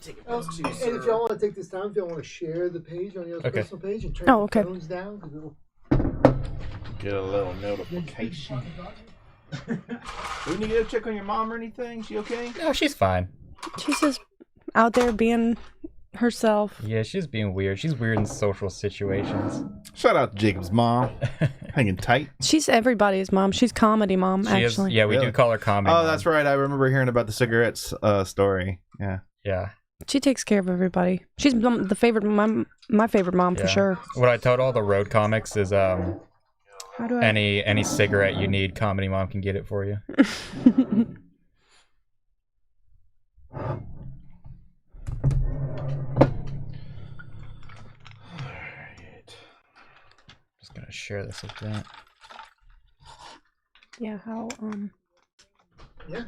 take a photo too, And if y'all want to take this time, if y'all want to share the page on your personal page and turn your phones down, because it'll get a little notification. We need to go check on your mom or anything? She okay? No, she's fine. She's just out there being herself. Yeah, she's being weird. She's weird in social situations. Shout out to Jacob's mom. Hanging tight. She's everybody's mom. She's comedy mom, She actually. is, yeah, we do call her comedy. Oh, mom. that's right. I remember hearing about the cigarettes story. Yeah. Yeah. She takes care of everybody. She's the favorite my favorite mom for sure. What I told all the road comics is any cigarette you need, comedy mom can get it for you. Just gonna share this with that. Yeah, how Yeah.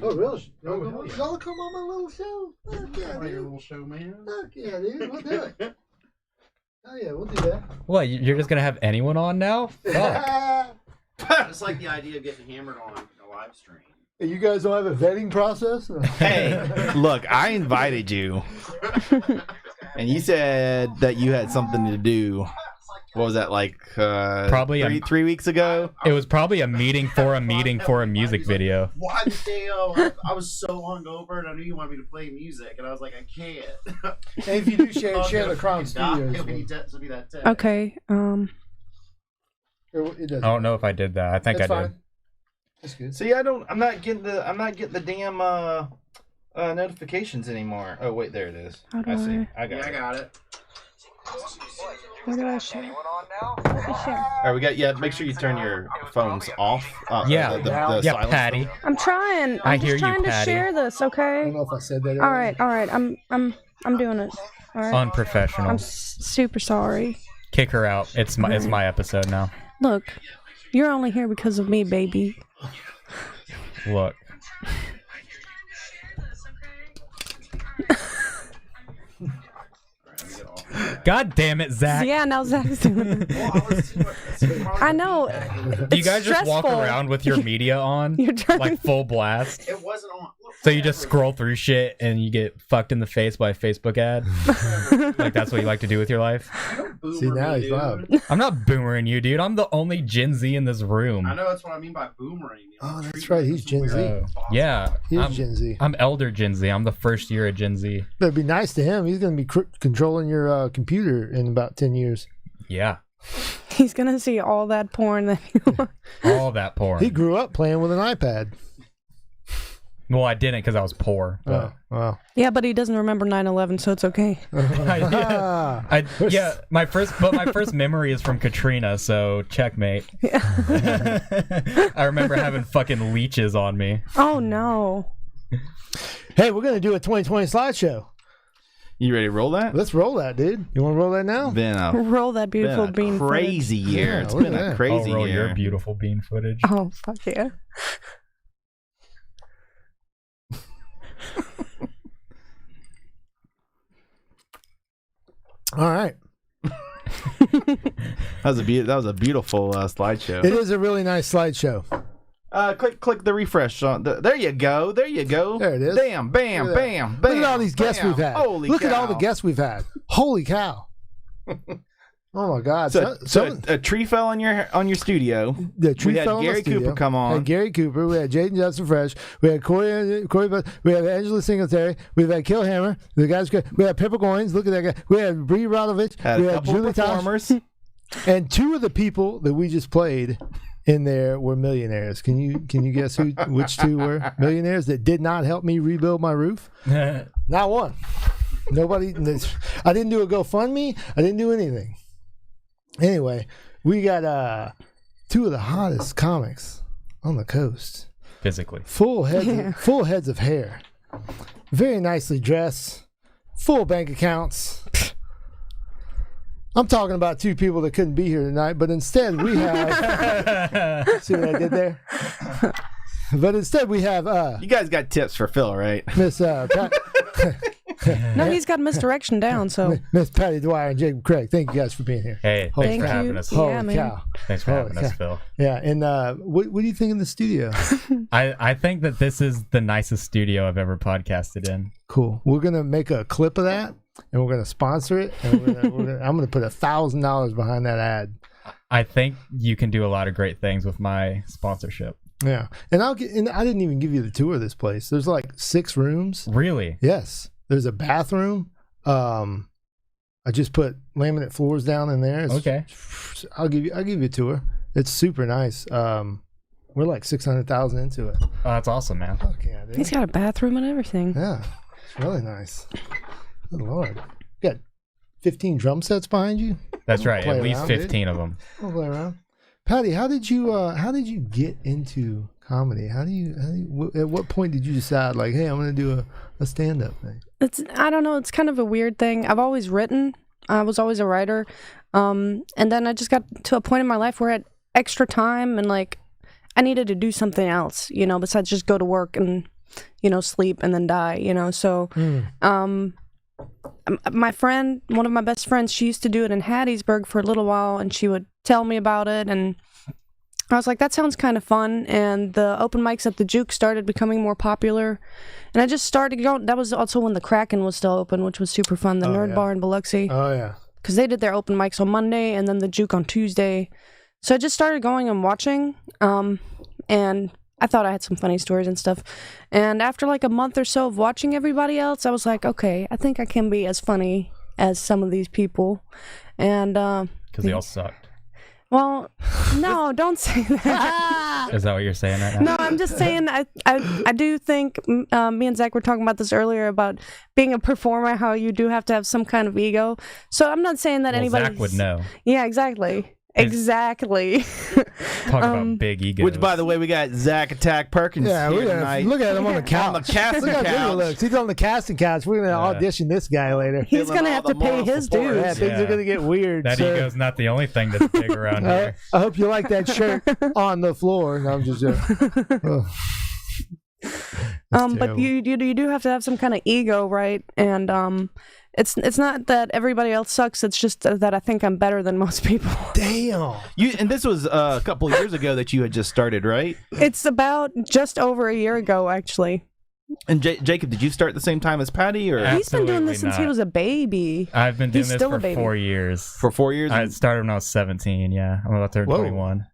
Oh, really? Oh, yeah. Y'all come on my little show? Fuck yeah, Your dude. little show, man. Fuck yeah, dude. We'll do it. Oh yeah, we'll do that. What, you're just gonna have anyone on now? Fuck. It's like the idea of getting hammered on a live stream. You guys don't have a vetting process? Hey, look, I invited you. And you said that you had something to do. What was that, like Probably 3 weeks ago? It was probably a meeting for a meeting for a music video. Why the damn? I was so hungover and I knew you wanted me to play music, and I was like, I can't. And if you do share the Crown Studios. It'll be that day. okay. It doesn't. I don't know if I did that. I think That's I did. fine. That's good. See, I'm not getting the damn notifications anymore. Oh wait, there it is. How do I see. I- I got Yeah, I it. got it. Where do I share? Let me share. All right, we got. Yeah, make sure you turn your phones off. Yeah. the Yeah, silence Patty. stuff. I'm trying. I I'm hear just you, trying to Patty. share this, I okay? don't know if I said that. All right. I'm doing it. All right. Unprofessional. I'm super sorry. Kick her out. It's my episode now. Look, you're only here because of me, baby. Look. God damn it, Zach. Yeah, now Zach's doing it. I know. Do you guys just walk around with your media on? You're trying like full blast? It wasn't on. So you just scroll through shit and you get fucked in the face by a Facebook ad? Like that's what you like to do with your life? See, now he's loud. I'm not boomering you, dude. I'm the only Gen Z in this room. I know that's what I mean by boomering. You know, Oh, that's right. He's Gen Z. Yeah. He's I'm Gen Z. I'm elder Gen Z. I'm the first year of Gen Z. But it'd be nice to him. He's going to be controlling your computer in about 10 years. Yeah. He's gonna see all that porn that you All that porn. He grew up playing with an iPad. Well, I didn't because I was poor. But Oh, wow. Yeah, but he doesn't remember 9/11, so it's okay. yeah, my first memory is from Katrina, so checkmate. Yeah. I remember having fucking leeches on me. Oh no. Hey, we're going to do a 2020 slideshow. You ready to roll that? Let's roll that, dude. You want to roll that now? Been a, Roll that beautiful been a bean crazy year. Yeah, It's look been at a that. crazy roll year. your beautiful bean footage. footage. Oh fuck yeah. All right. That was a beautiful slideshow. It is a really nice slideshow. Click the refresh on. There you go. There you go. There it is. Damn, bam, Look at that. bam, bam. Look at all these guests bam. we've had. Holy Look cow. at all the guests we've had. Holy cow. Oh my God. So a tree fell on your studio. The tree we had fell in the Gary studio. Cooper come on. We had Gary Cooper. We had Jaden Justin Fresh. We had Corey. We had Angela Singletary. We've had Killhammer. The guys. We had Pepper Goins. Look at that guy. We had Bree Rodovich. Had we a had couple Julie performers. Tosh. And two of the people that we just played in there were millionaires. Can you guess which two were millionaires that did not help me rebuild my roof? Not one. Nobody. I didn't do a GoFundMe. I didn't do anything. Anyway, we got two of the hottest comics on the coast. Physically. Full heads of hair. Very nicely dressed. Full bank accounts. I'm talking about two people that couldn't be here tonight, but instead we have... See what I did there? But instead we have... You guys got tips for Phil, right? Miss No, he's got misdirection down. So Miss Patty Dwyer and Jacob Craig, thank you guys for being here. Hey, Holy thanks for Thank having you. us. Yeah, Holy man. cow. Thanks for having us, Phil. Yeah, and what do you think of the studio? I think that this is the nicest studio I've ever podcasted in. Cool. We're gonna make a clip of that, and we're gonna sponsor it, and I'm gonna put $1,000 behind that ad. I think you can do a lot of great things with my sponsorship. Yeah, and I didn't even give you the tour of this place. There's like 6 rooms. Really? Yes, there's a bathroom. I just put laminate floors down in there. Okay. I'll give you a tour. It's super nice. We're like 600,000 into it. Oh, that's awesome, man. Fuck yeah, dude. he's got a bathroom and everything. Yeah, it's really nice. Good Lord. You got 15 drum sets behind you? That's right. Play At least around, 15 of them. We'll play around. Patty, how did you get into comedy? At what point did you decide, like, hey, I'm going to do a stand-up thing? I don't know. It's kind of a weird thing. I've always written. I was always a writer. And then I just got to a point in my life where I had extra time and, like, I needed to do something else, besides just go to work and, sleep and then die, So, my friend, one of my best friends, she used to do it in Hattiesburg for a little while, and she would tell me about it, and I was like, that sounds kind of fun. And the open mics at the Juke started becoming more popular, and I just started going. That was also when the Kraken was still open, which was super fun. The Nerd Bar in Biloxi. Oh, yeah. Because they did their open mics on Monday and then the Juke on Tuesday. So I just started going and watching, and I thought I had some funny stories and stuff. And after like a month or so of watching everybody else, I was like, okay, I think I can be as funny as some of these people. And Because they all sucked. well, no, don't say that. Is that what you're saying right now? No, I'm just saying I do think me and Zach were talking about this earlier about being a performer, how you do have to have some kind of ego. So I'm not saying that Well, anybody Zach would know. Yeah, exactly. Exactly. Talk about big egos. Which, by the way, we got Zach Attack Perkins Yeah, here look tonight. at him on the couch. On the casting Look how good he couch. looks. He's on the casting couch. We're going to audition this guy later. He's Feeling gonna all have the to pay moral his support. dues. Yeah, things are going to get weird. that sir. ego's not the only thing that's big around here. I hope you like that shirt on the floor. No, I'm just joking. Oh. That's But terrible. you do have to have some kind of ego, right? And it's not that everybody else sucks. It's just that I think I'm better than most people. Damn. And this was a couple of years ago that you had just started, right? It's about just over a year ago, actually. And Jacob, did you start at the same time as Patty, or He's been doing Absolutely this since he not. was a baby. I've been doing He's this still a for baby. 4 years. for 4 years? I started when I was 17, yeah. I'm about to turn Whoa. 21.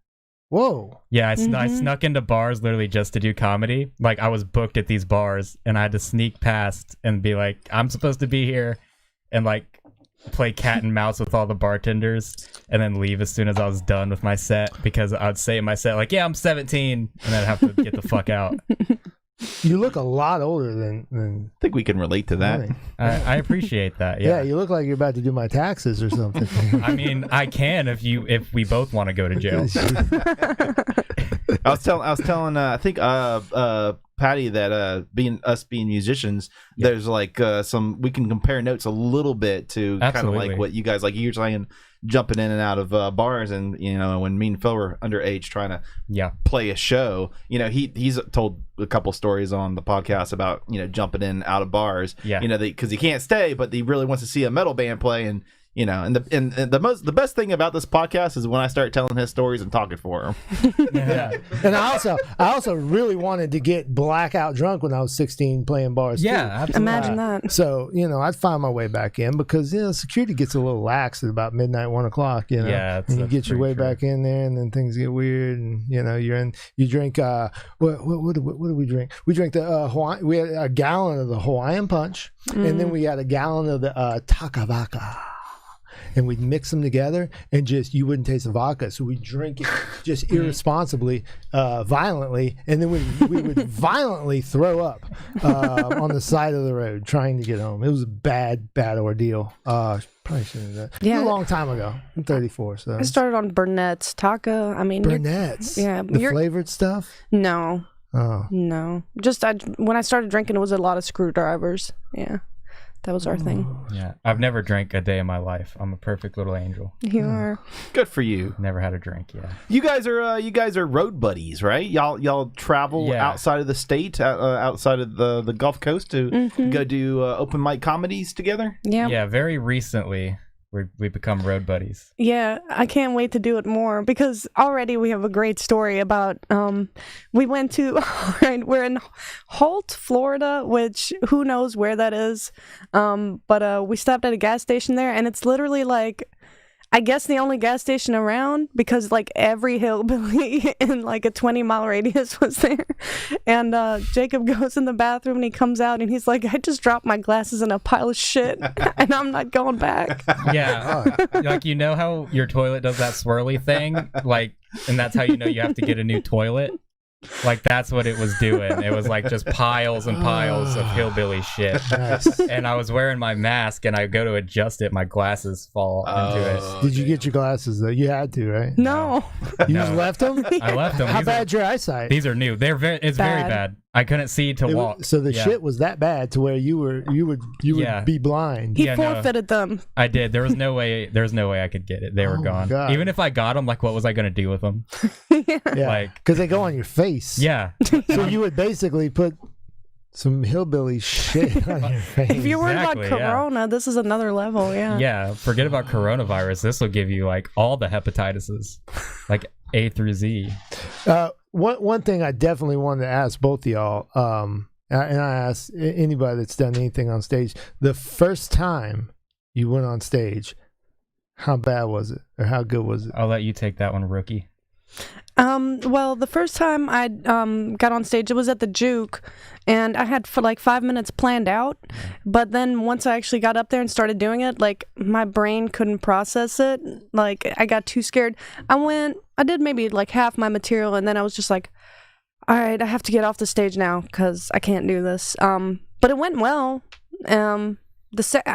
Whoa. Yeah, I snuck into bars literally just to do comedy. Like, I was booked at these bars, and I had to sneak past and be like, I'm supposed to be here, and, like, play cat and mouse with all the bartenders, and then leave as soon as I was done with my set, because I'd say in my set, like, yeah, I'm 17, and then I'd have to get the fuck out. You look a lot older than I think we can relate to that. really. I appreciate that, Yeah, yeah. you look like you're about to do my taxes or something. I mean, I can if we both want to go to jail. I was telling I think Patty that being musicians, there's like we can compare notes a little bit to kind of Absolutely. like what you guys, like you're saying, jumping in and out of bars, and when me and Phil were underage trying to Yeah. play a show, he's told a couple stories on the podcast about jumping in and out of bars, Yeah. because he can't stay, but he really wants to see a metal band play, and and the best thing about this podcast is when I start telling his stories and talking for him. Yeah. And I also really wanted to get blackout drunk when I was 16 playing bars. Yeah, too. absolutely. Imagine that. So, I'd find my way back in because, security gets a little lax at about midnight, 1 o'clock, Yeah, and you that's get your way pretty true. back in there, and then things get weird, and, you drink, what did we drink? We drank the Hawaiian, we had a gallon of the Hawaiian Punch, and then we had a gallon of the Takavaka. And we'd mix them together, and you wouldn't taste the vodka. So we'd drink it just irresponsibly, violently, and then we would violently throw up on the side of the road trying to get home. It was a bad ordeal. Probably shouldn't have done that. Yeah. It was a long time ago. I'm 34, so. I started on Burnett's Taka. I mean, Burnett's. yeah, The you're- flavored stuff? no, Oh. no. Just when I started drinking, it was a lot of screwdrivers. Yeah, That was our thing. Yeah, I've never drank a day in my life. I'm a perfect little angel. You are. Good for you. Never had a drink. Yeah. You guys are road buddies, right? Y'all travel Yeah. outside of the state, outside of the Gulf Coast to go do open mic comedies together. Yeah. Yeah. Very recently, we become road buddies. Yeah, I can't wait to do it more because already we have a great story about we went to we're in Holt, Florida, which who knows where that is. But we stopped at a gas station there and it's literally like I guess the only gas station around because like every hillbilly in like a 20-mile radius was there. And Jacob goes in the bathroom and he comes out and he's like, I just dropped my glasses in a pile of shit and I'm not going back. Yeah. Like, you know how your toilet does that swirly thing? Like, and that's how you know you have to get a new toilet? Like, that's what it was doing. It was like just piles and piles of hillbilly shit. Nice. And I was wearing my mask and I go to adjust it, my glasses fall into it. Did you get your glasses though? You had to, right? No. You No. just left them? I left them. How These bad's your eyesight? These are new. It's very Bad. bad. I couldn't see to It walk. was- so the Yeah. shit was that bad to where you would Yeah. be blind. He Yeah, no. forfeited them. I did. There was no way I could get it. They were Oh my gone. God. Even if I got them, like, what was I going to do with them? Yeah, Like- because they go on your face. Yeah. So you would basically put some hillbilly shit on your face. If you're worried Exactly, about yeah. Corona, this is another level. Yeah. Yeah. Forget about coronavirus. This will give you, like, all the hepatitis, like A through Z. One thing I definitely wanted to ask both of y'all, and I asked anybody that's done anything on stage, the first time you went on stage, how bad was it, or how good was it? I'll let you take that one, rookie. Well, the first time I got on stage, it was at the Juke, and I had for like 5 minutes planned out. But then once I actually got up there and started doing it, like my brain couldn't process it. Like I got too scared. I did maybe like half my material, and then I was just like, all right, I have to get off the stage now because I can't do this. But it went well. I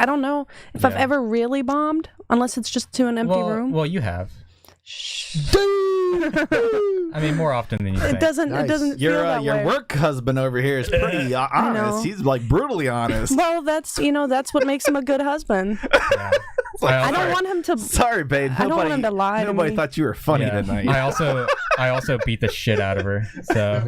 don't know if I've Yeah. ever really bombed, unless it's just to an empty room. Well, you have. Dude! I mean, more often than you think. It doesn't. Nice. It doesn't feel Your that your way. work husband over here is pretty know. honest. He's like brutally honest. Well, that's what makes him a good husband. Yeah. I don't want him to. Sorry, babe. I don't want him to lie to Nobody me. thought you were funny Yeah. tonight. I also beat the shit out of her. So,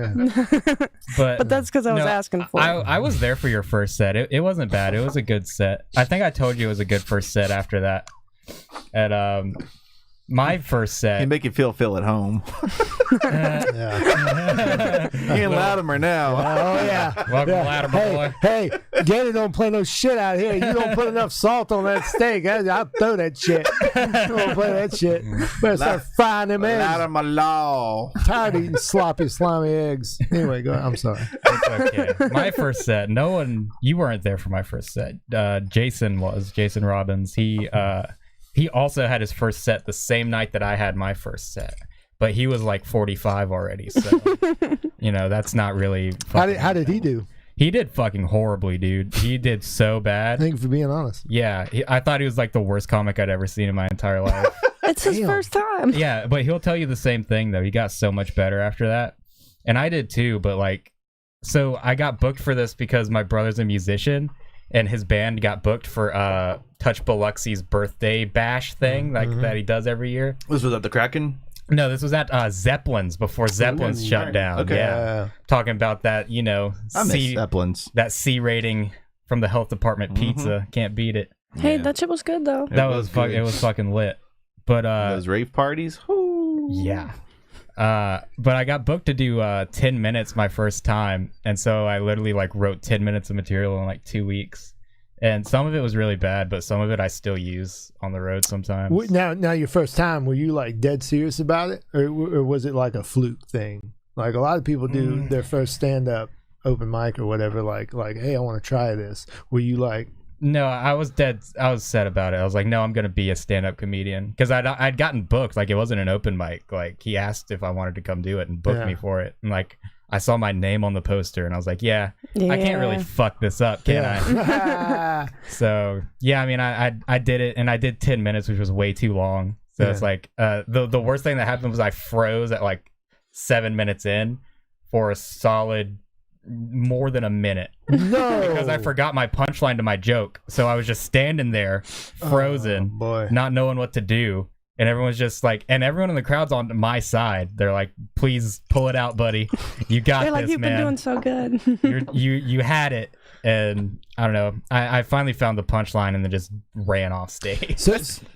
But that's because I was No, asking for it. I was there for your first set. It wasn't bad. It was a good set. I think I told you it was a good first set after that. At my first He set. make you feel at home. Yeah. He in Latimer now. Oh yeah. Welcome, Yeah. Latimer Hey, boy. hey, Gator don't play no shit out here. You don't put enough salt on that steak. I'll throw that shit. You don't play that shit. Better start frying them eggs. Latimer law. Tired of eating sloppy, slimy eggs. Anyway, go ahead. I'm sorry. It's okay. My first set. You weren't there for my first set. Jason Robbins. He also had his first set the same night that I had my first set, but he was like 45 already. So, that's not really. How did he do? He did fucking horribly, dude. He did so bad. Thank you for being honest. Yeah, I thought he was like the worst comic I'd ever seen in my entire life. It's his Damn. first time. Yeah, but he'll tell you the same thing though. He got so much better after that, and I did too. But like, so I got booked for this because my brother's a musician, and his band got booked for Touch Biloxi's birthday bash thing, that he does every year. This was at the Kraken. No, this was at Zeppelin's before Zeppelin's shut right. down. Okay. Yeah, talking about that, I miss Zeppelins. that C rating from the health department pizza. Can't beat it. Hey, Yeah. that shit was good though. That was was fuck. good. It was fucking lit. But Those rave parties. Whoo. yeah. But I got booked to do 10 minutes my first time, and so I literally like wrote 10 minutes of material in like 2 weeks. And some of it was really bad, but some of it I still use on the road sometimes. Now, your first time, were you like dead serious about it, or was it like a fluke thing? Like a lot of people do their first stand up open mic or whatever. Like, hey, I want to try this. Were you like? No, I was set about it. I was like, no, I'm gonna be a stand-up comedian because I'd gotten booked. Like it wasn't an open mic. Like he asked if I wanted to come do it and booked me for it. And like I saw my name on the poster and I was like, I can't really fuck this up, can I? So yeah, I mean, I did it and I did 10 minutes, which was way too long. So it's like the worst thing that happened was I froze at like 7 minutes in for a solid more than a minute No, because I forgot my punchline to my joke. So I was just standing there, frozen, boy. not knowing what to do. And everyone's just like, and everyone in the crowd's on my side. They're like, "Please pull it out, buddy. You got They're like, this, you've man. been doing so good. You had it." And I don't know. I finally found the punchline and then just ran off stage. So,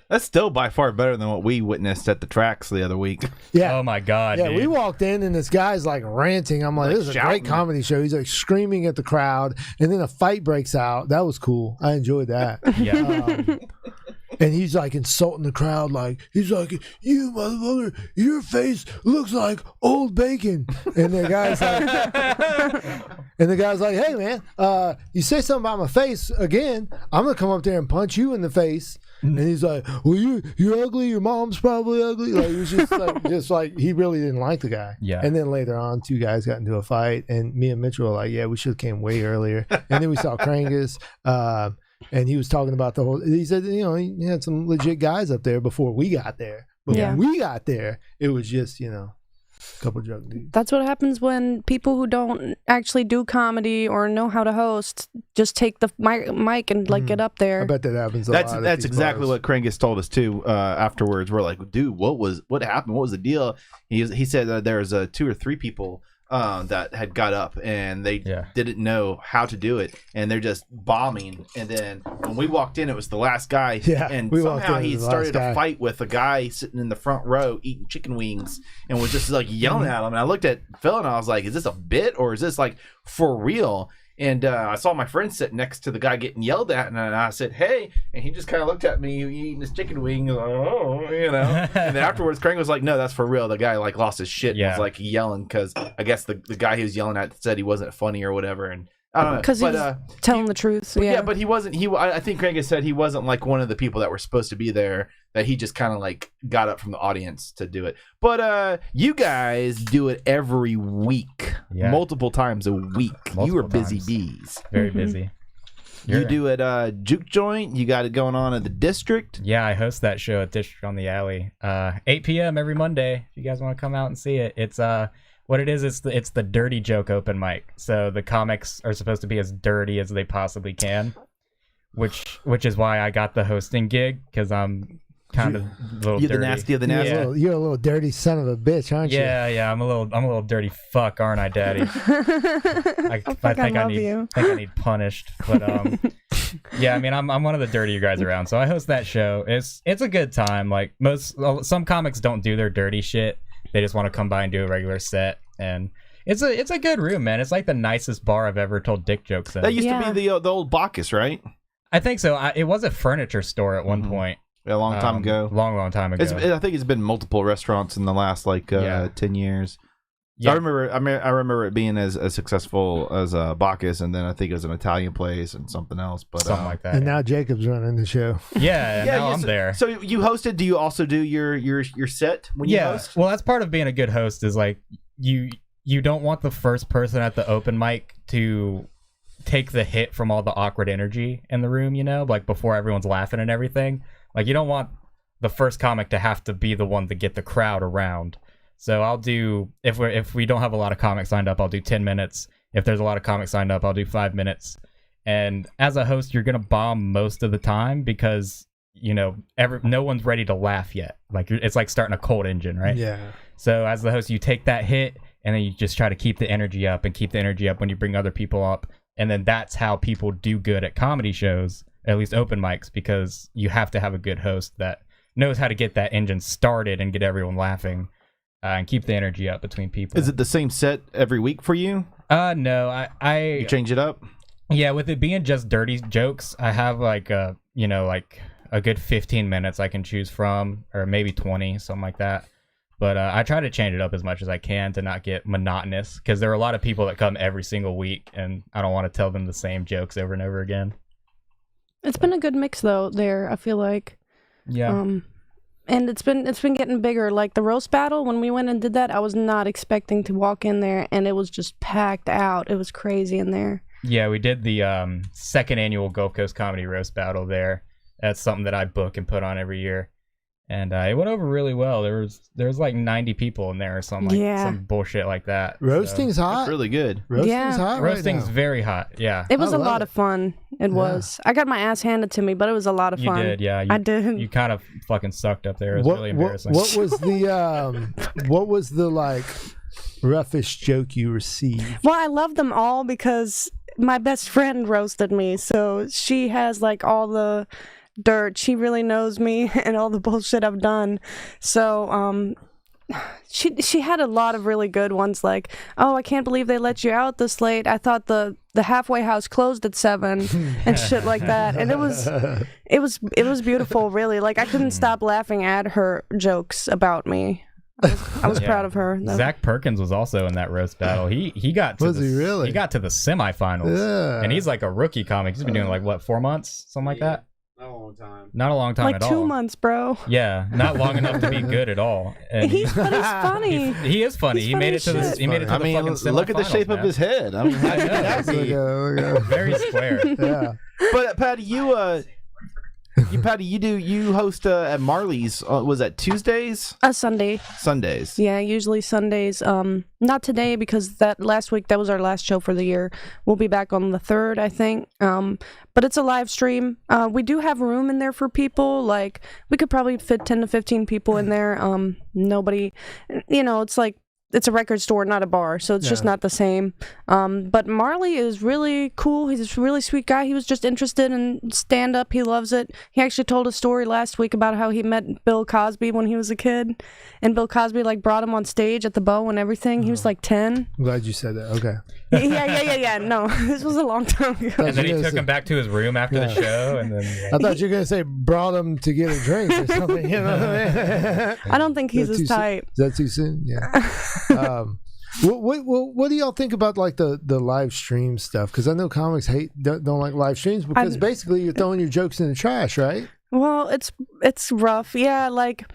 That's still by far better than what we witnessed at the tracks the other week. yeah. Oh my god. Yeah, dude. we walked in and this guy's like ranting. I'm like, Like this is a shouting. great comedy show. He's like screaming at the crowd, and then a fight breaks out. That was cool. I enjoyed that. Yeah. And he's like insulting the crowd, like he's like, "You motherfucker, your face looks like old bacon." And the guy's like, "Hey man, you say something about my face again, I'm gonna come up there and punch you in the face." And he's like, "Well, you're ugly. Your mom's probably ugly." Like he was just like he really didn't like the guy. Yeah. And then later on, two guys got into a fight, and me and Mitchell were like, "Yeah, we should have came way earlier." And then we saw KrohnKast. And he was talking about the whole. He said, you know, he had some legit guys up there before we got there. But Yeah. when we got there, it was just, you know, a couple drunk dudes. That's what happens when people who don't actually do comedy or know how to host just take the mic and like get up there. I bet that happens a lot. at That's these exactly bars. what KrohnKast told us too. Afterwards, we're like, "Dude, what happened? What was the deal?" He said that there was 2 or 3 people that had got up and they didn't know how to do it, and they're just bombing. And then when we walked in, it was the last guy. Yeah, and we walked somehow in, it he was the started last a guy. fight with a guy sitting in the front row eating chicken wings, and was just like yelling at him. And I looked at Phil and I was like, "Is this a bit or is this like for real?" And I saw my friend sitting next to the guy getting yelled at, and I said, "Hey," and he just kind of looked at me eating his chicken wing, like, "Oh," you know. And then afterwards, Craig was like, "No, that's for real." The guy like lost his shit, and was like yelling because I guess the guy he was yelling at said he wasn't funny or whatever, and I don't know. Because he was telling the truth. Yeah. But he wasn't. I think Craig said he wasn't like one of the people that were supposed to be there. That he just kind of like got up from the audience to do it. But you guys do it every week, multiple times a week. You are busy bees. Very busy. You do it Juke Joint. You got it going on at the District. Yeah, I host that show at District on the Alley. 8 p.m. every Monday. If you guys want to come out and see it, it's what it is. It's the dirty joke open mic. So the comics are supposed to be as dirty as they possibly can, which is why I got the hosting gig, because I'm kind of a little You're dirty. the nasty of the nasty. Yeah. You're a little dirty son of a bitch, aren't you? Yeah, I'm a little dirty fuck, aren't I, Daddy? I think I need punished, but yeah, I mean, I'm one of the dirtier guys around, so I host that show. It's a good time. Like some comics don't do their dirty shit; they just want to come by and do a regular set, and it's a good room, man. It's like the nicest bar I've ever told dick jokes in. That used to be the old Bacchus, right? I think so. It was a furniture store at one point. A long time ago. Long time ago. I think it's been multiple restaurants in the last 10 years. Yeah. I remember it being as successful as Bacchus, and then I think it was an Italian place and something else, but something like that. And now Jacob's running the show. Yeah, now I'm there. So you hosted. Do you also do your set when you host? Well, that's part of being a good host. Is like you don't want the first person at the open mic to take the hit from all the awkward energy in the room. You know, like before everyone's laughing and everything. Like, you don't want the first comic to have to be the one to get the crowd around. So I'll do, if we don't have a lot of comics signed up, I'll do 10 minutes. If there's a lot of comics signed up, I'll do 5 minutes. And as a host, you're going to bomb most of the time because, you know, no one's ready to laugh yet. Like, it's like starting a cold engine, right? Yeah. So as the host, you take that hit and then you just try to keep the energy up and keep the energy up when you bring other people up. And then that's how people do good at comedy shows, at least open mics, because you have to have a good host that knows how to get that engine started and get everyone laughing and keep the energy up between people. Is it the same set every week for you? No, You change it up? Yeah, with it being just dirty jokes, I have like a good 15 minutes I can choose from, or maybe 20, something like that. But I try to change it up as much as I can to not get monotonous, because there are a lot of people that come every single week, and I don't want to tell them the same jokes over and over again. It's been a good mix though there, I feel like. Yeah. And it's been getting bigger. Like the roast battle, when we went and did that, I was not expecting to walk in there, and it was just packed out. It was crazy in there. Yeah, we did the second annual Gulf Coast Comedy Roast Battle there. That's something that I book and put on every year. And it went over really well. There was like 90 people in there or something, like some bullshit like that. Roasting's hot. That's really good. Roasting's hot. Roasting's right now. very hot. Yeah. It was a lot it. of fun. It was. I got my ass handed to me, but it was a lot of fun. You did, yeah. I did. You kind of fucking sucked up there. It was really embarrassing. What was the like roughest joke you received? Well, I love them all because my best friend roasted me, so she has like all the dirt. She really knows me and all the bullshit I've done. So she had a lot of really good ones, like, oh, I can't believe they let you out this late. I thought the halfway house closed at 7 and shit like that. And it was beautiful, really. Like, I couldn't stop laughing at her jokes about me. I was proud of her. Zach Perkins was also in that roast battle. He got to really? He got to the semifinals. Yeah. And he's like a rookie comic. He's been doing like what, 4 months, something like that. Not a long time. Not a long time like at all. 2 months, bro. Yeah, not long enough to be good at all. And But he's funny. he is funny. He's He funny made it as to the shit. he made it to I the mean, fucking look at the semifinals, shape of man. his head. I mean, I know. Look at- Very square. yeah. but Patty, you host at Marley's. Was that Tuesdays, Sunday. Sundays? Yeah, usually Sundays. Not today because that last week that was our last show for the year. We'll be back on the 3rd, I think. But it's a live stream. We do have room in there for people. Like, we could probably fit 10 to 15 people in there. Nobody, it's like, it's a record store, not a bar, so it's just not the same. But Marley is really cool. He's a really sweet guy. He was just interested in stand-up. He loves it. He actually told a story last week about how he met Bill Cosby when he was a kid, and Bill Cosby like brought him on stage at the Bow and everything. He was like 10. I'm glad you said that. Okay. Yeah. No, this was a long time ago. And then he took him back to his room after the show, and then I thought you were gonna say brought him to get a drink or something. You know what I mean? I don't think he's Is that as too soon? tight. Is that too soon? Yeah. What do y'all think about like the live stream stuff? Because I know comics don't like live streams because basically you're throwing your jokes in the trash, right? Well, it's rough. Yeah, like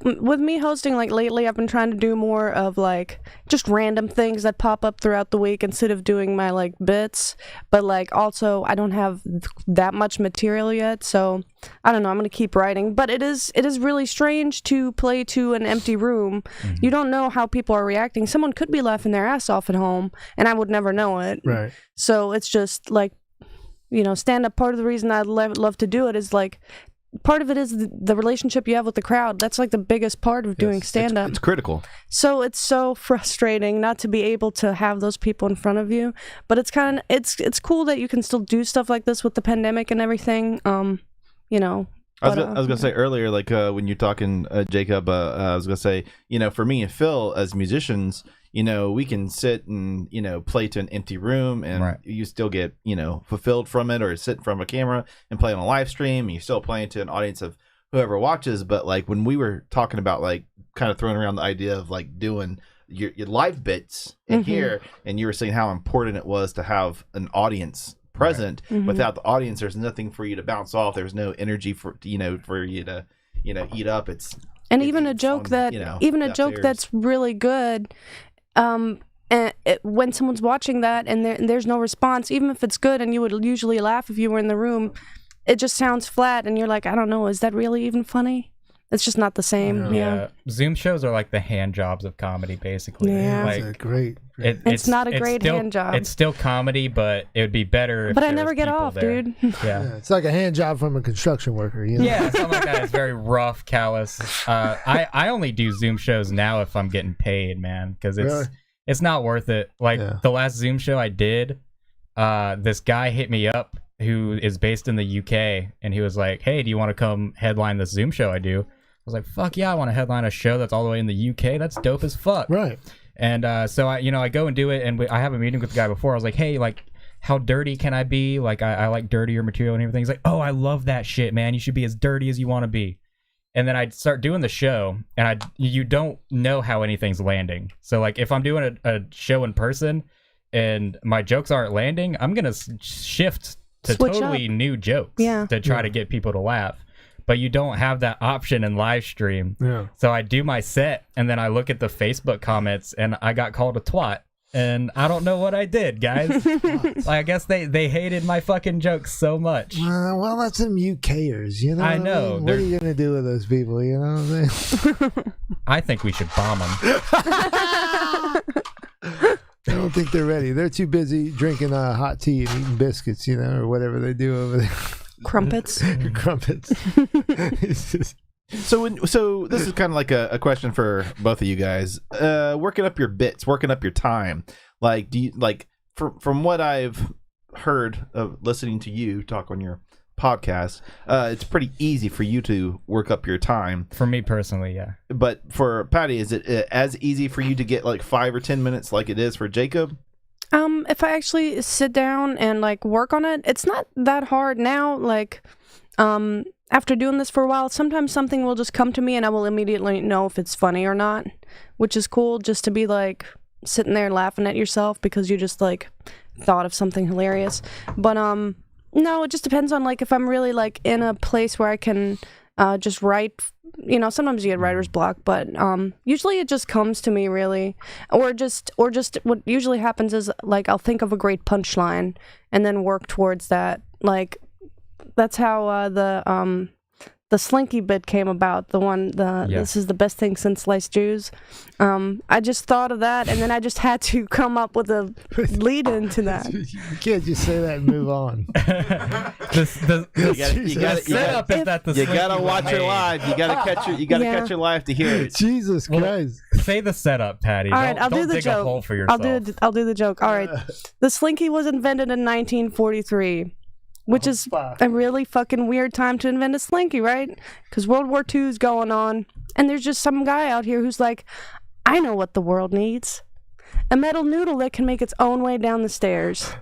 with me hosting, like lately I've been trying to do more of like just random things that pop up throughout the week instead of doing my like bits. But like also I don't have that much material yet, so I don't know, I'm gonna keep writing. But it is really strange to play to an empty room. Mm-hmm. You don't know how people are reacting. Someone could be laughing their ass off at home and I would never know it. Right. So it's just like, stand up. Part of the reason I love to do it is like, part of it is the relationship you have with the crowd. That's like the biggest part of doing stand-up. It's critical. So it's so frustrating not to be able to have those people in front of you. But it's it's cool that you can still do stuff like this with the pandemic and everything. I was gonna say earlier, like when you're talking, Jacob, I was gonna say, for me and Phil as musicians, we can sit and play to an empty room and you still get fulfilled from it, or sit from a camera and play on a live stream and you're still playing to an audience of whoever watches. But like when we were talking about like kind of throwing around the idea of like doing your live bits in here, and you were saying how important it was to have an audience present. Without the audience, there's nothing for you to bounce off. There's no energy for you to eat up. Even a joke that's really good, when someone's watching that and there's no response, even if it's good and you would usually laugh if you were in the room, it just sounds flat and you're like, I don't know, is that really even funny? It's just not the same. Yeah. Zoom shows are like the hand jobs of comedy, basically. Yeah. Like, That's great. It's not a great hand job. It's still comedy, but it would be better if But I there never was get people off, there. dude. Yeah. It's like a hand job from a construction worker. Yeah, something like that. It's very rough, callous. I only do Zoom shows now if I'm getting paid, man, because it's not worth it. Like the last Zoom show I did, this guy hit me up who is based in the UK, and he was like, "Hey, do you want to come headline this Zoom show I do?" I was like, "Fuck yeah, I want to headline a show that's all the way in the UK. That's dope as fuck." Right. And so I go and do it, and I have a meeting with the guy before. I was like, "Hey, like, how dirty can I be? Like, I like dirtier material and everything." He's like, "Oh, I love that shit, man. You should be as dirty as you want to be." And then I'd start doing the show, and you don't know how anything's landing. So like, if I'm doing a show in person and my jokes aren't landing, I'm gonna shift to totally new jokes to try to get people to laugh. But you don't have that option in live stream. Yeah. So I do my set, and then I look at the Facebook comments, and I got called a twat. and I don't know what I did, guys. I guess they hated my fucking jokes so much. Well, that's them UKers, you know. I know. What are you gonna do with those people? You know what I'm saying? I think we should bomb them. I don't think they're ready. They're too busy drinking hot tea and eating biscuits, you know, or whatever they do over there. Crumpets. Crumpets. It's just... So this is kind of like a question for both of you guys. Working up your bits, working up your time. Like, do you like from what I've heard of listening to you talk on your podcast, it's pretty easy for you to work up your time. For me personally, yeah. But for Patty, is it as easy for you to get like 5 or 10 minutes like it is for Jacob? If I actually sit down and like work on it, it's not that hard now. Like, after doing this for a while, sometimes something will just come to me and I will immediately know if it's funny or not, which is cool, just to be like sitting there laughing at yourself because you just like thought of something hilarious. But no, it just depends on like if I'm really like in a place where I can just write. You know, sometimes you get writer's block, but usually it just comes to me really, or just what usually happens is like I'll think of a great punchline and then work towards that. Like that's how the Slinky bit came about. This is the best thing since sliced Jews. I just thought of that, and then I just had to come up with a lead into that. You can't just say that and move on. You gotta watch your live. You gotta catch your live to hear it. Jesus Christ! Say the setup, Patty. All right, I'll do don't the dig joke. a hole for yourself. I'll do the joke. All right, the Slinky was invented in 1943. Which is a really fucking weird time to invent a Slinky, right? Because World War II is going on, and there's just some guy out here who's like, I know what the world needs. A metal noodle that can make its own way down the stairs.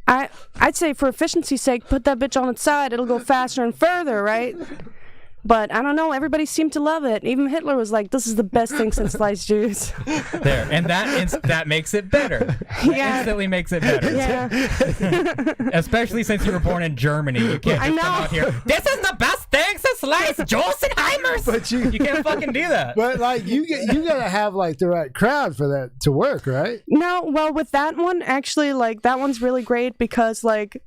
I'd say for efficiency's sake, put that bitch on its side. It'll go faster and further, right? But I don't know. Everybody seemed to love it. Even Hitler was like, "This is the best thing since sliced Jews." There, and that makes it better. That instantly makes it better. Yeah. Especially since you were born in Germany, you can't just come out here. This is the best thing since sliced Josenheimers. But you can't fucking do that. But like you gotta have like the right crowd for that to work, right? No, well, with that one, actually, like that one's really great because like.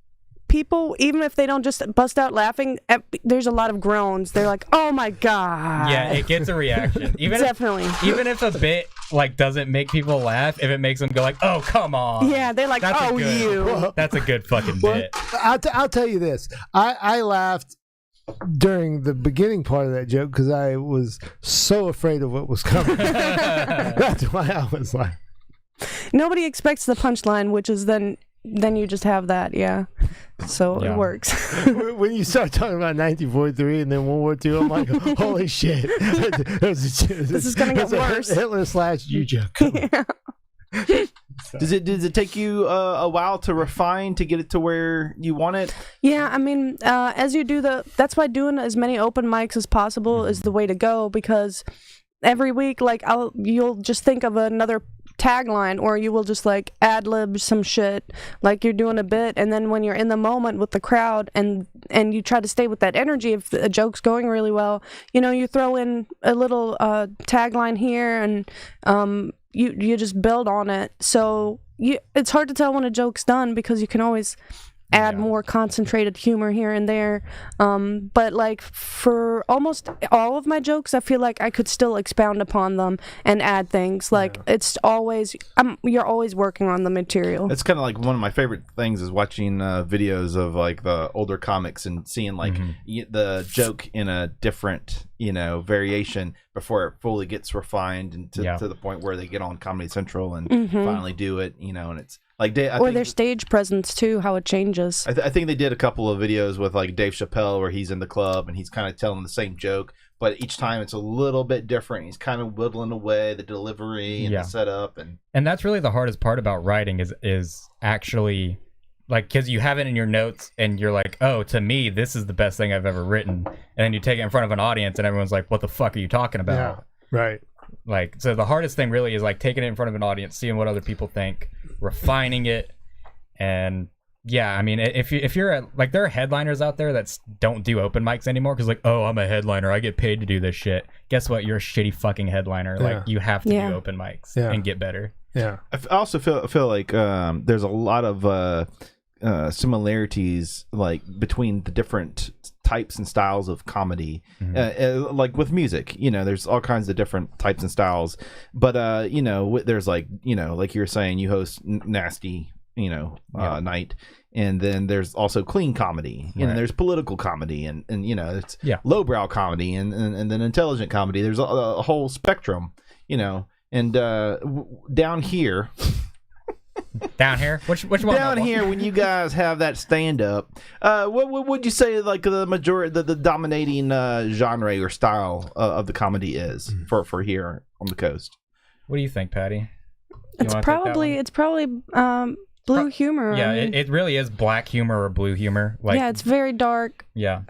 People, even if they don't just bust out laughing, there's a lot of groans. They're like, "Oh my god!" Yeah, it gets a reaction. Definitely. Even if a bit like doesn't make people laugh, if it makes them go like, "Oh come on!" Yeah, they're like, That's "Oh you." That's a good fucking bit. I'll tell you this. I laughed during the beginning part of that joke because I was so afraid of what was coming. That's why I was like. Nobody expects the punchline, which is then you just have that, yeah. So it works. When you start talking about 1943 and then World War II, I'm like, holy shit. This is going to get worse. Hitler/you joke. Yeah. Does it take you a while to refine to get it to where you want it? Yeah, I mean, as you do that's why doing as many open mics as possible is the way to go, because every week, like, you'll just think of another tagline, or you will just like ad-lib some shit like you're doing a bit, and then when you're in the moment with the crowd and you try to stay with that energy, if a joke's going really well, you know, you throw in a little tagline here, and you just build on it. So it's hard to tell when a joke's done because you can always add more concentrated humor here and there, but like for almost all of my jokes, I feel like I could still expound upon them and add things. Like it's always you're always working on the material. It's kind of like one of my favorite things is watching videos of like the older comics and seeing like the joke in a different variation before it fully gets refined and to the point where they get on Comedy Central and finally do it, and it's like their stage presence too, how it changes. I think they did a couple of videos with like Dave Chappelle where he's in the club and he's kind of telling the same joke, but each time it's a little bit different. He's kind of whittling away the delivery and the setup, and that's really the hardest part about writing is actually like, because you have it in your notes and you're like, oh, to me this is the best thing I've ever written, and then you take it in front of an audience and everyone's like, what the fuck are you talking about? Yeah, right. Like, so the hardest thing really is like taking it in front of an audience, seeing what other people think, refining it. And yeah, I mean, if you're like, there are headliners out there that don't do open mics anymore because like, oh, I'm a headliner, I get paid to do this shit. Guess what? You're a shitty fucking headliner. Like, you have to do open mics and get better. Yeah. I also feel like there's a lot of similarities like between the different types and styles of comedy, like with music. There's all kinds of different types and styles, but there's like like you're saying, you host nasty night, and then there's also clean comedy, and there's political comedy, and it's lowbrow comedy, and then intelligent comedy. There's a whole spectrum, and down here. Down here? Which one? Down here, when you guys have that stand up, what would you say like the majority, the dominating genre or style of the comedy is for here on the coast? What do you think, Patty? It's probably blue humor. Yeah, it really is black humor or blue humor. Like, yeah, it's very dark. Yeah.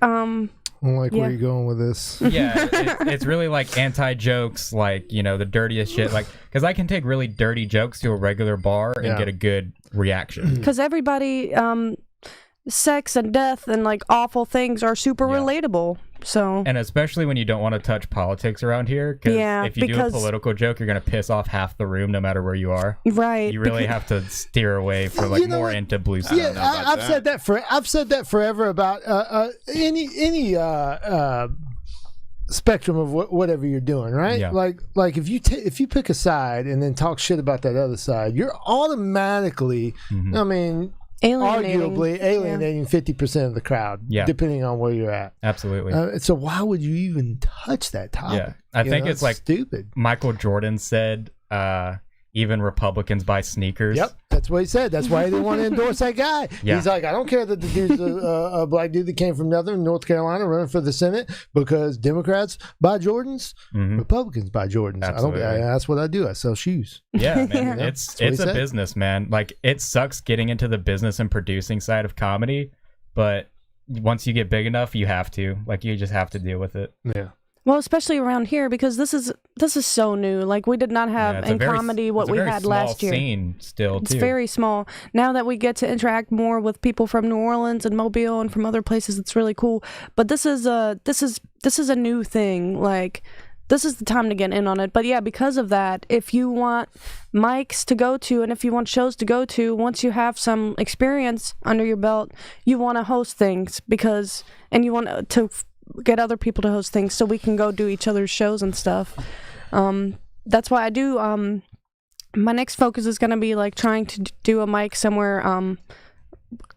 I'm like, where are you going with this? Yeah, it's really like anti-jokes, like, the dirtiest shit. Like, because I can take really dirty jokes to a regular bar and get a good reaction. Because everybody, sex and death and like awful things are super relatable. So, and especially when you don't want to touch politics around here, because if you do a political joke, you're gonna piss off half the room, no matter where you are. Right. You really have to steer away for like more into blue stuff. Yeah, I've said that forever about any spectrum of whatever you're doing, right? Yeah. Like if you pick a side and then talk shit about that other side, you're automatically, I mean, arguably alienating 50% of the crowd, depending on where you're at. Absolutely. So why would you even touch that topic? Yeah, I think it's like stupid. Michael Jordan said, even Republicans buy sneakers. Yep, that's what he said. That's why he didn't want to endorse that guy. Yeah. He's like, I don't care that the dude's a black dude that came from North Carolina running for the Senate, because Democrats buy Jordans, Republicans buy Jordans. Absolutely. That's what I do. I sell shoes. Yeah, man. It's a business, man. Like, it sucks getting into the business and producing side of comedy, but once you get big enough, you have to. Like, you just have to deal with it. Yeah. Well, especially around here, because this is so new. Like, we did not have in comedy what we had last year. Scene still, it's very small. Now that we get to interact more with people from New Orleans and Mobile and from other places, it's really cool. But this is a new thing. Like, this is the time to get in on it. But yeah, because of that, if you want mics to go to and if you want shows to go to, once you have some experience under your belt, you want to host things and you want to get other people to host things so we can go do each other's shows and stuff. That's why I do. My next focus is going to be like trying to do a mic somewhere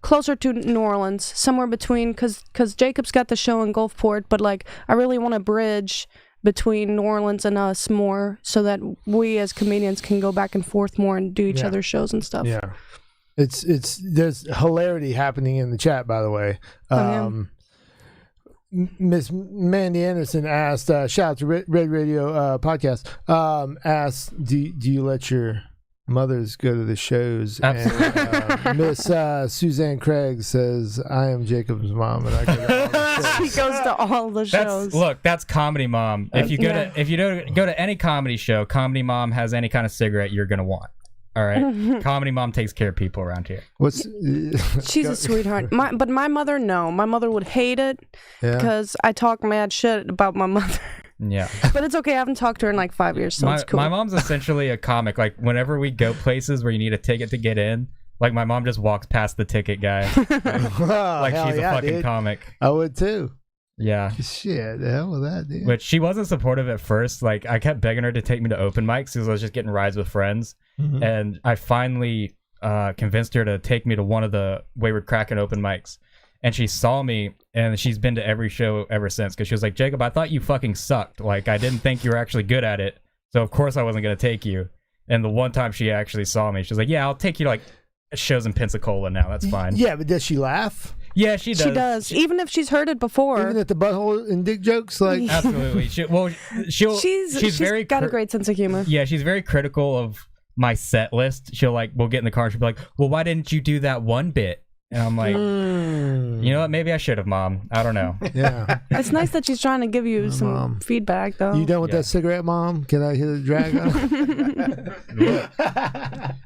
closer to New Orleans, somewhere between, because Jacob's got the show in Gulfport, but like I really want to bridge between New Orleans and us more so that we as comedians can go back and forth more and do each other's shows and stuff. Yeah. There's hilarity happening in the chat, by the way. Miss Mandy Anderson asked, shout out to Red Radio podcast, asked, do you let your mothers go to the shows? And Miss Suzanne Craig says, I am Jacob's mom, and I go to all the shows. She goes to all the shows. Look, that's Comedy Mom. If you go to any comedy show, Comedy Mom has any kind of cigarette you're gonna want. All right, Comedy Mom takes care of people around here. She's a sweetheart. But my mother, no. My mother would hate it because I talk mad shit about my mother. Yeah. But it's okay. I haven't talked to her in like 5 years, so it's cool. My mom's essentially a comic. Like, whenever we go places where you need a ticket to get in, like, my mom just walks past the ticket guy. Like she's a fucking comic. I would too. Yeah. Shit, the hell with that, dude. Which she wasn't supportive at first. Like, I kept begging her to take me to open mics because I was just getting rides with friends. And I finally convinced her to take me to one of the Wayward Kraken open mics. And she saw me, and she's been to every show ever since, because she was like, Jacob, I thought you fucking sucked. Like, I didn't think you were actually good at it. So, of course, I wasn't going to take you. And the one time she actually saw me, she was like, yeah, I'll take you to, like, shows in Pensacola now. That's fine. Yeah, but does she laugh? Yeah, she does. She does, even if she's heard it before. Even at the butthole and dick jokes, like absolutely. She's very got a great sense of humor. Yeah, she's very critical of my set list. We'll get in the car and she'll be like, well, why didn't you do that one bit? And I'm like, you know what? Maybe I should have, Mom. I don't know. Yeah. It's nice that she's trying to give you some feedback, though. You done with that cigarette, Mom? Can I hit a drag on?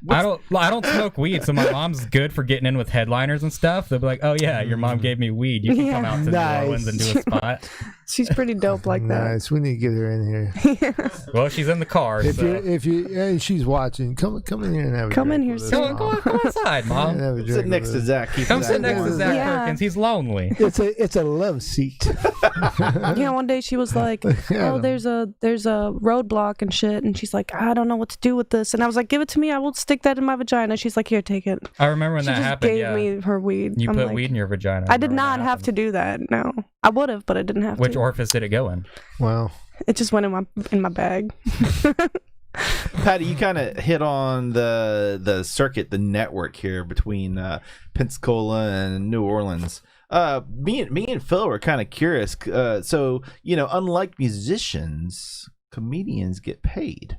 I don't smoke weed, so my mom's good for getting in with headliners and stuff. They'll be like, oh yeah, your mom gave me weed. You can come out to New Orleans and do a spot. She's pretty dope like that. Nice. We need to get her in here. Well, she's in the car. If she's watching, come in here and have a Come drink in here, with us. sit. Go inside, Mom. Have a Sit drink next with to us. Zach. Keep Come Zach sit next to warm. Zach Yeah. Perkins. He's lonely. It's a love seat. Yeah, one day she was like, "Oh, there's a roadblock and shit," and she's like, "I don't know what to do with this," and I was like, "Give it to me. I will stick that in my vagina." She's like, "Here, take it." I remember when She that just happened. gave Yeah, me her weed. you I'm put like, weed in your vagina. I did remember not when that have to happened. do that. No, I would have, but I didn't have Which to. orifice did it go in? Wow. It just went in my bag. Patty, you kind of hit on the circuit, the network here between Pensacola and New Orleans. Me and Phil were kind of curious. So, unlike musicians, comedians get paid.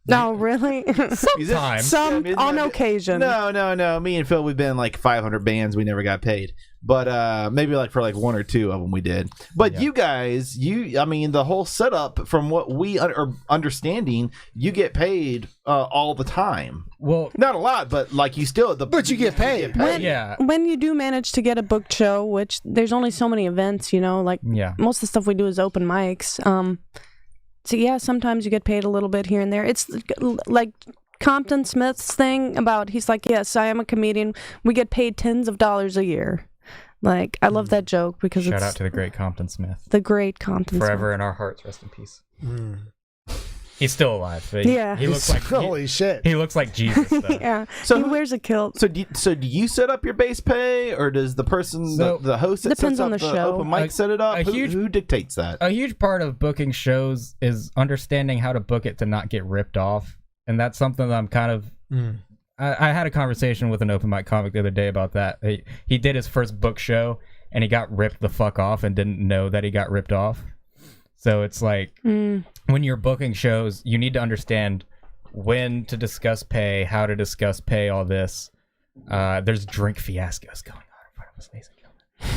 No, really? Sometimes. On occasion. No. Me and Phil, we've been in like 500 bands. We never got paid, but maybe like for like one or two of them we did. But Yeah. you guys, the whole setup, from what we are understanding, you get paid all the time. Well, Not a lot, but like you still. But you get paid. yeah. When you do manage to get a booked show, which there's only so many events, like Yeah. most of the stuff we do is open mics. So yeah, sometimes you get paid a little bit here and there. It's like Compton Smith's thing about, he's like, yes, I am a comedian. We get paid tens of dollars a year. Like, I love that joke because Shout it's out to the great Compton Smith. the great Compton Forever in our hearts, rest in peace. Mm. He's still alive. But Yeah. He looks like Holy shit. he looks like Jesus. Smith. Though. Yeah, So he who- wears a kilt. So do you set up your base pay, or does the person, So- the host that Depends sets on up the the show. open mic set it up? Who dictates that? A huge part of booking shows is understanding how to book it to not get ripped off, and that's something that I'm kind of. I had a conversation with an open mic comic the other day about that. He did his first book show, and he got ripped the fuck off and didn't know that he got ripped off. So it's like when you're booking shows, you need to understand when to discuss pay, how to discuss pay, all this. There's drink fiascos going on in front of us, ladies and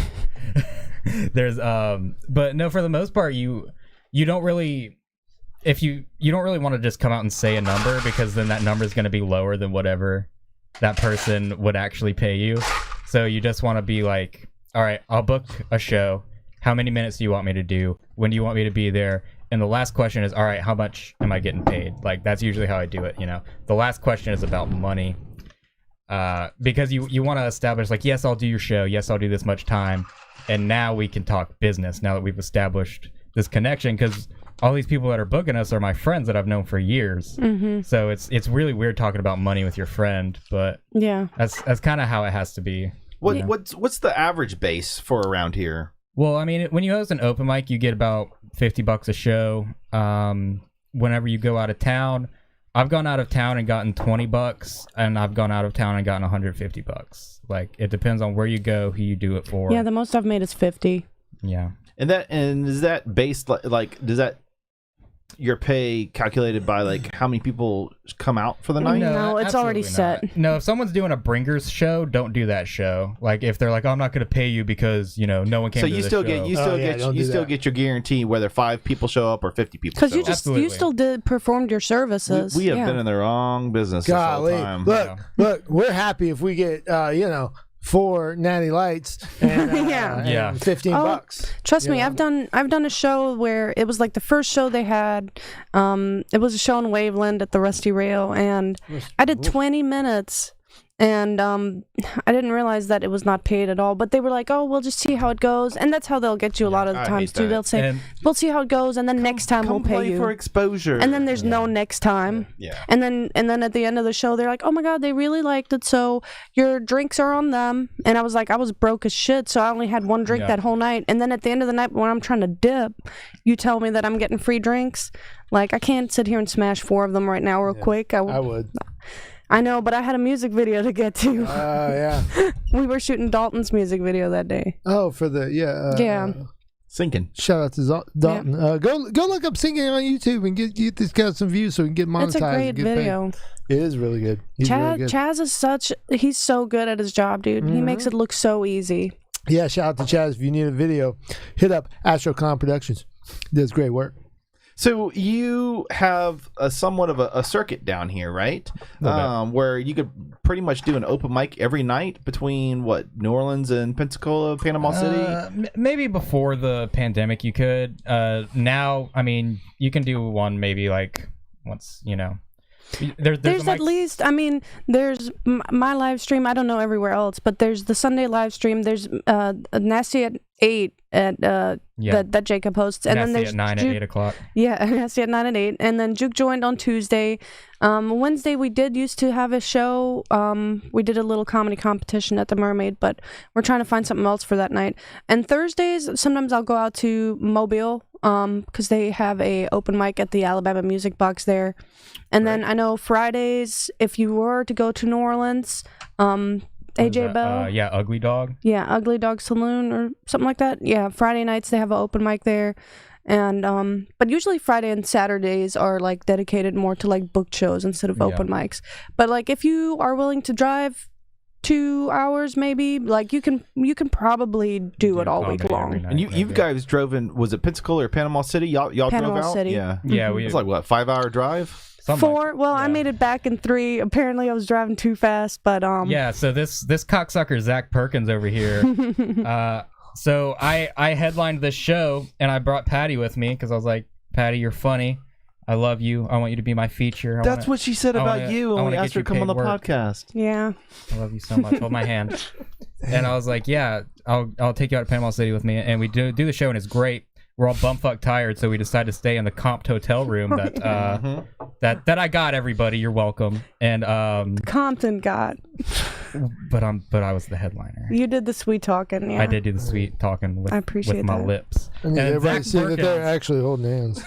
gentlemen. There's but no, for the most part, you don't really, if you don't really want to just come out and say a number, because then that number is going to be lower than whatever that person would actually pay you. So you just want to be like, all right, I'll book a show. How many minutes do you want me to do? When do you want me to be there? And the last question is, all right, how much am I getting paid? Like, that's usually how I do it, The last question is about money. Because you want to establish, like, yes, I'll do your show. Yes, I'll do this much time. And now we can talk business, now that we've established this connection. Because all these people that are booking us are my friends that I've known for years. Mm-hmm. So it's really weird talking about money with your friend. But Yeah. that's kind of how it has see. What's the average base for around here? Well, I mean, when you host an open mic, you get about $50 a show. Whenever you go out of town, I've gone out of town and gotten $20, and I've gone out of town and gotten $150. Like, it depends on where you go, who you do it for. Yeah, the most I've made is 50. Yeah. And is that based like does that your pay calculated by like how many people come out for the night? No, it's already absolutely set. not. No, if someone's doing a bringers show, don't do that show. Like, if they're like, oh, I'm not going to pay you because no one came. So to you the still show. get don't you do still that. get your guarantee whether 5 people show up or 50 people. Because show you up. just Absolutely. you still performed your services. We have Yeah. been in the wrong business Golly. this whole time. Look, we're happy if we get 4 natty lights and, Yeah. Yeah. and $15. Trust me, Yeah. I've done a show where it was like the first show they had. It was a show in Waveland at the Rusty Rail, and I did 20 minutes, and I didn't realize that it was not paid at all. But they were like, "Oh, we'll just see how it goes," and that's how they'll get you a lot of the I times hate too. that. They'll say, And- "We'll see how it goes, and then next time we'll Come pay play you." for exposure. And then there's no next time. Yeah. And then at the end of the show, they're like, "Oh my God, they really liked it. So your drinks are on them." And I was like, I was broke as shit, so I only had one drink Yeah. that whole night. And then at the end of the night, when I'm trying to dip, you tell me that I'm getting free drinks. Like, I can't sit here and smash 4 of them right now real quick. I would. I know, but I had a music video to get to. Yeah. We were shooting Dalton's music video that day. Oh, for the Yeah. Sinking. Shout out to Dalton. Go look up singing on YouTube and get this guy some views so we can get monetized. It's a great and get paid. video. It is really good. He's really good. Chaz is he's so good at his job, dude. He makes it look so easy. Yeah, shout out to Chaz. If you need a video, hit up Astrocom Productions. Does great work. So you have a somewhat of a circuit down here, right? Where you could pretty much do an open mic every night between New Orleans and Pensacola, Panama City. Maybe before the pandemic, you could. Now, I mean, you can do one maybe like once. There's at least, I mean, there's my live stream. I don't know everywhere else, but there's the Sunday live stream. There's Nasty at 8 at that Jacob hosts, and Nasty then there's at 9 at 8 o'clock. Yeah, Nasty at 9 at 8, and then Juke joined on Tuesday. Wednesday we did used to have a show. We did a little comedy competition at the Mermaid, but we're trying to find something else for that night. And Thursdays, sometimes I'll go out to Mobile, because they have a open mic at the Alabama Music Box there. And then I know Fridays, if you were to go to New Orleans, AJ Bell. Yeah, Ugly Dog. Yeah, Ugly Dog Saloon or something like that. Yeah, Friday nights they have an open mic there. And but usually Friday and Saturdays are like dedicated more to like booked shows instead of open mics. But like if you are willing to drive 2 hours maybe, like you can probably do it all week long. And you guys drove in, was it Pensacola or Panama City? Y'all Panama drove out? City. Yeah. Yeah, It was like what, 5-hour drive? 4. Well, I made it back in 3. Apparently I was driving too fast, but yeah, so this cocksucker Zach Perkins over here. So I headlined this show and I brought Patty with me because I was like, Patty, you're funny. I love you. I want you to be my feature. That's what she said about you when we asked her to come on the podcast. Yeah. I love you so much. Hold my hand. And I was like, yeah, I'll take you out to Panama City with me. And we do the show and it's great. We're all bumfuck tired, so we decided to stay in the Comped hotel room that I got. Everybody, you're welcome. And Compton got. But I was the headliner. You did the sweet talking. Yeah. I did do the sweet talking with my lips. And everybody see that they're actually holding hands.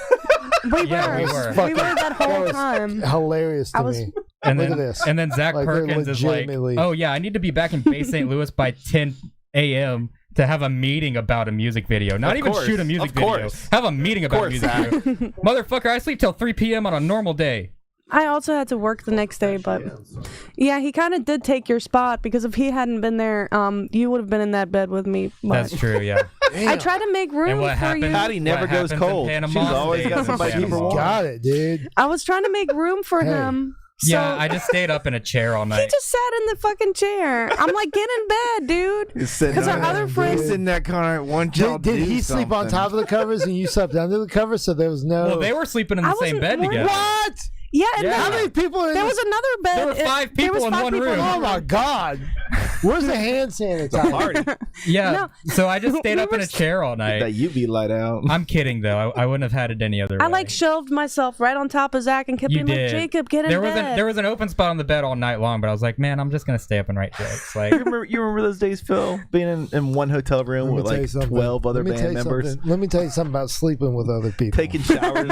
We Yeah, were. we We were that whole time. Hilarious to me. And Look then, at this. And then Zach Like, they're Perkins is like, legitimately- oh yeah, I need to be back in Bay St. Louis by 10 a.m. to have a meeting about a music video. Not even shoot a music video. Have a meeting about a music video. Motherfucker, I sleep till 3 p.m. on a normal day. I also had to work the next day, but yeah, he kind of did take your spot because if he hadn't been there, you would have been in that bed with me. But That's true, yeah. I tried to make room And what for happens? you. Patty never What goes happens in cold. Panama She's always got stays in somebody to keep her Panama. warm. Got it, dude. I was trying to make room for Hey. him. Yeah, So I just stayed up in a chair all he night. just sat in the fucking chair. I'm like, get in bed, dude. Because our other friends. in that car. One job. Did he sleep on top of the covers and you slept under the covers? So there was no. Well, they were sleeping in the same wasn't bed worried. together. What? Yeah, and Yeah. then How many people? there was another bed. There were 5 there was people in 5 one people room. Oh my God! Where's the hand sanitizer? Yeah, No. so I just stayed We up in were a chair all night. That UV light out. I'm kidding though. I wouldn't have had it any other way. I like shelved myself right on top of Zach and kept You being like, did. Jacob, get in bed. There was an open spot on the bed all night long, but I was like, man, I'm just gonna stay up and write jokes. Like, You remember those days, Phil? Being in one hotel room with like 12 other band members, Let me tell you something about sleeping with other people. taking showers.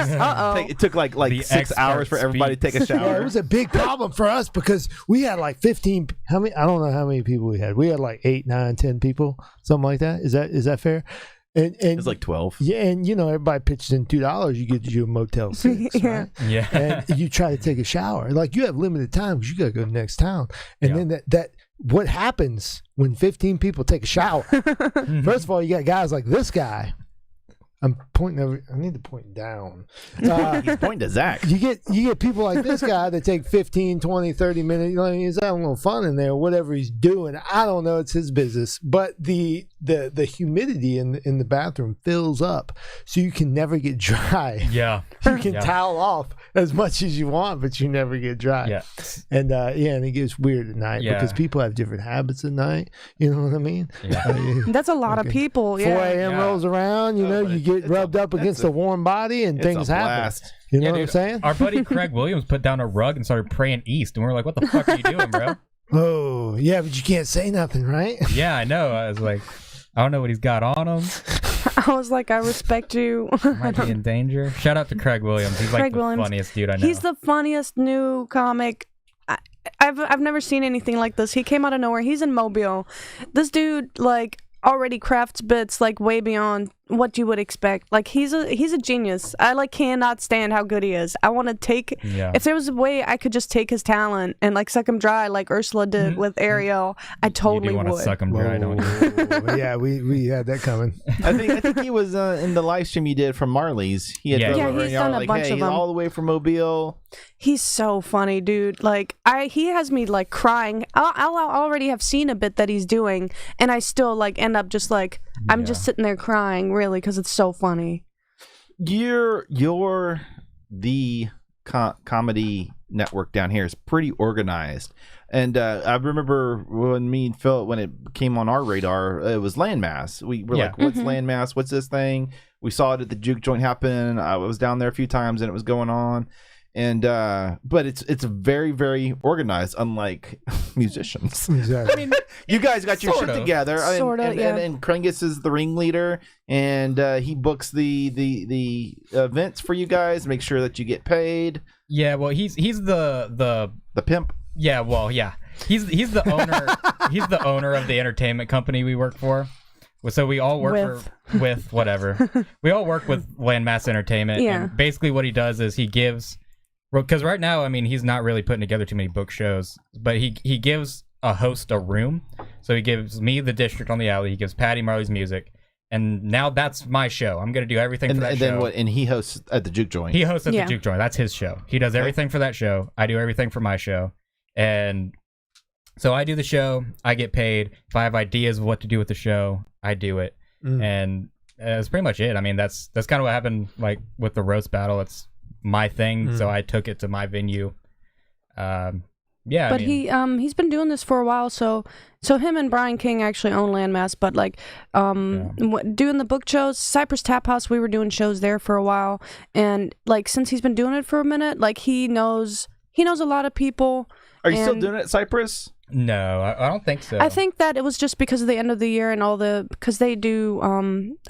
It took like The 6 hours for expert everybody to take a speaks. Yeah, shower. it was a big problem for us because we had like 15. How many? I don't know how many people we had. We had like 8, 9, 10 people, something like that. Is that fair? And It was like 12. yeah, and everybody pitched in $2. You get you a Motel 6, Yeah. right? yeah. And you try to take a shower. Like you have limited time because you got to go to the next town. And then that what happens when 15 people take a shower? First of all, you got guys like this guy. I'm pointing over. I need to point down. He's pointing to Zach. You get people like this guy that take 15, 20, 30 minutes. He's having a little fun in there, whatever he's doing. I don't know. It's his business. But the humidity in the bathroom fills up, so you can never get dry. Yeah. You can Yeah. towel off as much as you want, but you never get dry. Yeah. And and it gets weird at night Yeah. because people have different habits at night. You know what I mean? Yeah. That's a lot of people. 4 Yeah. a.m. Yeah. rolls around, but you get rubbed up against a warm body and It's things a happen. blast. You know Yeah, what I'm dude, saying? Our buddy Craig Williams put down a rug and started praying east, and we were like, "What the fuck are you doing, bro?" Oh, yeah, but you can't say nothing, right? Yeah, I know. I was like, I don't know what he's got on him. I was like, I respect you. Might be in danger. Shout out to Craig Williams. He's like Craig the Williams. funniest dude I know. He's the funniest new comic. I've never seen anything like this. He came out of nowhere. He's in Mobile. This dude like already crafts bits like way beyond what you would expect. Like he's a genius. I like cannot stand how good he is. I want to take if there was a way I could just take his talent and like suck him dry like Ursula did with Ariel, I totally you do would. Want to suck him dry, don't you? Yeah, we had that coming. I think he was in the live stream he did from Marley's. He had drove over he's and y'all done were a like, bunch hey, of he's them. all the way from Mobile. He's so funny, dude. Like he has me like crying. I'll already have seen a bit that he's doing, and I still like end up just like I'm just sitting there crying, really, because it's so funny. You're the comedy network down here is pretty organized, and I remember when me and Phil, when it came on our radar, it was Landmass. We were like, "What's Landmass? What's this thing?" We saw it at the Juke Joint happen. I was down there a few times, and it was going on. And but it's very, very organized, unlike musicians. Exactly. I mean, you guys got your shit together. And Krengus is the ringleader, and he books the events for you guys. Make sure that you get paid. Yeah, well, he's the pimp. Yeah, well, yeah, he's the owner. He's the owner of the entertainment company we work for. So we all work with whatever. We all work with Landmass Entertainment. Yeah. And basically, what he does is he gives. Because right now, I mean, he's not really putting together too many book shows, but he gives a host a room. So he gives me the district on the alley. He gives Patty Marley's music, and now that's my show. I'm gonna do everything for that and show. then what? And he hosts at the Juke Joint. He hosts at the Juke Joint. That's his show. He does everything for that show. I do everything for my show, and so I do the show. I get paid. If I have ideas of what to do with the show, I do it, and that's pretty much it. I mean, that's kind of what happened. Like with the roast battle, it's my thing, so I took it to my venue. But he's been doing this for a while, so him and Brian King actually own Landmass, but like doing the book shows, Cypress Tap House, we were doing shows there for a while, and like since he's been doing it for a minute, like he knows a lot of people. Are you still doing it at Cypress? No, I don't think so. I think that it was just because of the end of the year and because they do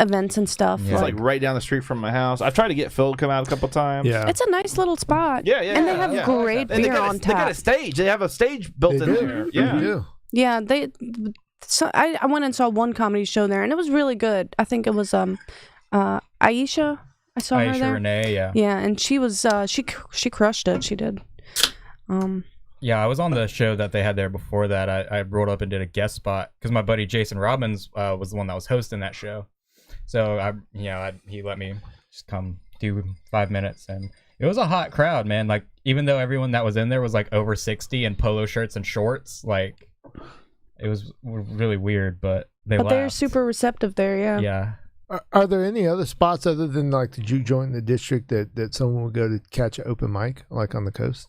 events and stuff. Yeah. It's like right down the street from my house. I've tried to get Phil to come out a couple times. Yeah, it's a nice little spot. Yeah. And they have great beer on tap. They got a stage. They have a stage built in there. Yeah, they do. Yeah, So I went and saw one comedy show there, and it was really good. I think it was Aisha. I saw her there. Renee, yeah. Yeah, and she was she crushed it. She did. Yeah, I was on the show that they had there before that. I rolled up and did a guest spot because my buddy Jason Robbins was the one that was hosting that show. So he let me just come do 5 minutes, and it was a hot crowd, man. Like even though everyone that was in there was like over 60 in polo shirts and shorts, like it was really weird, but they're super receptive there. Yeah. Yeah. Are there any other spots other than like the Juke Joint in the district that someone would go to catch an open mic, like on the coast?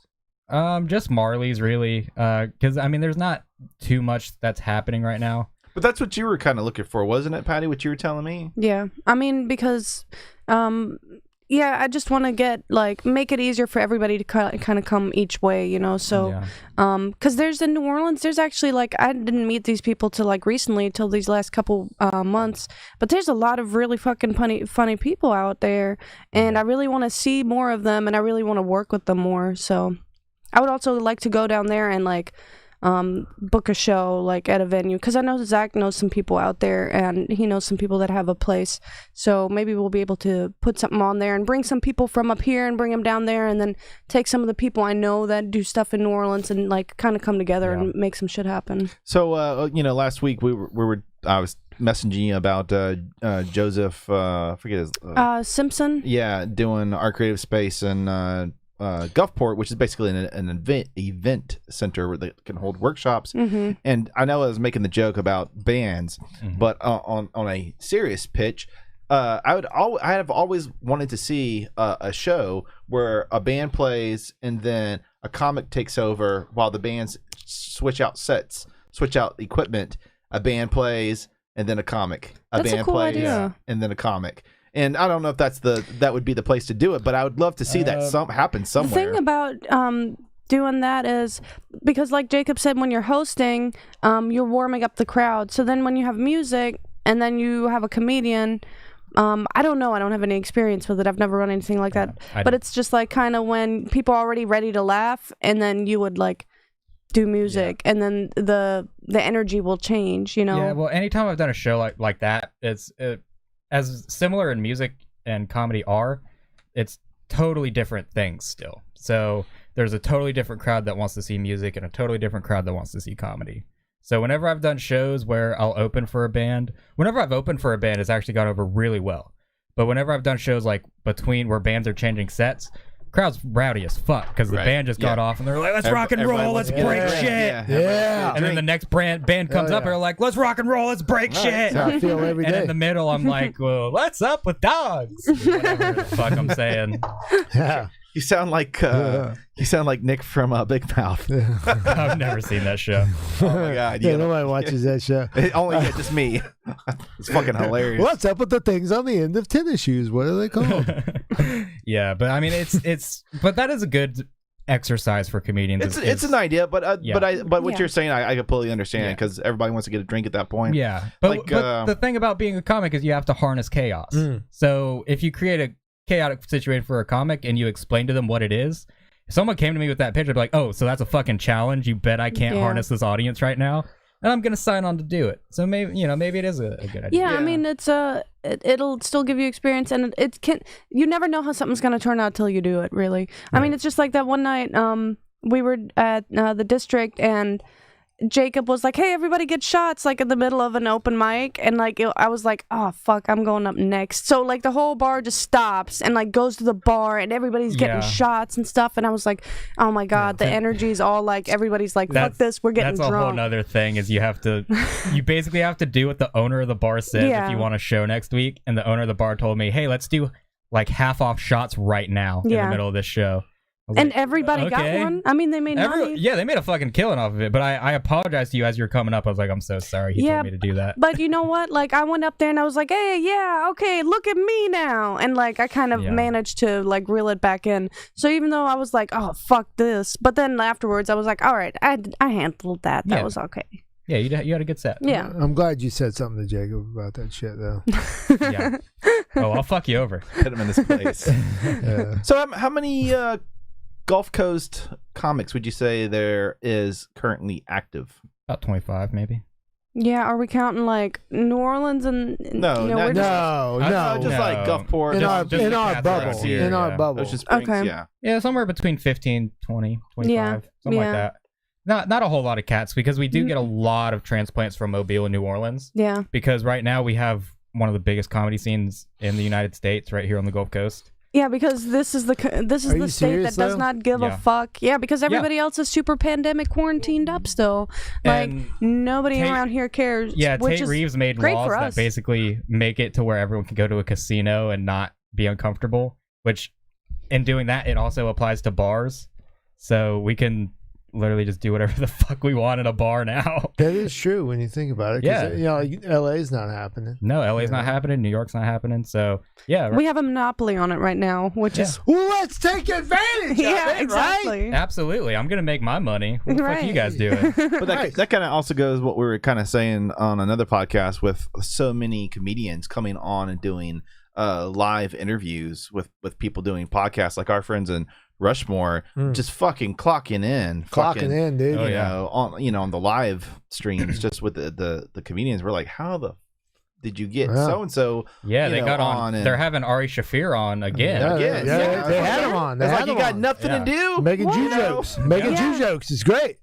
Just Marley's really, because I mean, there's not too much that's happening right now. But that's what you were kind of looking for, wasn't it, Patty? What you were telling me? Yeah, I mean, because, I just want to make it easier for everybody to kind of come each way, you know. So, because there's in New Orleans, there's actually I didn't meet these people till recently, till these last couple months. But there's a lot of really fucking funny people out there, and I really want to see more of them, and I really want to work with them more. So. I would also like to go down there and book a show at a venue, because I know Zach knows some people out there and he knows some people that have a place. So maybe we'll be able to put something on there and bring some people from up here and bring them down there, and then take some of the people I know that do stuff in New Orleans and kind of come together and make some shit happen. So last week I was messaging you about Joseph, I forget his Simpson. Yeah, doing our creative space and Gulfport, which is basically an event center where they can hold workshops. Mm-hmm. And I know I was making the joke about bands, but on a serious pitch, I have always wanted to see a show where a band plays and then a comic takes over while the bands switch out sets, switch out equipment. A band plays and then a comic. That's band a cool plays idea. and then a comic. And I don't know if that would be the place to do it, but I would love to see that happen somewhere. The thing about doing that is because, like Jacob said, when you're hosting, you're warming up the crowd. So then when you have music and then you have a comedian, I don't know. I don't have any experience with it. I've never run anything like that. But it's just kind of when people are already ready to laugh, and then you would do music, and then the energy will change. You know. Yeah. Well, anytime I've done a show like that, as similar in music and comedy are, it's totally different things still. So there's a totally different crowd that wants to see music and a totally different crowd that wants to see comedy. So whenever I've done shows where I'll open for a band, it's actually gone over really well. But whenever I've done shows like between where bands are changing sets, crowd's rowdy as fuck because the band just got off and they're like, let's rock and roll, let's break shit. Yeah. And then the next band comes up and they're like, let's rock and roll, let's break shit. That's how I feel every And day. in the middle, I'm like, well, what's up with dogs? Whatever the fuck I'm saying. Yeah. You sound like Nick from Big Mouth. I've never seen that show. Oh my god! Yeah, nobody watches that show. Only just me. It's fucking hilarious. What's up with the things on the end of tennis shoes? What are they called? Yeah, but I mean, but that is a good exercise for comedians. It's an idea, but what Yeah. you're saying, I completely understand because everybody wants to get a drink at that point. Yeah, but, Like, but the thing about being a comic is you have to harness chaos. So if you create a chaotic situation for a comic and you explain to them what it is, if someone came to me with that picture, I'd be like, oh, so that's a fucking challenge. You bet I can't harness this audience right now, and I'm gonna sign on to do it. So maybe it is a good idea. Yeah, I mean, it's it'll still give you experience, and you never know how something's gonna turn out till you do it. Really, I mean, it's just like that one night. We were at the district, and Jacob was like, hey, everybody get shots, like in the middle of an open mic, and like I was like, oh fuck, I'm going up next. So like the whole bar just stops and like goes to the bar, and everybody's getting shots and stuff, and I was like, oh my god, the energy's all like, everybody's like, fuck this, we're getting drunk. That's a whole nother thing, is you basically have to do what the owner of the bar says if you want a show next week. And the owner of the bar told me, hey, let's do like half off shots right now in the middle of this show. And everybody got one. I mean, they made money. Yeah, they made a fucking killing off of it. But I apologized to you as you were coming up. I was like, I'm so sorry. He told me to do that. But you know what? Like, I went up there and I was like, hey, yeah, okay, look at me now. And like, I kind of managed to like reel it back in. So even though I was like, oh, fuck this. But then afterwards, I was like, all right, I handled that. That was okay. Yeah, you had a good set. Yeah. I'm glad you said something to Jacob about that shit, though. Yeah. Oh, I'll fuck you over. Put him in this place. So how many Gulf Coast comics would you say there is currently active? About 25, maybe. Yeah, are we counting like New Orleans and No, we're just like Gulfport. in our Catholic bubble. here, In our bubble. Ocean Springs, Okay. Yeah, somewhere between 15, 20, 25, something like that. Not a whole lot of cats, because we do get a lot of transplants from Mobile and New Orleans. Yeah. Because right now we have one of the biggest comedy scenes in the United States right here on the Gulf Coast. Yeah, because this is the state that does not give a fuck. Yeah, because everybody else is super pandemic quarantined up still. Like, And nobody around here cares. Yeah, which Tate is Reeves made great laws for that us. basically make it to where everyone can go to a casino and not be uncomfortable, which in doing that, it also applies to bars. So we can literally just do whatever the fuck we want in a bar now. That is true when you think about it. Yeah. You know, LA's not happening. No, LA's not happening. New York's not happening. So, yeah. We have a monopoly on it right now, which is... Well, let's take advantage of it, exactly. right? Absolutely. I'm going to make my money. What the fuck are you guys doing? But that kind of also goes what we were kind of saying on another podcast, with so many comedians coming on and doing live interviews with people doing podcasts, like our friends in Rushmore, just fucking clocking in, dude. On the live streams, just with the comedians. We're like, how the did you get so and so? Yeah, they got on. They're having Ari Shafir on again. Yeah, they had him on. It's like you got nothing to do. Making Jew jokes. Making Jew jokes is great.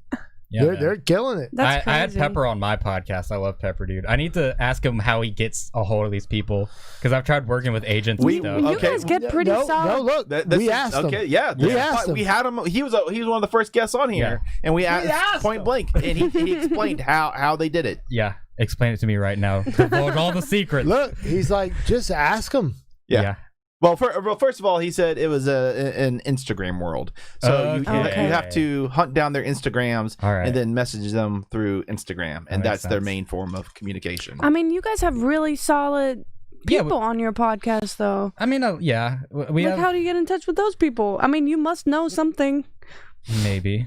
Yeah, they're killing it. That's I had crazy. Pepper on my podcast. I love Pepper, dude. I need to ask him how he gets a hold of these people, because I've tried working with agents and stuff. You guys get pretty solid. No, look, we asked him. Okay, yeah, we asked him. We had him. He was one of the first guests on here, and we asked point blank, and he explained how they did it. Yeah, explain it to me right now. Divulge all the secrets. Look, he's like, just ask him. Yeah. Well, first of all, he said it was an Instagram world, so you have to hunt down their Instagrams and then message them through Instagram, and that's their main form of communication. I mean, you guys have really solid people on your podcast, though. I mean, yeah, we have. How do you get in touch with those people? I mean, you must know something. Maybe.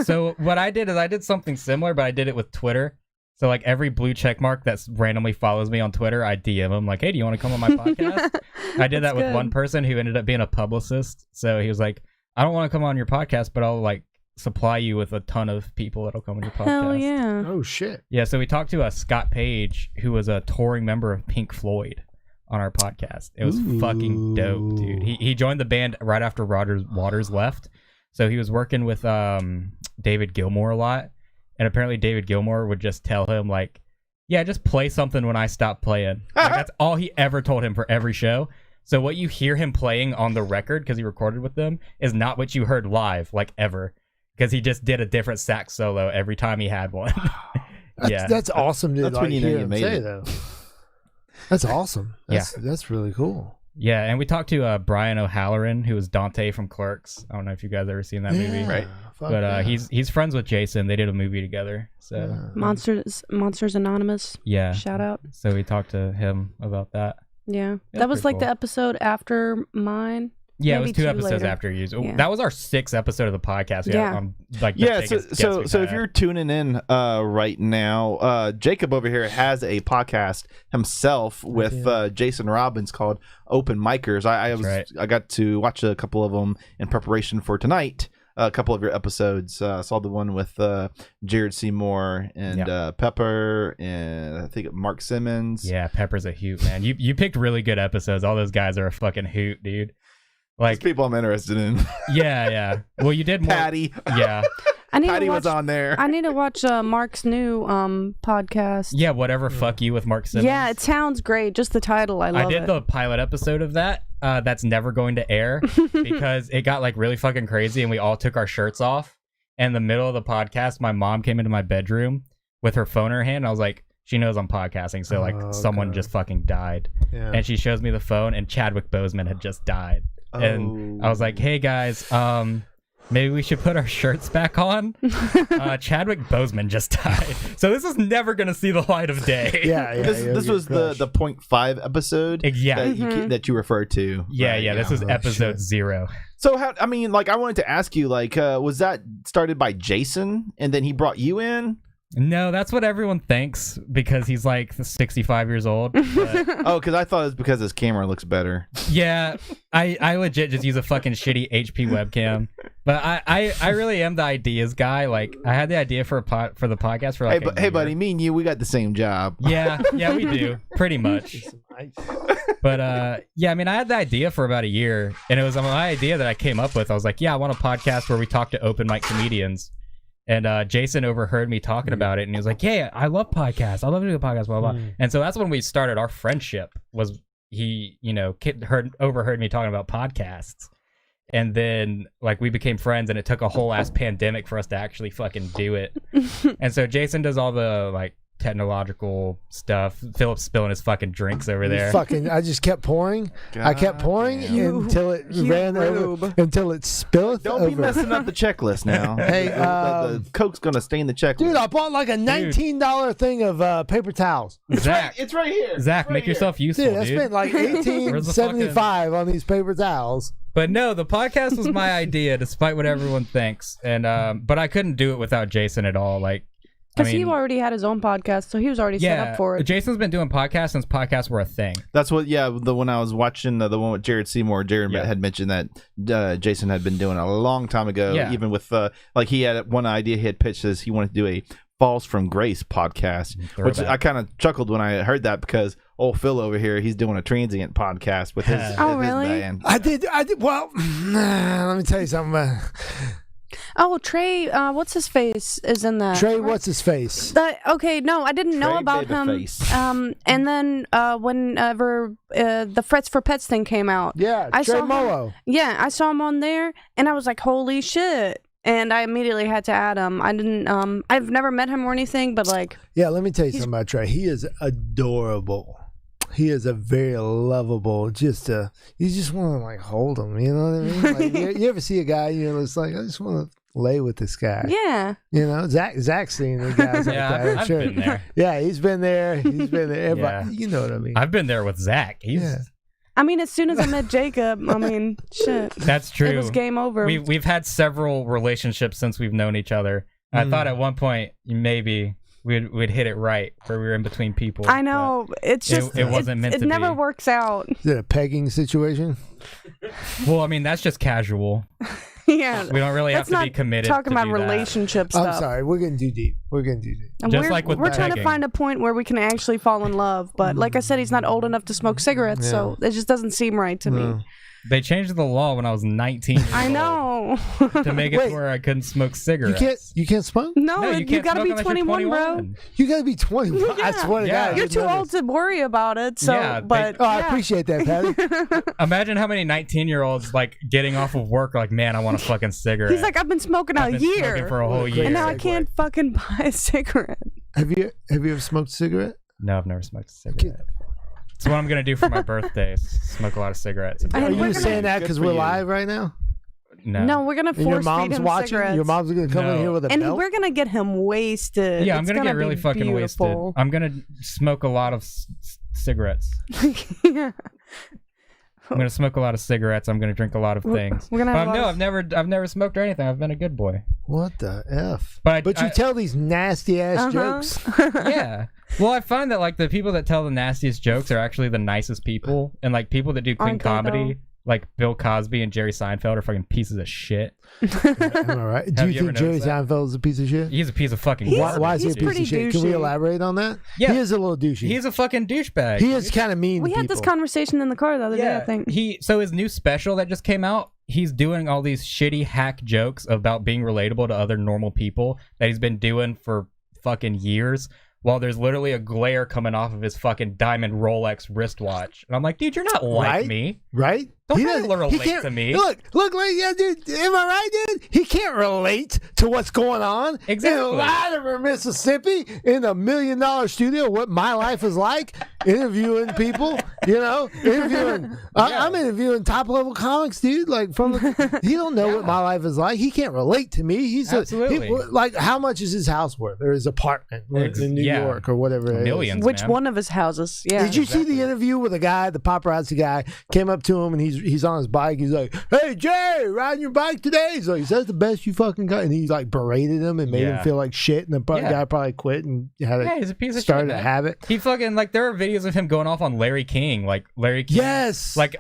So what I did is I did something similar, but I did it with Twitter. So like every blue check mark that randomly follows me on Twitter, I DM him like, hey, do you want to come on my podcast? I did that with one person who ended up being a publicist. So he was like, I don't want to come on your podcast, but I'll like supply you with a ton of people that'll come on your podcast. Hell yeah. Oh, shit. Yeah, so we talked to Scott Page, who was a touring member of Pink Floyd on our podcast. It was fucking dope, dude. He joined the band right after Waters left, so he was working with David Gilmour a lot, and apparently David Gilmour would just tell him like, yeah, just play something when I stop playing. Like, that's all he ever told him for every show. So what you hear him playing on the record, because he recorded with them, is not what you heard live, like ever. Because he just did a different sax solo every time he had one. That's awesome to That's when you know hear you him made say, it. though. That's awesome. That's really cool. Yeah, and we talked to Brian O'Halloran, who was Dante from Clerks. I don't know if you guys ever seen that movie, right? But he's friends with Jason. They did a movie together. So Monsters Anonymous. yeah, Shout out. so we talked to him about that. Yeah, That's that was pretty like the cool. episode after mine. Yeah, Maybe it was two two episodes later. after you. Yeah. That was our 6th episode of the podcast. We Yeah. had, like the Yeah, biggest guest so we've if had. you're tuning in right now, Jacob over here has a podcast himself with Jason Robbins called Open Micers. I got to watch a couple of them in preparation for tonight. A couple of your episodes. Saw the one with Jared Seymour and Pepper and I think Mark Simmons. Yeah, Pepper's a hoot, man. You picked really good episodes. All those guys are a fucking hoot, dude. Like people I'm interested in. Yeah. Well, you did more. Patty. Yeah. Patty was on there. I need to watch Mark's new podcast. Yeah, whatever. Fuck you with Mark Simmons. Yeah, it sounds great. Just the title, I love it. I did the pilot episode of that. That's never going to air because it got like really fucking crazy, and we all took our shirts off. And in the middle of the podcast, my mom came into my bedroom with her phone in her hand. And I was like, she knows I'm podcasting, so like someone just fucking died. Yeah. And she shows me the phone, and Chadwick Boseman had just died. And I was like, hey guys, maybe we should put our shirts back on. Chadwick Boseman just died, so this is never gonna see the light of day. This was the 0.5 episode that you referred to. Yeah, this was episode 0. So I wanted to ask you, was that started by Jason and then he brought you in? No, that's what everyone thinks because he's like 65 years old. But... because I thought it was because his camera looks better. Yeah, I legit just use a fucking shitty HP webcam. But I really am the ideas guy. Like I had the idea for the podcast for like hey buddy, me and you, we got the same job. Yeah, we do pretty much. But I had the idea for about a year, and it was my idea that I came up with. I was like, yeah, I want a podcast where we talk to open mic comedians. And Jason overheard me talking about it, and he was like, "Yeah, I love podcasts. I love to do a podcast." Blah blah. And so that's when we started our friendship. Was he, overheard me talking about podcasts, and then like we became friends, and it took a whole ass pandemic for us to actually fucking do it. And so Jason does all the like technological stuff. Philip's spilling his fucking drinks over there. I just kept pouring. I kept pouring until it ran over, until it spilled. Don't be messing up the checklist now. Hey, the Coke's gonna stain the checklist. Dude, I bought like a $19 thing of paper towels. Zach, it's right here. Zach, make yourself useful, dude. I spent like $18.75 on these paper towels. But no, the podcast was my idea, despite what everyone thinks. And but I couldn't do it without Jason at all. Like. Because he already had his own podcast, so he was already set up for it. Jason's been doing podcasts since podcasts were a thing. That's what, the one I was watching, the one with Jared Seymour, Jared had mentioned that Jason had been doing a long time ago, even with, he had one idea he had pitched as he wanted to do a Falls from Grace podcast, which I kind of chuckled when I heard that because old Phil over here, he's doing a transient podcast with his, his band. I did. Well, let me tell you something. Oh, Trey, what's his face is in that. Trey, what's his face? Okay, no, I didn't know about him. And then whenever the Frets for Pets thing came out, I Trey Molo. I saw him on there, and I was like, holy shit. And I immediately had to add him. I didn't, I've never met him or anything, but like. Yeah, let me tell you something about Trey. He is adorable. He is a very lovable, you just want to like hold him, you know what I mean? Like, you ever see a guy, it's like, I just want to lay with this guy. Yeah. Zach's seen the guys like that. I've been there. Yeah, he's been there. Everybody, you know what I mean? I've been there with Zach. I mean, as soon as I met Jacob, shit. That's true. It was game over. We've had several relationships since we've known each other. I thought at one point maybe we'd hit it right where we were in between people. I know. It's just it wasn't meant to be. It never works out. Is it a pegging situation? Well, I mean, that's just casual. Yeah. We don't really have That's to not be committed. talking to about do that. relationship I'm stuff. sorry. We're getting too deep. And Just we're, like with we're trying to pegging. find a point where we can actually fall in love. But like I said, he's not old enough to smoke cigarettes, so it just doesn't seem right to me. They changed the law when I was 19. I know. To make it Wait. where I couldn't smoke You cigarettes. can't smoke? No, you you can't gotta smoke be unless you're 21, bro. 21. You gotta be 21. I swear to Yeah. God. I You're didn't too know old this. to worry about it. So, Yeah, but Oh, I yeah. appreciate that, Patty. Imagine how many 19-year-olds like getting off of work like, man, I want a fucking cigarette. He's like, I've been smoking I've a been year, smoking for a whole Great year. and now I segue. can't fucking buy a cigarette. Have you ever smoked a cigarette? No, I've never smoked a cigarette. It's what I'm gonna do for my birthday. Smoke a lot of cigarettes. I Are mean, you we're just saying that Good because for we're you. live right now? No, we're gonna And your force feed mom's him watching? cigarettes. Your mom's gonna come in No. here with a and belt? we're gonna get him wasted. Yeah, I'm It's gonna get really be fucking beautiful. wasted. I'm gonna smoke a lot of cigarettes. Yeah. I'm gonna smoke a lot of cigarettes. I'm gonna drink a lot of things. We're gonna have But a lot no, of- I've never smoked or anything. I've been a good boy. What the F? But you tell these nasty ass jokes. Yeah. Well, I find that like the people that tell the nastiest jokes are actually the nicest people, and like people that do clean Aren't they, comedy, like Bill Cosby and Jerry Seinfeld, are fucking pieces of shit. Am I right? Do Have you you ever think Jerry noticed that? Seinfeld is a piece of shit? He's a piece of fucking. He's- garbage, Why is he a he's dude. piece of pretty shit? Can we douchey. elaborate on that? Yeah. He is a little douchey. He's a fucking douchebag. He is kind of mean We to had this people. conversation in the car the other day, I think. So his new special that just came out, he's doing all these shitty hack jokes about being relatable to other normal people that he's been doing for fucking years, while there's literally a glare coming off of his fucking diamond Rolex wristwatch. And I'm like, dude, you're not like Right? me. Right? Don't He try to doesn't- relate he can't- to me. Look, like, yeah, dude. Am I right, dude? He can't relate to what's going on Exactly. in Latimer, Mississippi, in $1 million studio. What my life is like, interviewing people. Interviewing. I'm interviewing top level comics, dude. Like he don't know what my life is like. He can't relate to me. He's Absolutely. like, how much is his house worth or his apartment in New yeah. York or whatever? it is? Millions. Which man. one of his houses? Yeah. Did you see the interview with a guy, the paparazzi guy, came up to him and he's on his bike. He's like, "Hey Jay, riding your bike today?" He's like, "That's the best you fucking got." And he like berated him and made him Yeah. feel like shit. And the guy probably quit and had Yeah, he's a piece of started shit. a man. habit. He fucking like there are videos of him going off on Larry King, like Larry King. Yes. Like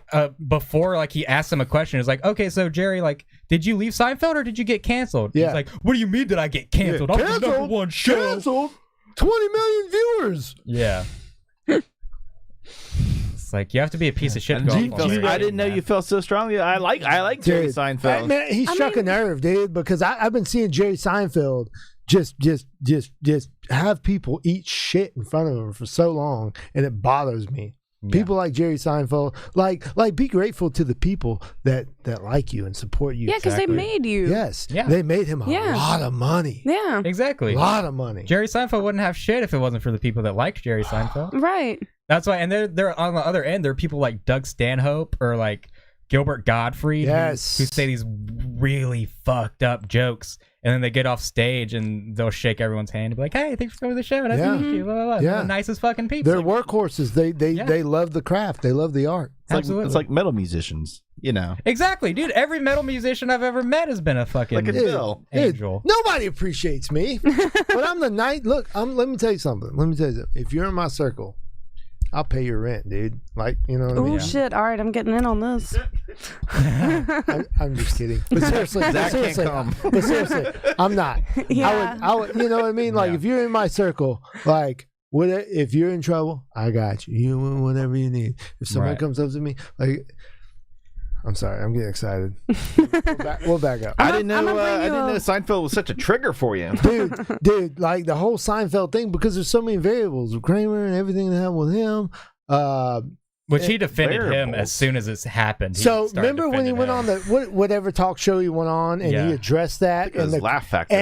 before, like he asked him a question. It's like, okay, so Jerry, like, did you leave Seinfeld or did you get canceled? Yeah. He's like, what do you mean did I get canceled? I'm the number one show. Canceled. 20 million viewers. Yeah. It's like you have to be a piece of shit. to And go you off on felt- Larry I King, didn't know man. you felt so strongly. I like Jerry Dude, Seinfeld. Man, he struck a nerve, dude, because I've been seeing Jerry Seinfeld just have people eat shit in front of him for so long, and it bothers me. Yeah. People like Jerry Seinfeld, like be grateful to the people that like you and support you. Yeah, because they Exactly. made you. Yes, Yeah. they made him a Yeah. lot of money. Yeah. Exactly. A lot of money. Jerry Seinfeld wouldn't have shit if it wasn't for the people that liked Jerry Seinfeld. Right. That's why, and they're on the other end. There are people like Doug Stanhope or like Gilbert Gottfried Yes. who say these really fucked up jokes, and then they get off stage and they'll shake everyone's hand and be like, "Hey, thanks for coming to the show. Nice Yeah. to meet you." Blah, blah, blah. Yeah. They're the nicest fucking people. They're workhorses. They love the craft. They love the art. Absolutely. It's like metal musicians, Exactly, dude. Every metal musician I've ever met has been a fucking Like a Dude, Bill. angel. Nobody appreciates me, but I'm the night. Look, let me tell you something. If you're in my circle, I'll pay your rent, dude. Like, you know what I Oh mean? shit! All right, I'm getting in on this. I'm just kidding. But seriously, but seriously, I'm not. Yeah. I would, you know what I mean? Like, if you're in my circle, like, if you're in trouble, I got you. You want whatever you need. If someone Right. comes up to me, like, I'm sorry, I'm getting excited. We'll back up. I didn't know. I'm gonna bring I you didn't know Seinfeld was such a trigger for you. dude, like the whole Seinfeld thing, because there's so many variables with Kramer and everything that happened with him. Which he defended him Variables. as soon as it happened. He So started remember when he went defending on the whatever talk show he went on, and Yeah. he addressed that, Because and Laugh Factory.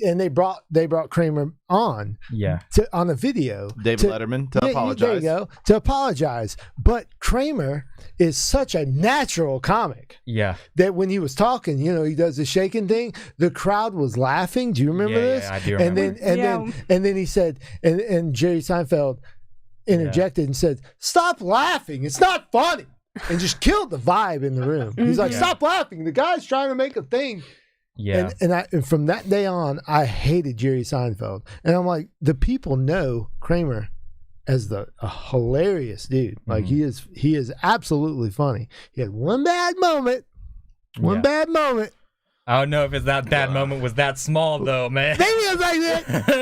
and they brought Kramer on him. Yeah. on a video. David Letterman to apologize. There you go, to apologize. But Kramer is such a natural comic Yeah. that when he was talking, he does the shaking thing. The crowd was laughing. Do you remember Yeah, this? yeah, I do And remember. then he said, and Jerry Seinfeld interjected and said, "Stop laughing. It's not funny." And just killed the vibe in the room. He's like, Yeah. "Stop laughing. The guy's trying to make a thing." Yeah. And from that day on, I hated Jerry Seinfeld. And I'm like, the people know Kramer as a hilarious dude. Like he is absolutely funny. He had one bad moment. Yeah. Bad moment. I don't know if that moment was that small though, man. Maybe it was like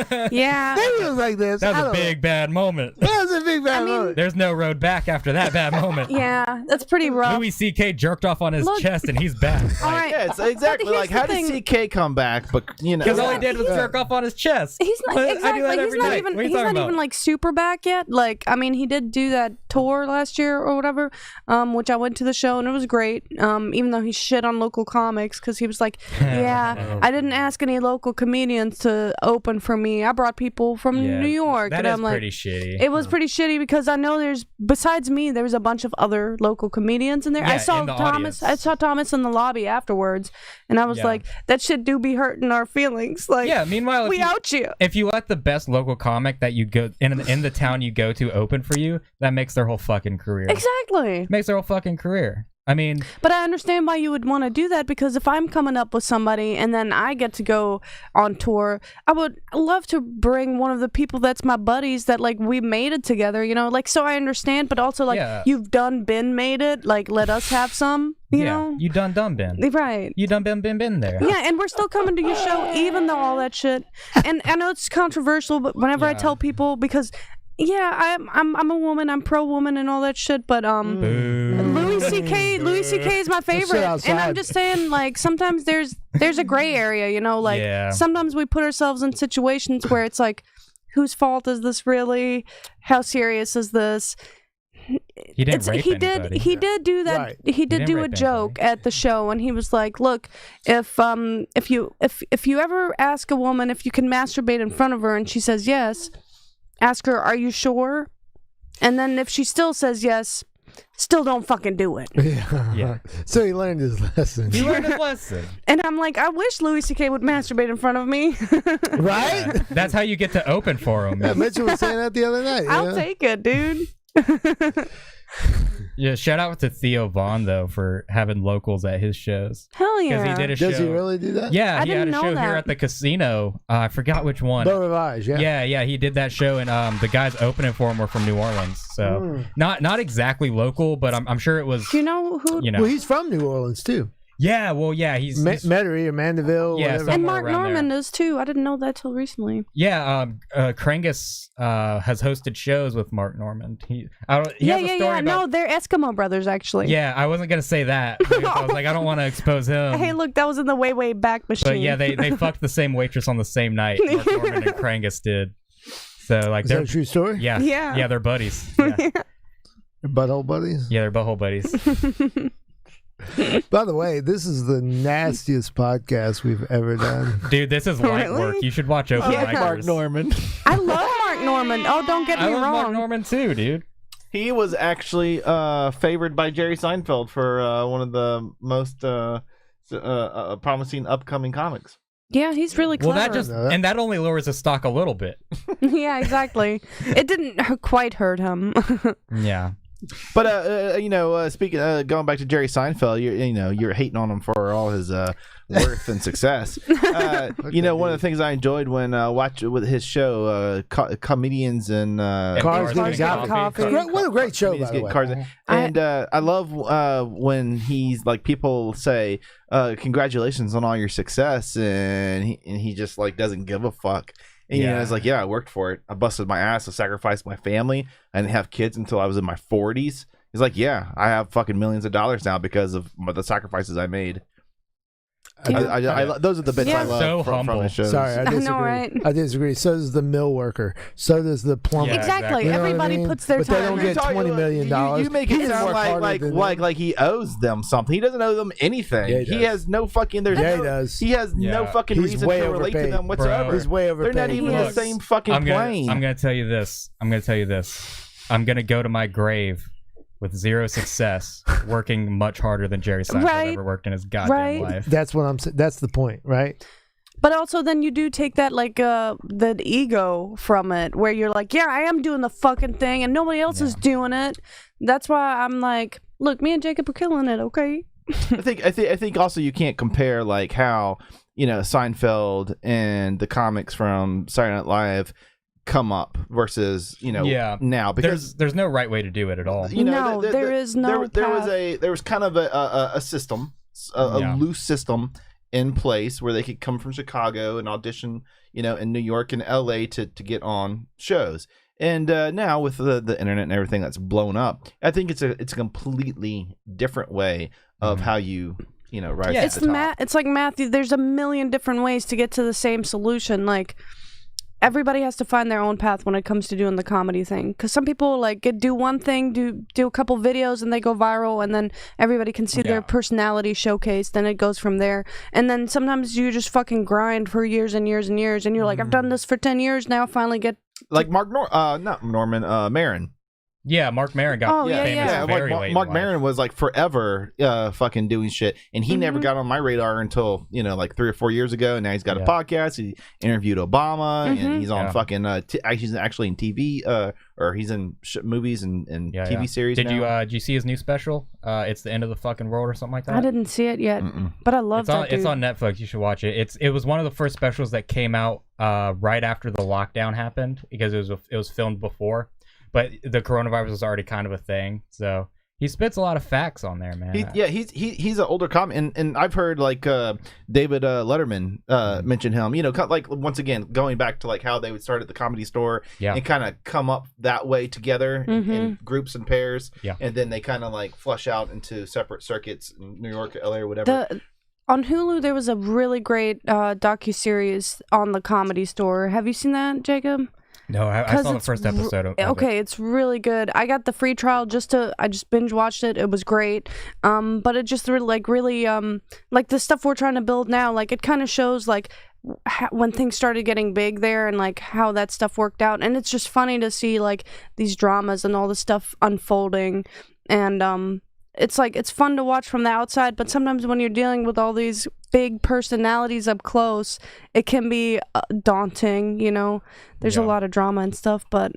that. Yeah. Maybe it was like this. That I was a don't big bad moment. know. That was a big bad moment. There's no road back after that bad moment. Yeah, that's pretty rough. Louis C.K. jerked off on his Look- chest and he's back. All right. Yeah, it's exactly But like here's how the did thing. CK come back? But you know, Because all he did was jerk off on his chest. He's not I exactly. do that He's every not night. even. What are you He's talking not even about? like super back yet. Like, I mean, he did do that tour last year or whatever, which I went to the show and it was great. Even though he shit on local comics because he was like, "Yeah, I didn't ask any local comedians to open for me. I brought people from Yeah, New York." That and is I'm like, pretty shitty. it was pretty shitty because I know besides me, there was a bunch of other local comedians in there. Yeah, I saw in the Thomas. audience. I saw Thomas in the lobby afterwards, and I was Yeah. like, "That shit do be hurting our feelings." Like, Yeah, meanwhile, we out you. if you let the best local comic that you go in the town you go to open for you, that makes their whole fucking career. Exactly. Makes their whole fucking career. I mean, But I understand why you would want to do that because if I'm coming up with somebody and then I get to go on tour, I would love to bring one of the people that's my buddies that like we made it together, you know, like so I understand, but also like Yeah. you've been made it, like let us have some, you know? you done been. Right. You done been there. Yeah, and we're still coming to your show even though all that shit. And I know it's controversial, but whenever I tell people because yeah, I'm a woman, I'm pro woman and all that shit, but Boo. Louis C.K. is my favorite, outside. and I'm just saying, like sometimes there's a gray area, you know, like Yeah. sometimes we put ourselves in situations where it's like, whose fault is this really? How serious is this? He didn't rape he anybody. did do that. Right. He did didn't do a rape joke at the show, and he was like, "Look, if you ever ask a woman if you can masturbate in front of her, and she says yes, ask her, are you sure? And then if she still says yes, still don't fucking do it." Yeah. So he learned his lesson. He learned his lesson. And I'm like, I wish Louis C.K. would masturbate in front of me. Right? That's how you get to open for him. Yeah, Mitchell was saying that the other night. you I'll know? take it, dude. Yeah, shout out to Theo Vaughn though for having locals at his shows Hell because yeah. he did a show. Does he really do that? Yeah, I he had a didn't know show here that. at the casino. I forgot which one. Beau Rivage, yeah. Yeah, he did that show, and the guys opening for him were from New Orleans, so not exactly local, but I'm sure it was. Do you know who? You know, Well, he's from New Orleans, too. yeah, well, yeah, he's Metairie or Mandeville, Yeah, whatever. And somewhere Mark around Norman there. is too. I didn't know that till recently. yeah. KrohnKast has hosted shows with Mark Norman. He has a story Yeah. about. No, they're Eskimo brothers, actually. Yeah, I wasn't gonna say that. Because I was like, I don't want to expose him. Hey, look, that was in the way back machine. But yeah, they fucked the same waitress on the same night. Mark Norman and KrohnKast did. So like Is that they're a true story? yeah Yeah. they're buddies. Yeah, Butthole buddies? yeah they're butthole buddies. By the way, this is the nastiest podcast we've ever done. Dude, this is light Really? work. You should watch Open Yeah. Micers. Mark Norman. I love Mark Norman. Oh, don't get I me love Mark wrong. Norman too, dude. He was actually favored by Jerry Seinfeld for one of the most promising upcoming comics. Yeah, he's really Well, clever. and that only lowers his stock a little bit. Yeah, exactly. It didn't quite hurt him. Yeah. But speaking going back to Jerry Seinfeld, you're hating on him for all his worth and success. One of the things I enjoyed when watching with his show, comedians and Cars Getting Getting Coffee. What a great show, by the way. cars. And I love when he's like, people say, congratulations on all your success, and he just like doesn't give a fuck. And it's like, yeah, I worked for it. I busted my ass. I sacrificed my family. I didn't have kids until I was in my 40s. He's like, yeah, I have fucking millions of dollars now because of the sacrifices I made. Those are the bits Yeah. I love So from humble. his shows. Sorry, I disagree. know, right? I disagree. So does the mill worker. So does the plumber. Yeah, Exactly. You know what I Everybody mean? puts their But they time don't in. get $20 million. You make He it didn't sound work harder like than them. he owes them something. He doesn't owe them anything. Yeah, he he does. has no fucking. There's Yeah, he no, does. He has no Yeah. fucking He's reason way to relate to overpaid. them whatsoever. He's way overpaid. They're not even in the Yes. same fucking I'm plane. gonna tell you this. I'm gonna go to my grave with zero success, working much harder than Jerry Seinfeld Right. ever worked in his goddamn Right. life. That's what I'm saying. That's the point, right? But also then you do take that like the ego from it where you're like, yeah, I am doing the fucking thing and nobody else is doing it. That's why I'm like, look, me and Jacob are killing it, okay? I think also you can't compare like how Seinfeld and the comics from Saturday Night Live come up versus now, because There's no right way to do it at all. No, there is no there path. was kind of a system, a Yeah. loose system, in place where they could come from Chicago and audition, in New York and LA to get on shows. And now with the internet and everything that's blown up, I think it's a completely different way of how you rise to the top. It's like Matthew. There's a million different ways to get to the same solution. Like everybody has to find their own path when it comes to doing the comedy thing. Because some people do one thing, do a couple videos, and they go viral, and then everybody can see their personality showcased, and it goes from there. And then sometimes you just fucking grind for years and years and years, and you're like, I've done this for 10 years now. Finally get like Maron. Yeah, Mark Maron got famous very late. Mark Maron was like forever fucking doing shit, and he never got on my radar until 3 or 4 years ago. And now he's got a podcast. He interviewed Obama, and he's on fucking. He's actually in TV, or he's in movies and TV series. Did you see his new special? It's the end of the fucking world or something like that. I didn't see it yet, but I love that. It's on Netflix. You should watch it. It was one of the first specials that came out right after the lockdown happened, because it was filmed before. But the coronavirus was already kind of a thing, so he spits a lot of facts on there, man. He's an older comic, and I've heard David Letterman mention him. Once again going back to how they would start at the Comedy Store and kind of come up that way together in groups and pairs, and then they kind of flush out into separate circuits in New York, LA, or whatever. On Hulu, there was a really great docuseries on the Comedy Store. Have you seen that, Jacob? No, I saw the first episode of it. It's really good. I got the free trial I just binge watched it. It was great. But it just really the stuff we're trying to build now, it kind of shows when things started getting big there, and how that stuff worked out. And it's just funny to see these dramas and all this stuff unfolding. And it's fun to watch from the outside, but sometimes when you're dealing with all these big personalities up close, it can be daunting. There's a lot of drama and stuff, but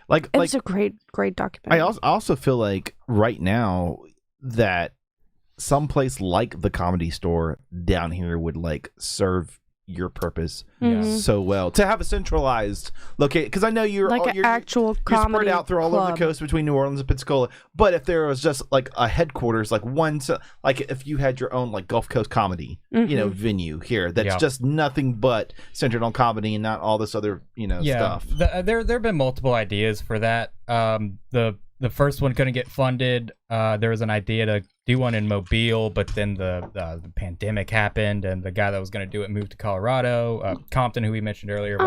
it's a great documentary. I also feel like right now that someplace like the Comedy Store down here would serve your purpose so well, to have a centralized location, because I know you're actual you're spread out through all over the coast between New Orleans and Pensacola, but if there was just a headquarters, if you had your own Gulf Coast comedy venue here that's just nothing but centered on comedy and not all this other stuff. There have been multiple ideas for that. The first one couldn't get funded. There was an idea to do one in Mobile, but then the pandemic happened, and the guy that was going to do it moved to Colorado. Compton, who we mentioned earlier,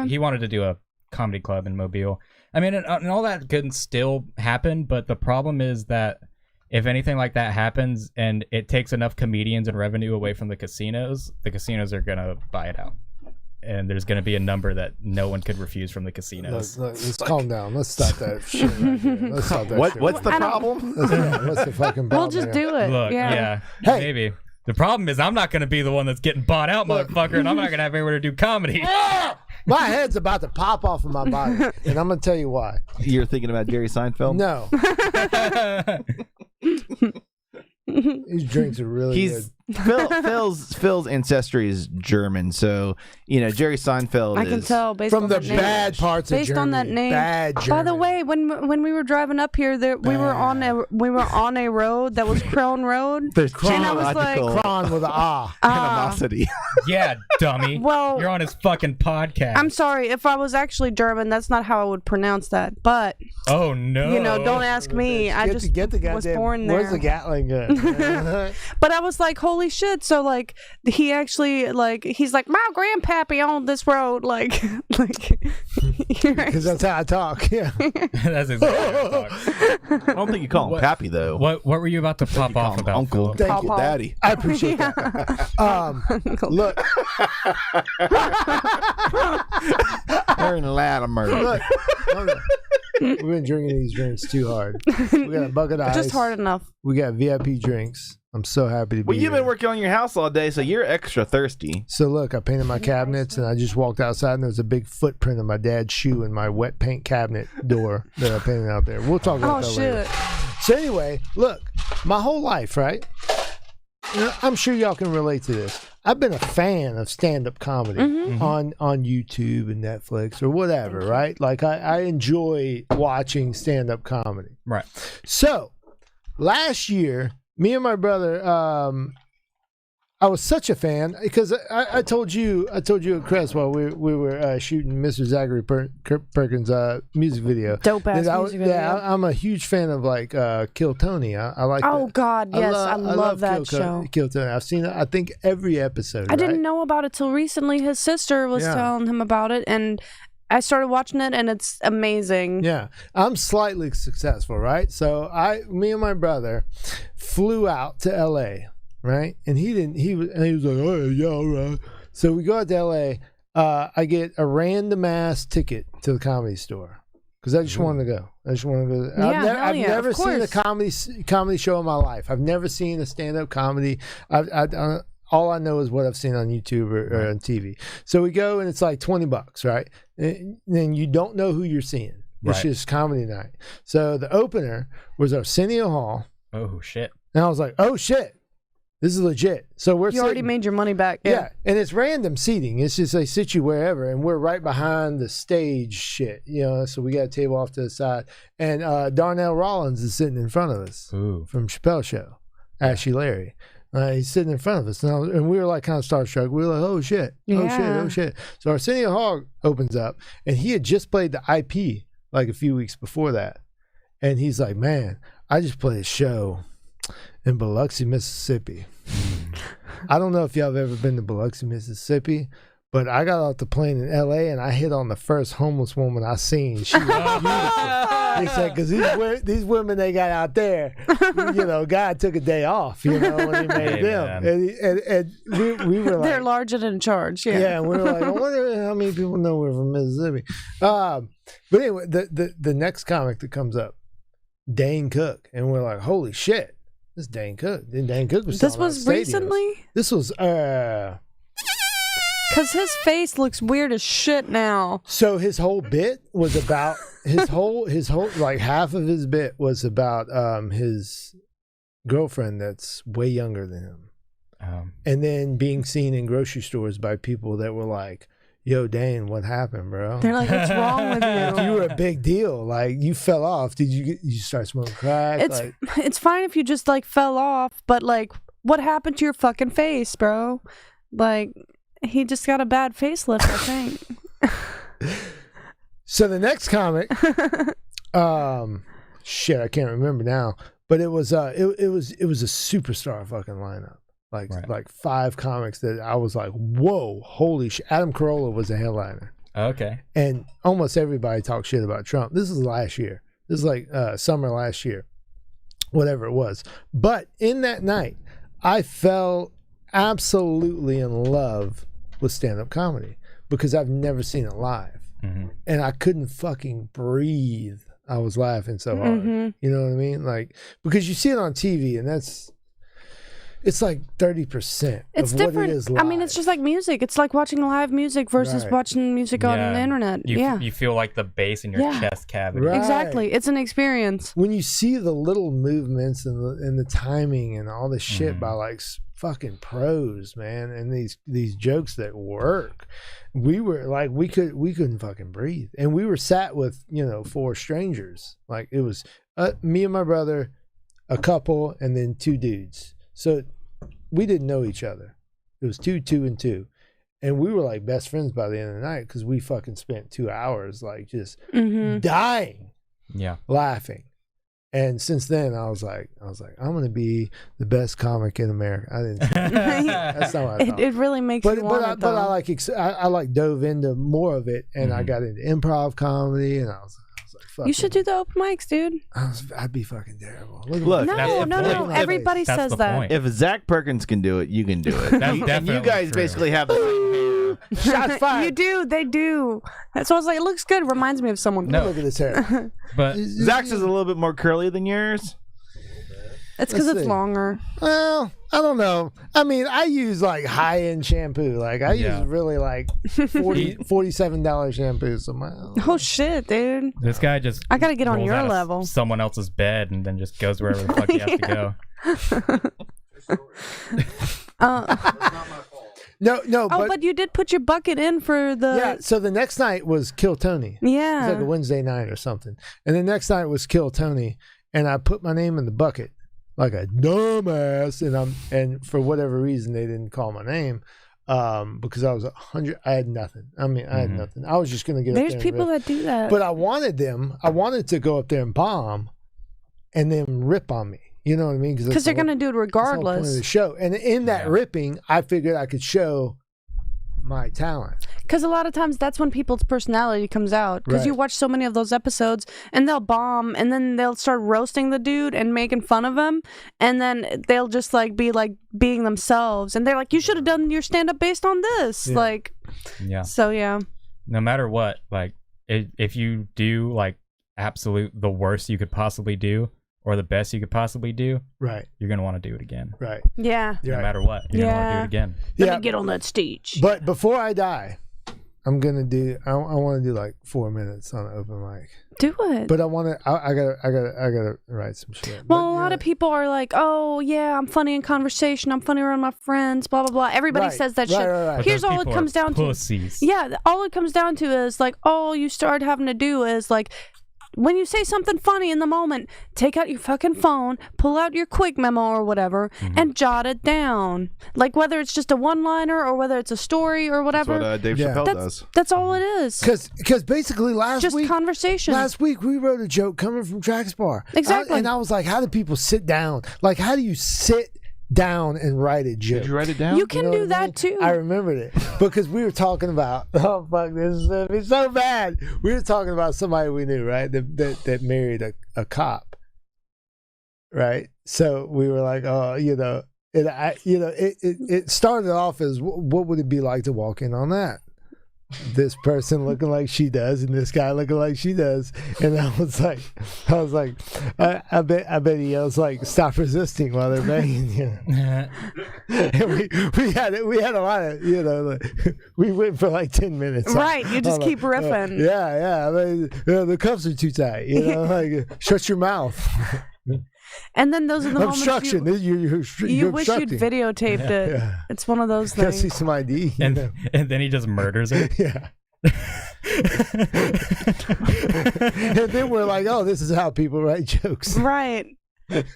he wanted to do a comedy club in Mobile. I mean, and all that could still happen, but the problem is that if anything like that happens and it takes enough comedians and revenue away from the casinos are going to buy it out. And there's going to be a number that no one could refuse from the casinos. Let's calm down. Let's stop that shit right here. Let's stop that shit. What's the problem? What's the fucking problem? We'll just do it. Look, maybe. The problem is I'm not going to be the one that's getting bought out, motherfucker, and I'm not going to have anywhere to do comedy. My head's about to pop off of my body, and I'm going to tell you why. You're thinking about Jerry Seinfeld? No. These drinks are really good. Phil's ancestry is German, so Jerry Seinfeld. I can tell based from on the that bad name. parts of based Germany. on that name. Bad German. By the way, when we were driving up here, we were on a road that was Krohn Road. There's and I was like, Kron with an animosity. Yeah, dummy. Well, you're on his fucking podcast. I'm sorry if I was actually German. That's not how I would pronounce that. But oh no, don't ask me. I just was born there. Where's the Gatling gun? But I was like, holy shit! So he actually he's like, my grandpappy owned this road, because that's how I talk. Yeah, that's exactly how I talk. I don't think you call him Pappy though. What were you about to pop off about? Uncle, thank you, Daddy. I appreciate that. Look, Aaron Latimer. Look, we've been drinking these drinks too hard. We got a bucket of ice. Just hard enough. We got VIP drinks. I'm so happy to be Well, you've here. been working on your house all day, so you're extra thirsty. So look, I painted my cabinets, and I just walked outside, and there was a big footprint of my dad's shoe in my wet paint cabinet door that I painted out there. We'll talk about that later. So anyway, look, my whole life, right? I'm sure y'all can relate to this. I've been a fan of stand-up comedy on YouTube and Netflix or whatever, right? I enjoy watching stand-up comedy. I was such a fan because I told you at Crest while we were shooting Mr. Zachary Perkins' music video. Dope ass music video. Yeah, I'm a huge fan of like Kill Tony. I like. Oh God, yes, I love that show. Kill Tony. I've seen it. I think every episode. I didn't know about it till recently. His sister was telling him about it, and I started watching it, and it's amazing. Yeah, I'm slightly successful, right? So me and my brother flew out to L.A. Right, and he was like, oh yeah, all right. So we go out to L.A. I get a random ass ticket to the Comedy Store because I just wanted to go. Yeah, I've never of seen a course. comedy show in my life. I've never seen a stand up comedy. All I know is what I've seen on YouTube or on TV. So we go and it's like $20, right? And then you don't know who you're seeing. It's just comedy night. So the opener was Arsenio Hall. Oh shit! And I was like, oh shit. This is legit. So You already made your money back. Yeah, and it's random seating. It's just they sit you wherever, and we're right behind the stage shit, so we got a table off to the side. And Darnell Rollins is sitting in front of us from Chappelle Show, Ashy Larry. He's sitting in front of us, and we were like kind of starstruck. We were like, oh shit, oh shit. So Arsenio Hall opens up, and he had just played the IP like a few weeks before that. And he's like, man, I just played a show in Biloxi, Mississippi. I don't know if y'all have ever been to Biloxi, Mississippi, but I got off the plane in L.A. and I hit on the first homeless woman I seen. She was beautiful. He said, because these women they got out there, God took a day off, when he made them. And we were like, they're large and in charge. Yeah, and we were like, I wonder how many people know we're from Mississippi. But anyway, the next comic that comes up, Dane Cook, and we're like, holy shit. This is Dane Cook. Dane Cook was. This was recently. This was because his face looks weird as shit now. So his whole bit was about his whole like half of his bit was about his girlfriend that's way younger than him, and then being seen in grocery stores by people that were like, yo, Dane, what happened, bro? They're like, what's wrong with you? You were a big deal. Like, you fell off. Did you start smoking crack? It's fine if you just, like, fell off, but, like, what happened to your fucking face, bro? Like, he just got a bad facelift, I think. So the next comic, shit, I can't remember now, but it was a superstar fucking lineup. Like 5 comics that I was like, whoa, holy shit. Adam Carolla was a headliner. Okay. And almost everybody talked shit about Trump. This is last year. This is like summer last year, whatever it was. But in that night, I fell absolutely in love with stand-up comedy because I've never seen it live. Mm-hmm. And I couldn't fucking breathe. I was laughing so hard. Mm-hmm. You know what I mean? Like, because you see it on TV and it's like 30% it's of different. What it is live. I mean, it's just like music. It's like watching live music versus watching music on the internet. You feel like the bass in your chest cavity. Right. Exactly. It's an experience. When you see the little movements and the timing and all this shit by like fucking pros, man, and these jokes that work, we were like, we couldn't fucking breathe. And we were sat with, 4 strangers. Like it was me and my brother, a couple, and then 2 dudes. So we didn't know each other. It was 2, 2, and 2. And we were like best friends by the end of the night because we fucking spent 2 hours like just dying laughing. And since then I was like, I'm gonna be the best comic in America. I didn't that's not what I thought. It really makes you want it, though. I like dove into more of it and I got into improv comedy and I was like, you should do the open mics, dude. I'd be fucking terrible. Look, no. Everybody says that. Point. If Zach Perkins can do it, you can do it. And you guys basically have the same hair. Shots fired. You do. They do. That's why I was like, it looks good. Reminds me of someone. No. Look at this hair. But Zach's is a little bit more curly than yours. It's because it's longer. Well, I don't know. I mean, I use like high-end shampoo. Like I use really like $47 shampoo. So oh shit, dude! This guy just I gotta get on rolls your out of level. Someone else's bed and then just goes wherever the fuck he has to go. No. But you did put your bucket in for the. Yeah. So the next night was Kill Tony. Yeah. It was like a Wednesday night or something, and the next night was Kill Tony, and I put my name in the bucket. like a dumbass, and for whatever reason they didn't call my name. Because I was 100, I had nothing. I mean, I had nothing. I was just gonna get. There's up there people and rip. that do that. But I wanted to go up there and bomb, and then rip on me. You know what I mean? Because they're gonna do it That's the whole point of regardless. the show, and in that ripping, I figured I could show my talent. Because a lot of times that's when people's personality comes out. Because you Right. watch so many of those episodes, and they'll bomb, and then they'll start roasting the dude and making fun of him, and then they'll just like be like being themselves, and they're like, "You should have done your stand up based on this." Yeah. Like, Yeah. so yeah. No matter what, like if you do like absolute the worst you could possibly do or the best you could possibly do, Right. you're gonna want to do it again. Right. Yeah. You're No right. matter what, you're gonna want to do it again. Let Yeah. me get on that stage. But before I die, I'm gonna do. I want to do like 4 minutes on an open mic. Do it. But I want to. I gotta write some shit. Well, a lot of people are like, "Oh, yeah, I'm funny in conversation. I'm funny around my friends. Blah blah blah." Everybody Right, says that right, shit. right, right. But Here's those all it people comes are down to. pussies. Yeah, all it comes down to is like, all you start having to do is like, when you say something funny in the moment, take out your fucking phone, pull out your quick memo or whatever, and jot it down. Like whether it's just a one-liner or whether it's a story or That's whatever. what Dave Yeah. Chappelle that's does. that's all it is. Because basically Just conversation. last week we wrote a joke coming from Trax Bar. Exactly. And I was like, how do people sit down? Like, how do you sit down and write a joke? Did you write it down? You can know do what I that mean? too. I remembered it because we were talking about. Oh fuck, this is gonna be so bad. We were talking about somebody we knew, right? That married a cop, right? So we were like, oh, it started off as what would it be like to walk in on that? This person looking like she does, and this guy looking like she does, and I was like, I bet he yells like, "Stop resisting" while they're banging. You know? And we had a lot of, like, we went for like 10 minutes. Right, you just keep riffing. Yeah. I mean, the cuffs are too tight. Like, shut your mouth. And then those are the moments Obstruction. you You're wish you'd obstructing. videotaped it. Yeah. It's one of those Gotta see things. some ID. And then he just murders her. Yeah. And then we're like, oh, this is how people write jokes. Right.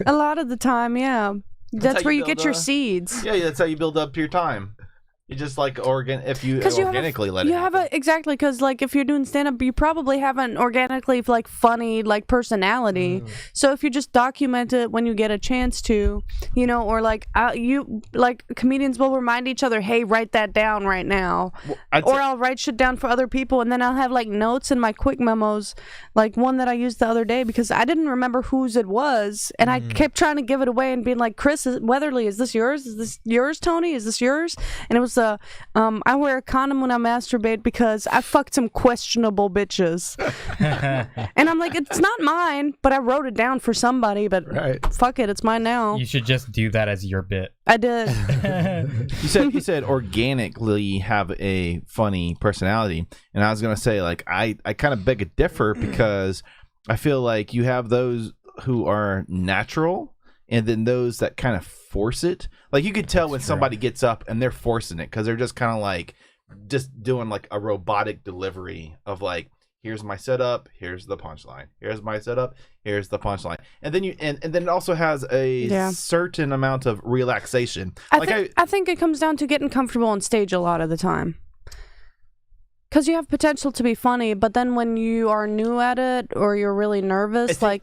A lot of the time, yeah. That's how where you you get build your a- seeds. Yeah, that's how you build up your time. You just like if you Because organically let it you have happen. exactly, because like if you're doing stand up, you probably have an organically like funny like personality. So if you just document it when you get a chance to, or like you like comedians will remind each other, hey, write that down right now, or I'll write shit down for other people, and then I'll have like notes in my quick memos, like one that I used the other day because I didn't remember whose it was, and I kept trying to give it away and being like, Chris Weatherly, is this yours? Is this yours, Tony? Is this yours? And it was I wear a condom when I masturbate because I fucked some questionable bitches. And I'm like, it's not mine, but I wrote it down for somebody, but Right. fuck it, it's mine now. You should just do that as your bit. I did. You said organically have a funny personality, and I was gonna say like I kind of beg a differ because I feel like you have those who are natural, and then those that kind of force it. Like you could tell when somebody gets up and they're forcing it because they're just kind of like just doing like a robotic delivery of like, here's my setup, here's the punchline, here's my setup, here's the punchline, and then and then it also has a certain amount of relaxation. I think it comes down to getting comfortable on stage a lot of the time. Because you have potential to be funny, but then when you are new at it or you're really nervous, I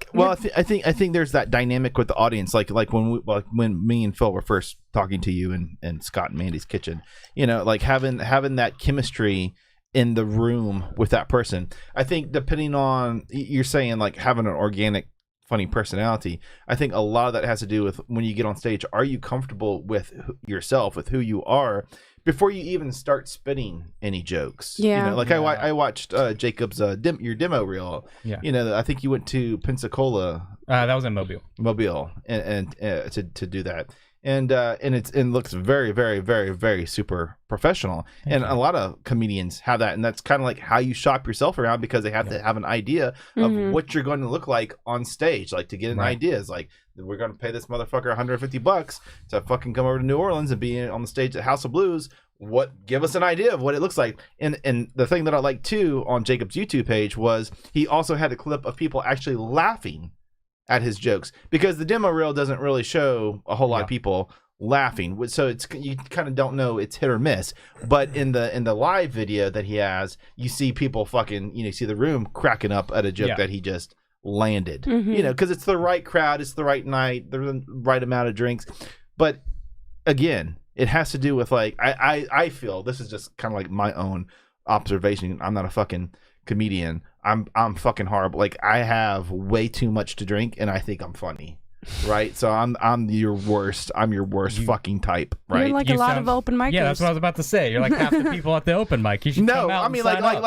think there's that dynamic with the audience, like when me and Phil were first talking to you and Scott and Mandy's kitchen, like having that chemistry in the room with that person. I think depending on, you're saying like having an organic funny personality, I think a lot of that has to do with when you get on stage, are you comfortable with yourself, with who you are, before you even start spitting any jokes? I watched Jacob's your demo reel. I think you went to Pensacola, that was in Mobile, and to do that, and it looks very, very, very, very super professional. And a lot of comedians have that, and that's kind of like how you shop yourself around, because they have to have an idea of what you're going to look like on stage, like to get an idea. It's like, we're going to pay this motherfucker $150 to fucking come over to New Orleans and be on the stage at House of Blues. Give us an idea of what it looks like. And the thing that I liked too on Jacob's YouTube page was he also had a clip of people actually laughing at his jokes, because the demo reel doesn't really show a whole lot of Yeah. people laughing, so it's you kind of don't know, it's hit or miss. But in the live video that he has, you see people fucking, you see the room cracking up at a joke that he just landed, because it's the right crowd, it's the right night, the right amount of drinks. But again, it has to do with like I feel, this is just kind of like my own observation. I'm not a fucking comedian. I'm fucking horrible. Like, I have way too much to drink, and I think I'm funny, right? So I'm your worst. I'm your worst fucking type, right? You're like a lot of open micers. Yeah, that's what I was about to say. You're like half the people at the open mic. You should come out I mean, and sign up.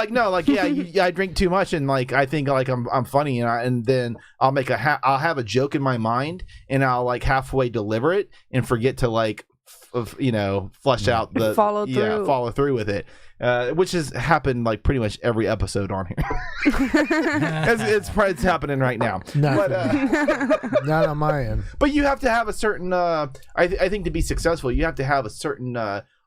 I drink too much, and like I think like I'm funny, and then I'll make I'll have a joke in my mind, and I'll like halfway deliver it and forget to like flesh out the follow through with it, which has happened like pretty much every episode on here. it's happening right now. Not, But not on my end. but you have to have a certain I think to be successful, you have to have a certain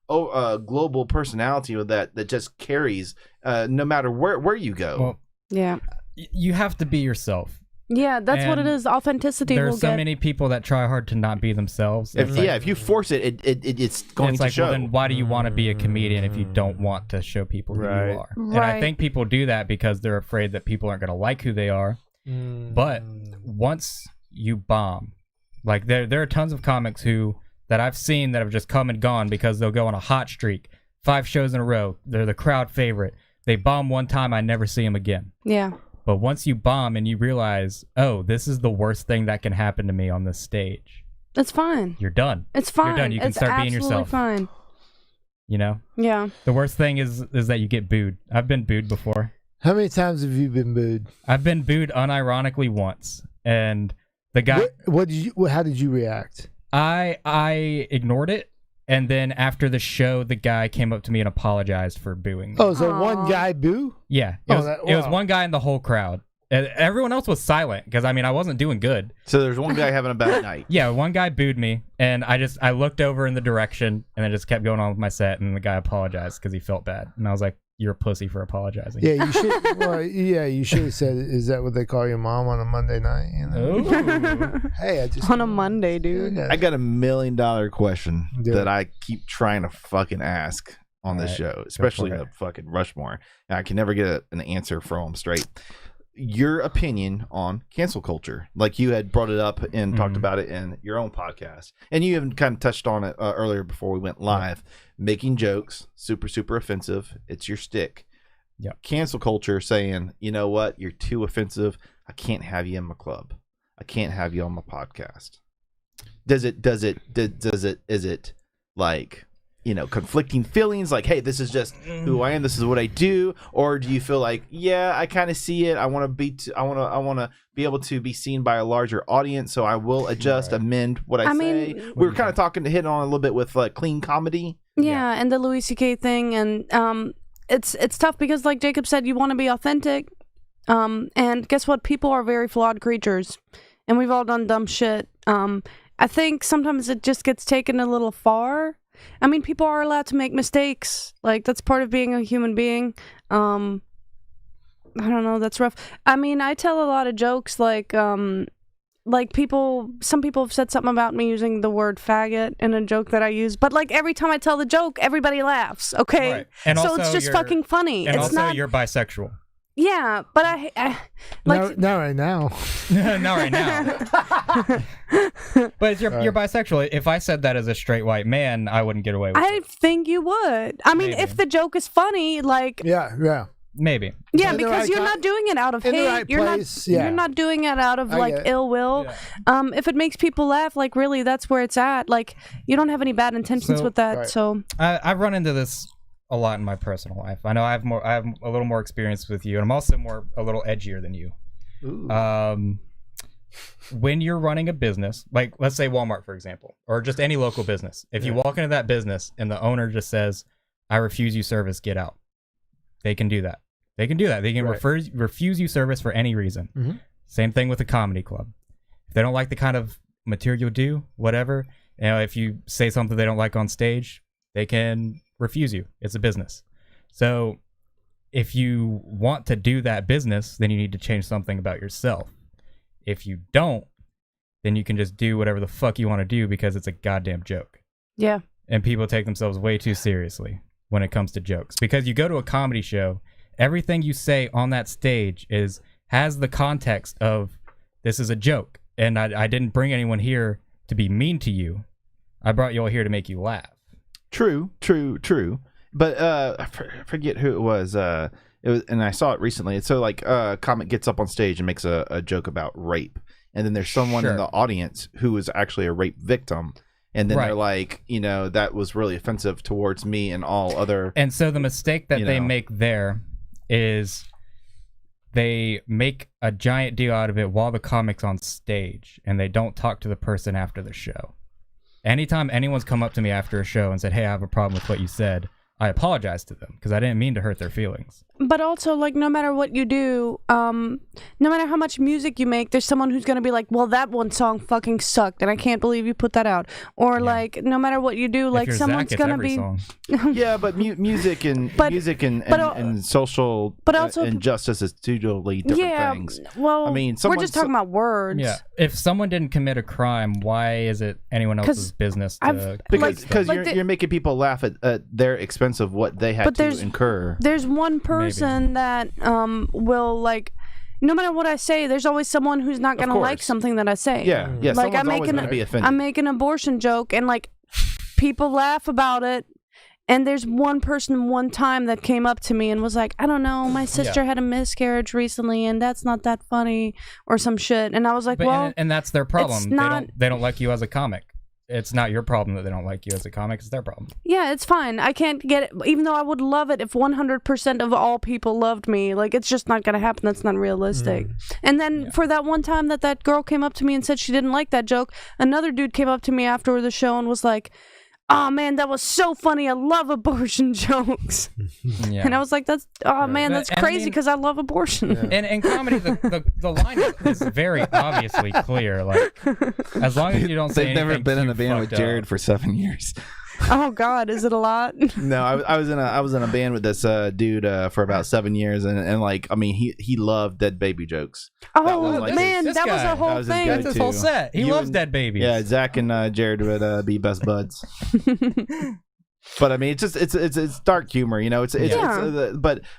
global personality with that just carries no matter where you go. Well, Yeah. you have to be yourself. Yeah, that's what it And is. Authenticity will There's so get... many people that try hard to not be themselves. if you force it's going it's to like, show. well, then why do you want to be a comedian if you don't want to show people who Right. you are? And I think people do that because they're afraid that people aren't going to like who they are. But once you bomb, like there are tons of comics that I've seen that have just come and gone because they'll go on a hot streak, 5 shows in a row. They're the crowd favorite. They bomb one time, I never see them again. Yeah. But once you bomb and you realize, oh, this is the worst thing that can happen to me on this stage, It's fine. you're done. It's fine. You're done. You can it's start being absolutely yourself. fine. Yeah. The worst thing is that you get booed. I've been booed before. How many times have you been booed? I've been booed unironically once, and the guy, How did you react? I ignored it, and then after the show, the guy came up to me and apologized for booing me. Oh, so one guy boo? Yeah, Oh, it was wow. one guy in the whole crowd. And everyone else was silent because I wasn't doing good. So there's one guy having a bad night. Yeah, one guy booed me, and I looked over in the direction, and I just kept going on with my set, and the guy apologized because he felt bad, and I was like, "You're a pussy for apologizing." Yeah, you should. Well, yeah, you should have said, "Is that what they call your mom on a Monday night?" Ooh. Hey, I just On a Monday, dude. Yeah. I got $1 million question Do that it. I keep trying to fucking ask on this Alright, show, especially for the it. fucking Rushmore. And I can never get an answer from them straight. Your opinion on cancel culture, like you had brought it up and talked about it in your own podcast, and you even kind of touched on it earlier before we went live. Making jokes, super offensive. It's your stick. Yeah. Cancel culture saying, you know what, you're too offensive. I can't have you in my club. I can't have you on my podcast. Is it like, conflicting feelings, like, hey, this is just who I am, this is what I do? Or do you feel like, yeah, I kind of see it, I want to be able to be seen by a larger audience, so I will adjust, amend what I say? We were kind of hitting on a little bit with clean comedy. Yeah, and the Louis C.K. thing, and it's tough because, like Jacob said, you want to be authentic, and guess what? People are very flawed creatures, and we've all done dumb shit. I think sometimes it just gets taken a little far. I mean, people are allowed to make mistakes. Like, that's part of being a human being. I don't know, that's rough. I mean, I tell a lot of jokes, like some people have said something about me using the word faggot in a joke that I use, but like every time I tell the joke, everybody laughs, okay? Right. And so also it's just fucking funny. And It's also, not... you're bisexual. Yeah, but I like... Not right now. Not right now. But it's you're bisexual. If I said that as a straight white man, I wouldn't get away with I it. think you would. I mean, Maybe. if the joke is funny, like... Yeah. Maybe. Yeah, In the because right you're not doing it out of in the hate. right You're place, not. yeah. You're not doing it out of I like get it. ill will. Yeah. If it makes people laugh, like really, that's where it's at. Like you don't have any bad intentions So- with that. Right. So I've run into this a lot in my personal life. I know I have a little more experience with you, and I'm also a little edgier than you. When you're running a business, like let's say Walmart, for example, or just any local business, if you walk into that business and the owner just says, "I refuse you service, get out," they can do that. They can Right. refuse you service for any reason. Mm-hmm. Same thing with a comedy club. If they don't like the kind of material you do, whatever, if you say something they don't like on stage, they can refuse you. It's a business. So if you want to do that business, then you need to change something about yourself. If you don't, then you can just do whatever the fuck you want to do because it's a goddamn joke. Yeah. And people take themselves way too seriously when it comes to jokes. Because you go to a comedy show, everything you say on that stage has the context of this is a joke. And I didn't bring anyone here to be mean to you. I brought you all here to make you laugh. True. But I forget who it was. It was, and I saw it recently. It's so like a comic gets up on stage and makes a joke about rape, and then there's someone in the audience who is actually a rape victim, and then they're like, that was really offensive towards me and all other. And so the mistake that they make there is they make a giant deal out of it while the comic's on stage, and they don't talk to the person after the show. Anytime anyone's come up to me after a show and said, hey, I have a problem with what you said, I apologize to them because I didn't mean to hurt their feelings. But also, like, no matter what you do, no matter how much music you make, there's someone who's going to be like, well, that one song fucking sucked, and I can't believe you put that out. Or, like, no matter what you do, like, someone's going to be... Yeah, but music and social but also, injustice is totally different things. Well, I mean, we're just talking about words. Yeah. If someone didn't commit a crime, why is it anyone else's business to... Because you're making people laugh at their expense of what they had to incur. There's one person that will, like, no matter what I say, there's always someone who's not going to like something that I say. Yeah. Like, I'm always going to be offended. I make an abortion joke, and, like, people laugh about it. And there's one person one time that came up to me and was like, I don't know, my sister had a miscarriage recently, and that's not that funny, or some shit. And I was like, and that's their problem. They don't like you as a comic. It's not your problem that they don't like you as a comic. It's their problem. Yeah, it's fine. I can't get it, even though I would love it if 100% of all people loved me. Like, it's just not going to happen. That's not realistic. And then for that one time that girl came up to me and said she didn't like that joke, another dude came up to me after the show and was like, oh man, that was so funny. I love abortion jokes. And I was like, that's crazy because I love abortion. And in comedy, the line is very obviously clear. Like, as long as you don't say anything. They've never been in a band with Jared for 7 years. Oh God, is it a lot? No, I was in a band with this dude for about 7 years, and like, I mean, he loved dead baby jokes. Oh man, that was a whole thing. That's his whole set. He loves dead babies. Yeah, Zach and Jared would be best buds. But I mean, it's dark humor, but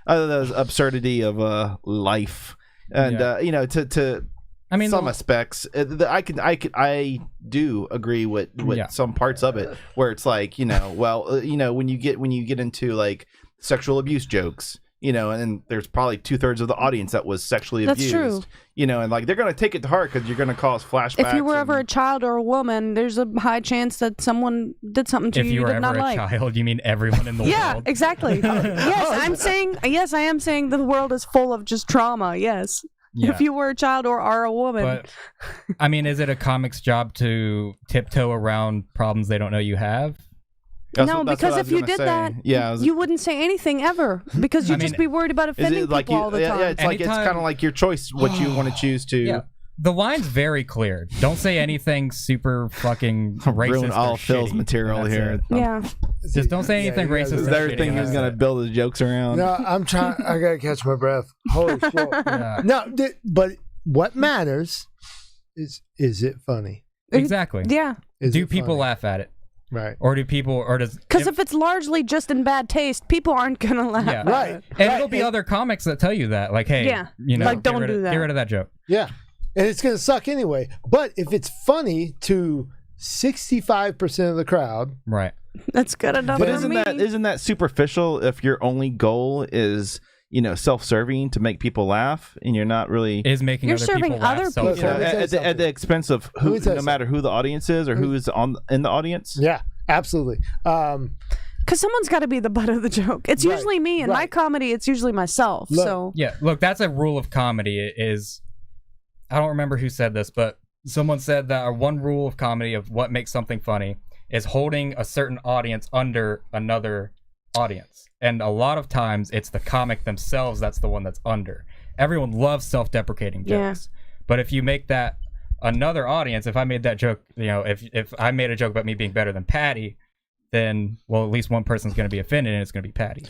the absurdity of life, and to I mean, some aspects, I do agree with some parts of it where it's like, when you get into like sexual abuse jokes, and there's probably 2/3 of the audience that was sexually abused. That's true. And like they're gonna take it to heart because you're gonna cause flashbacks. If you were ever a child or a woman, there's a high chance that someone did something to you did not like. If you were ever a child, you mean everyone in the world? Yeah, exactly. Yes, I am saying the world is full of just trauma. Yes. Yeah. If you were a child or are a woman. But, I mean, is it a comic's job to tiptoe around problems they don't know you have? No, because if you did that, you wouldn't say anything ever because you'd just be worried about offending people all the time. Yeah, it's like it's kind of like your choice what you want to choose to. Yeah. The line's very clear. Don't say anything super fucking racist. Ruin all Phil's material here. Yeah. Just don't say anything racist. Everything he's gonna build his jokes around. No, I'm trying. I gotta catch my breath. Holy shit! No, but what matters is it funny? Exactly. Yeah. Do people laugh at it? Right. Or do people, or does... Because if it's largely just in bad taste, people aren't going to laugh. Yeah. Right. And it'll be other comics that tell you that. Like, hey, like, don't do that. Get rid of that joke. Yeah. And it's going to suck anyway. But if it's funny to 65% of the crowd... Right. That's good enough but for me. Isn't that superficial if your only goal is... self-serving to make people laugh, and you're not really making other people laugh. At the expense of who, no matter who the audience is or who is in the audience. Yeah, absolutely. Because someone's got to be the butt of the joke. It's usually me. In my comedy, it's usually myself. Look, that's a rule of comedy. Is I don't remember who said this, but someone said that one rule of comedy of what makes something funny is holding a certain audience under another audience. And a lot of times it's the comic themselves that's the one that's under. Everyone loves self-deprecating jokes. But if you make that another audience, if I made that joke, if I made a joke about me being better than Patty, then well, at least one person's going to be offended, and it's going to be Patty.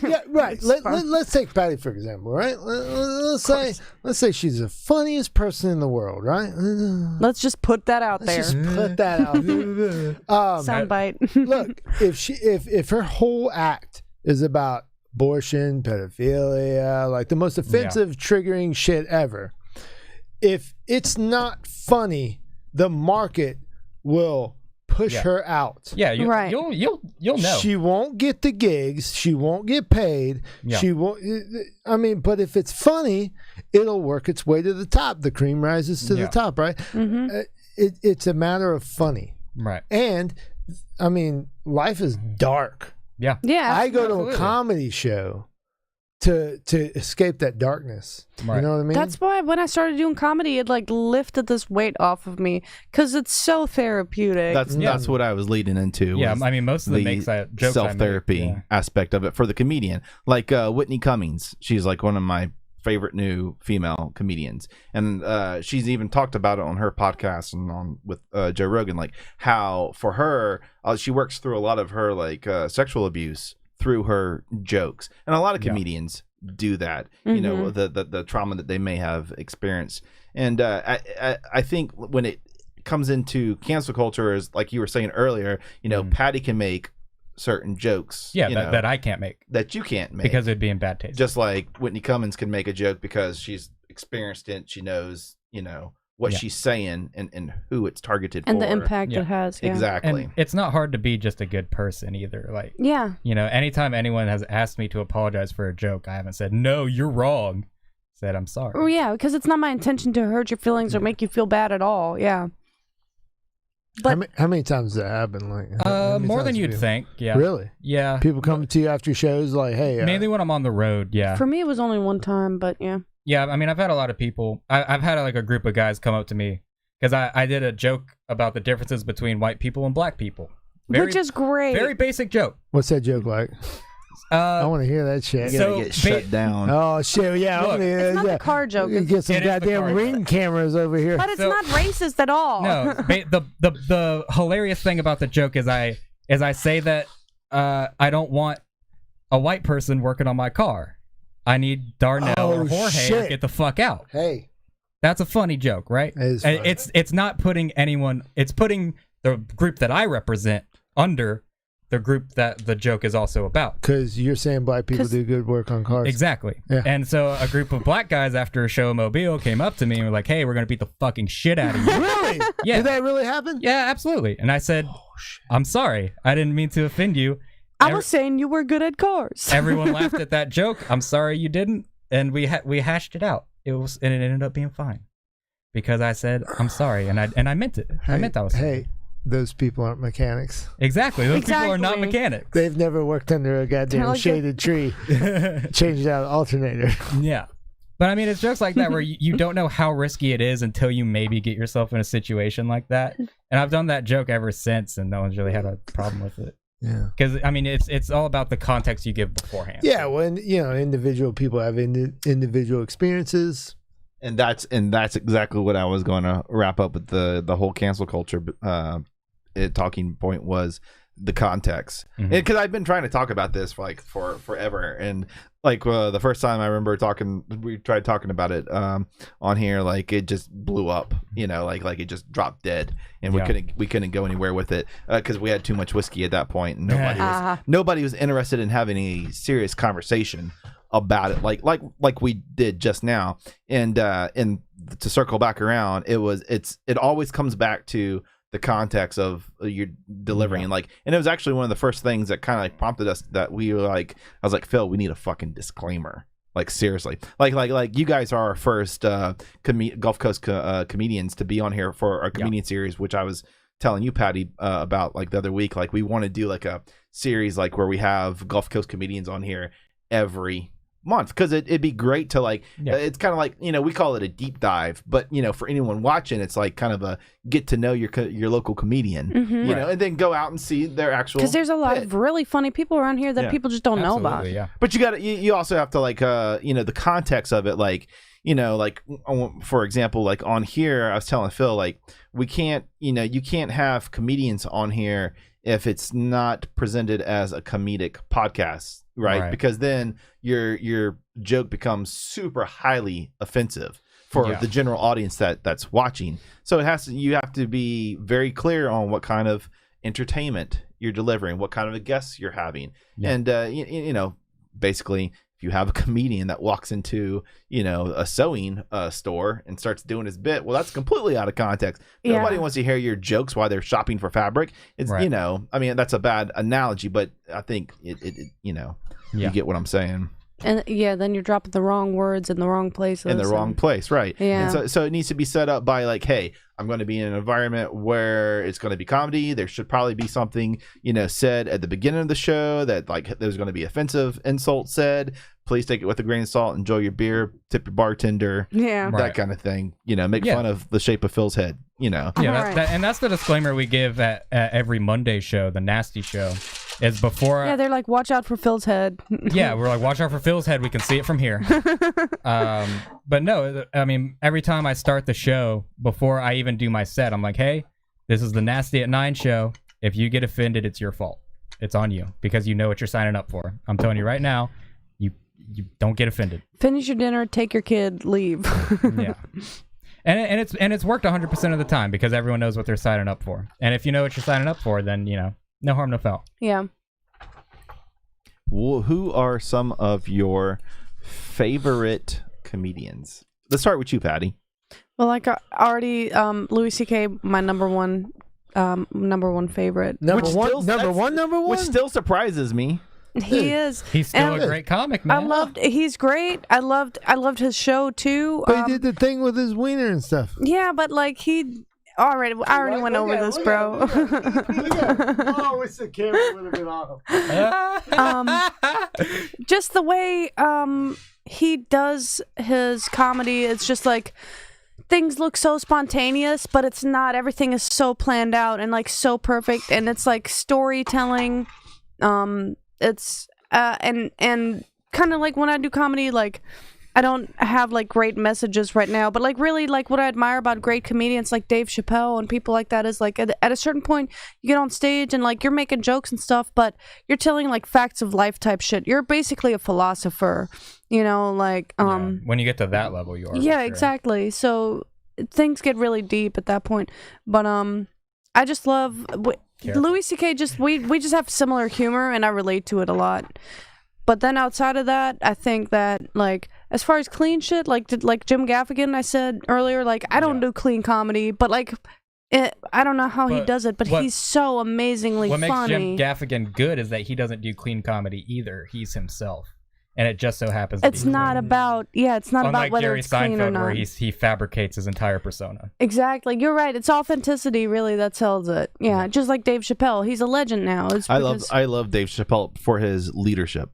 Yeah, right. Let's take Patty for example, right? Let's say she's the funniest person in the world, right? Let's just put that out there. Let's just put that out there. Soundbite. Look, if her whole act is about abortion, pedophilia, like the most offensive, triggering shit ever, if it's not funny, the market will push her out. Yeah, you'll know. She won't get the gigs. She won't get paid. Yeah. She won't. I mean, but if it's funny, it'll work its way to the top. The cream rises to the top, right? Mm-hmm. It's a matter of funny, right? And I mean, life is dark. Yeah, Yeah. I go to a comedy show to escape that darkness. Right. You know what I mean? That's why when I started doing comedy, it like lifted this weight off of me because it's so therapeutic. That's what I was leading into. Yeah, was I mean, most of the jokes self-therapy aspect of it for the comedian. Like Whitney Cummings, she's like one of my favorite new female comedians, and she's even talked about it on her podcast and on with Joe Rogan, like how for her she works through a lot of her like sexual abuse through her jokes, and a lot of comedians do that. You know, the trauma that they may have experienced, and I think when it comes into cancel culture, is like you were saying earlier, you know, Patty can make certain jokes that I can't make, that you can't make because it'd be in bad taste, just like Whitney Cummings can make a joke because she's experienced it, she knows, you know, what she's saying and who it's targeted and for, the impact it has. Yeah. exactly. And it's not hard to be just a good person either. Like, Yeah. you know, anytime anyone has asked me to apologize for a joke, I haven't said no, you're wrong. I said I'm sorry. Oh yeah, because it's not my intention to hurt your feelings or make you feel bad at all. Yeah. But how many times does that happen? Like how many more times than you'd have you- think. Yeah. Really? Yeah. People come to you after shows like, hey, Mainly when I'm on the road. Yeah. for me, it was only one time. But yeah. Yeah. I mean, I've had a lot of people. I've had like a group of guys come up to me because I did a joke about the differences between white people and black people. Which is great. Very basic joke. what's that joke like? I want to hear that shit. You're gonna get shut down. Oh shit! Yeah, Look, It's not the car joke. You get some It is the goddamn car ring joke. cameras over here. But it's So- not racist at all. No, the hilarious thing about the joke is I say that I don't want a white person working on my car. I need Darnell or Jorge to shit. get the fuck out. Hey, That's a funny joke, right? It is And funny. it's not putting anyone. It's putting the group that I represent under the group that the joke is also about. because you're saying black people 'Cause- do good work on cars. Exactly. Yeah. And so a group of black guys after a show in Mobile came up to me and were like, "Hey, we're gonna beat the fucking shit out of you." Really? Yeah. Did that really happen? Yeah, absolutely. And I said, "I'm sorry. I didn't mean to offend you." I was saying you were good at cars. Everyone laughed at that joke. I'm sorry you didn't, and we hashed it out. It ended up being fine because I said I'm sorry, and I meant it. I meant I was sorry. Hey, those people aren't mechanics. Exactly. Those people are not Exactly. mechanics. They've never worked under a goddamn They're like shaded tree, changed out an alternator. Yeah. But I mean, it's jokes like that where you don't know how risky it is until you maybe get yourself in a situation like that. And I've done that joke ever since, and no one's really had a problem with it. Yeah. Because I mean, it's all about the context you give beforehand. Yeah, when individual people have individual experiences. And that's exactly what I was going to wrap up with the whole cancel culture talking point was the context. Because I've been trying to talk about this for forever, and like the first time I remember we tried talking about it on here, like it just blew up, you know, like it just dropped dead, and we couldn't go anywhere with it because we had too much whiskey at that point, and nobody was interested in having a serious conversation about it like we did just now. And to circle back around, it always comes back to the context of your delivering, and it was actually one of the first things that kind of like prompted us, that we were like, I was like, Phil, we need a fucking disclaimer, like seriously, like you guys are our first Gulf Coast comedians to be on here for our comedian series, which I was telling you, Patty, about like the other week. Like we want to do like a series like where we have Gulf Coast comedians on here every month, because it'd be great to it's kind of like, you know, we call it a deep dive, but you know, for anyone watching, it's like kind of a get to know your local comedian, you know, and then go out and see their actual, Because there's a lot of really funny people around here that people just don't know about. Yeah. but you also have to you know, the context of it, like, you know, like for example, like on here I was telling Phil, like we can't, you know, you can't have comedians on here if it's not presented as a comedic podcast, right? Because then your joke becomes super highly offensive for the general audience that's watching. So you have to be very clear on what kind of entertainment you're delivering, what kind of a guest you're having, and you know, basically, if you have a comedian that walks into, you know, a sewing store and starts doing his bit, well, that's completely out of context. Nobody wants to hear your jokes while they're shopping for fabric. It's you know, I mean, that's a bad analogy, but I think it you know, you get what I'm saying. And then you're dropping the wrong words in the wrong places. In the wrong place, right. Yeah. And so it needs to be set up by like, hey, I'm going to be in an environment where it's going to be comedy. There should probably be something, you know, said at the beginning of the show that like there's going to be offensive insult said. Please take it with a grain of salt. Enjoy your beer. Tip your bartender. Yeah. That kind of thing. You know, make fun of the shape of Phil's head, you know. Yeah, and that's the disclaimer we give at every Monday show, the Nasty Show, is before... Yeah, they're like, watch out for Phil's head. Yeah, we're like, watch out for Phil's head. We can see it from here. But no, I mean, every time I start the show, before I even do my set, I'm like, hey, this is the Nasty at 9 show. If you get offended, it's your fault. It's on you because you know what you're signing up for. I'm telling you right now, you don't get offended. Finish your dinner, take your kid, leave. Yeah. And it's worked 100% of the time because everyone knows what they're signing up for. And if you know what you're signing up for, then, you know, no harm, no foul. Yeah. Well, who are some of your favorite comedians? Let's start with you, Patty. Well, like already, Louis C.K., my number one favorite. Number one? Which still surprises me. He is. He's still a great comic, man. He's great. I loved his show too. But he did the thing with his wiener and stuff. Yeah, but like I already went over this, bro. Oh, wish the camera would have been on him. Just the way he does his comedy, it's just like things look so spontaneous, but it's not. Everything is so planned out and like so perfect, and it's like storytelling. It's and kind of like when I do comedy, like I don't have like great messages right now, but like really like what I admire about great comedians like Dave Chappelle and people like that is like at a certain point you get on stage and like you're making jokes and stuff, but you're telling like facts of life type shit. You're basically a philosopher, you know, like when you get to that level, you are. Yeah, exactly. So things get really deep at that point, but I just love Louis C.K. We just have similar humor, and I relate to it a lot. But then outside of that, I think that like as far as clean shit, like Jim Gaffigan, I said earlier, like I don't do clean comedy, but like I don't know how he does it, but he's so amazingly funny. What makes Jim Gaffigan good is that he doesn't do clean comedy either. He's himself. And it just so happens that it's not about it's not about whether Jerry it's clean Seinfeld, or not. where he fabricates his entire persona. Exactly, you're right. It's authenticity really that sells it. Yeah, just like Dave Chappelle, he's a legend now. I love Dave Chappelle for his leadership.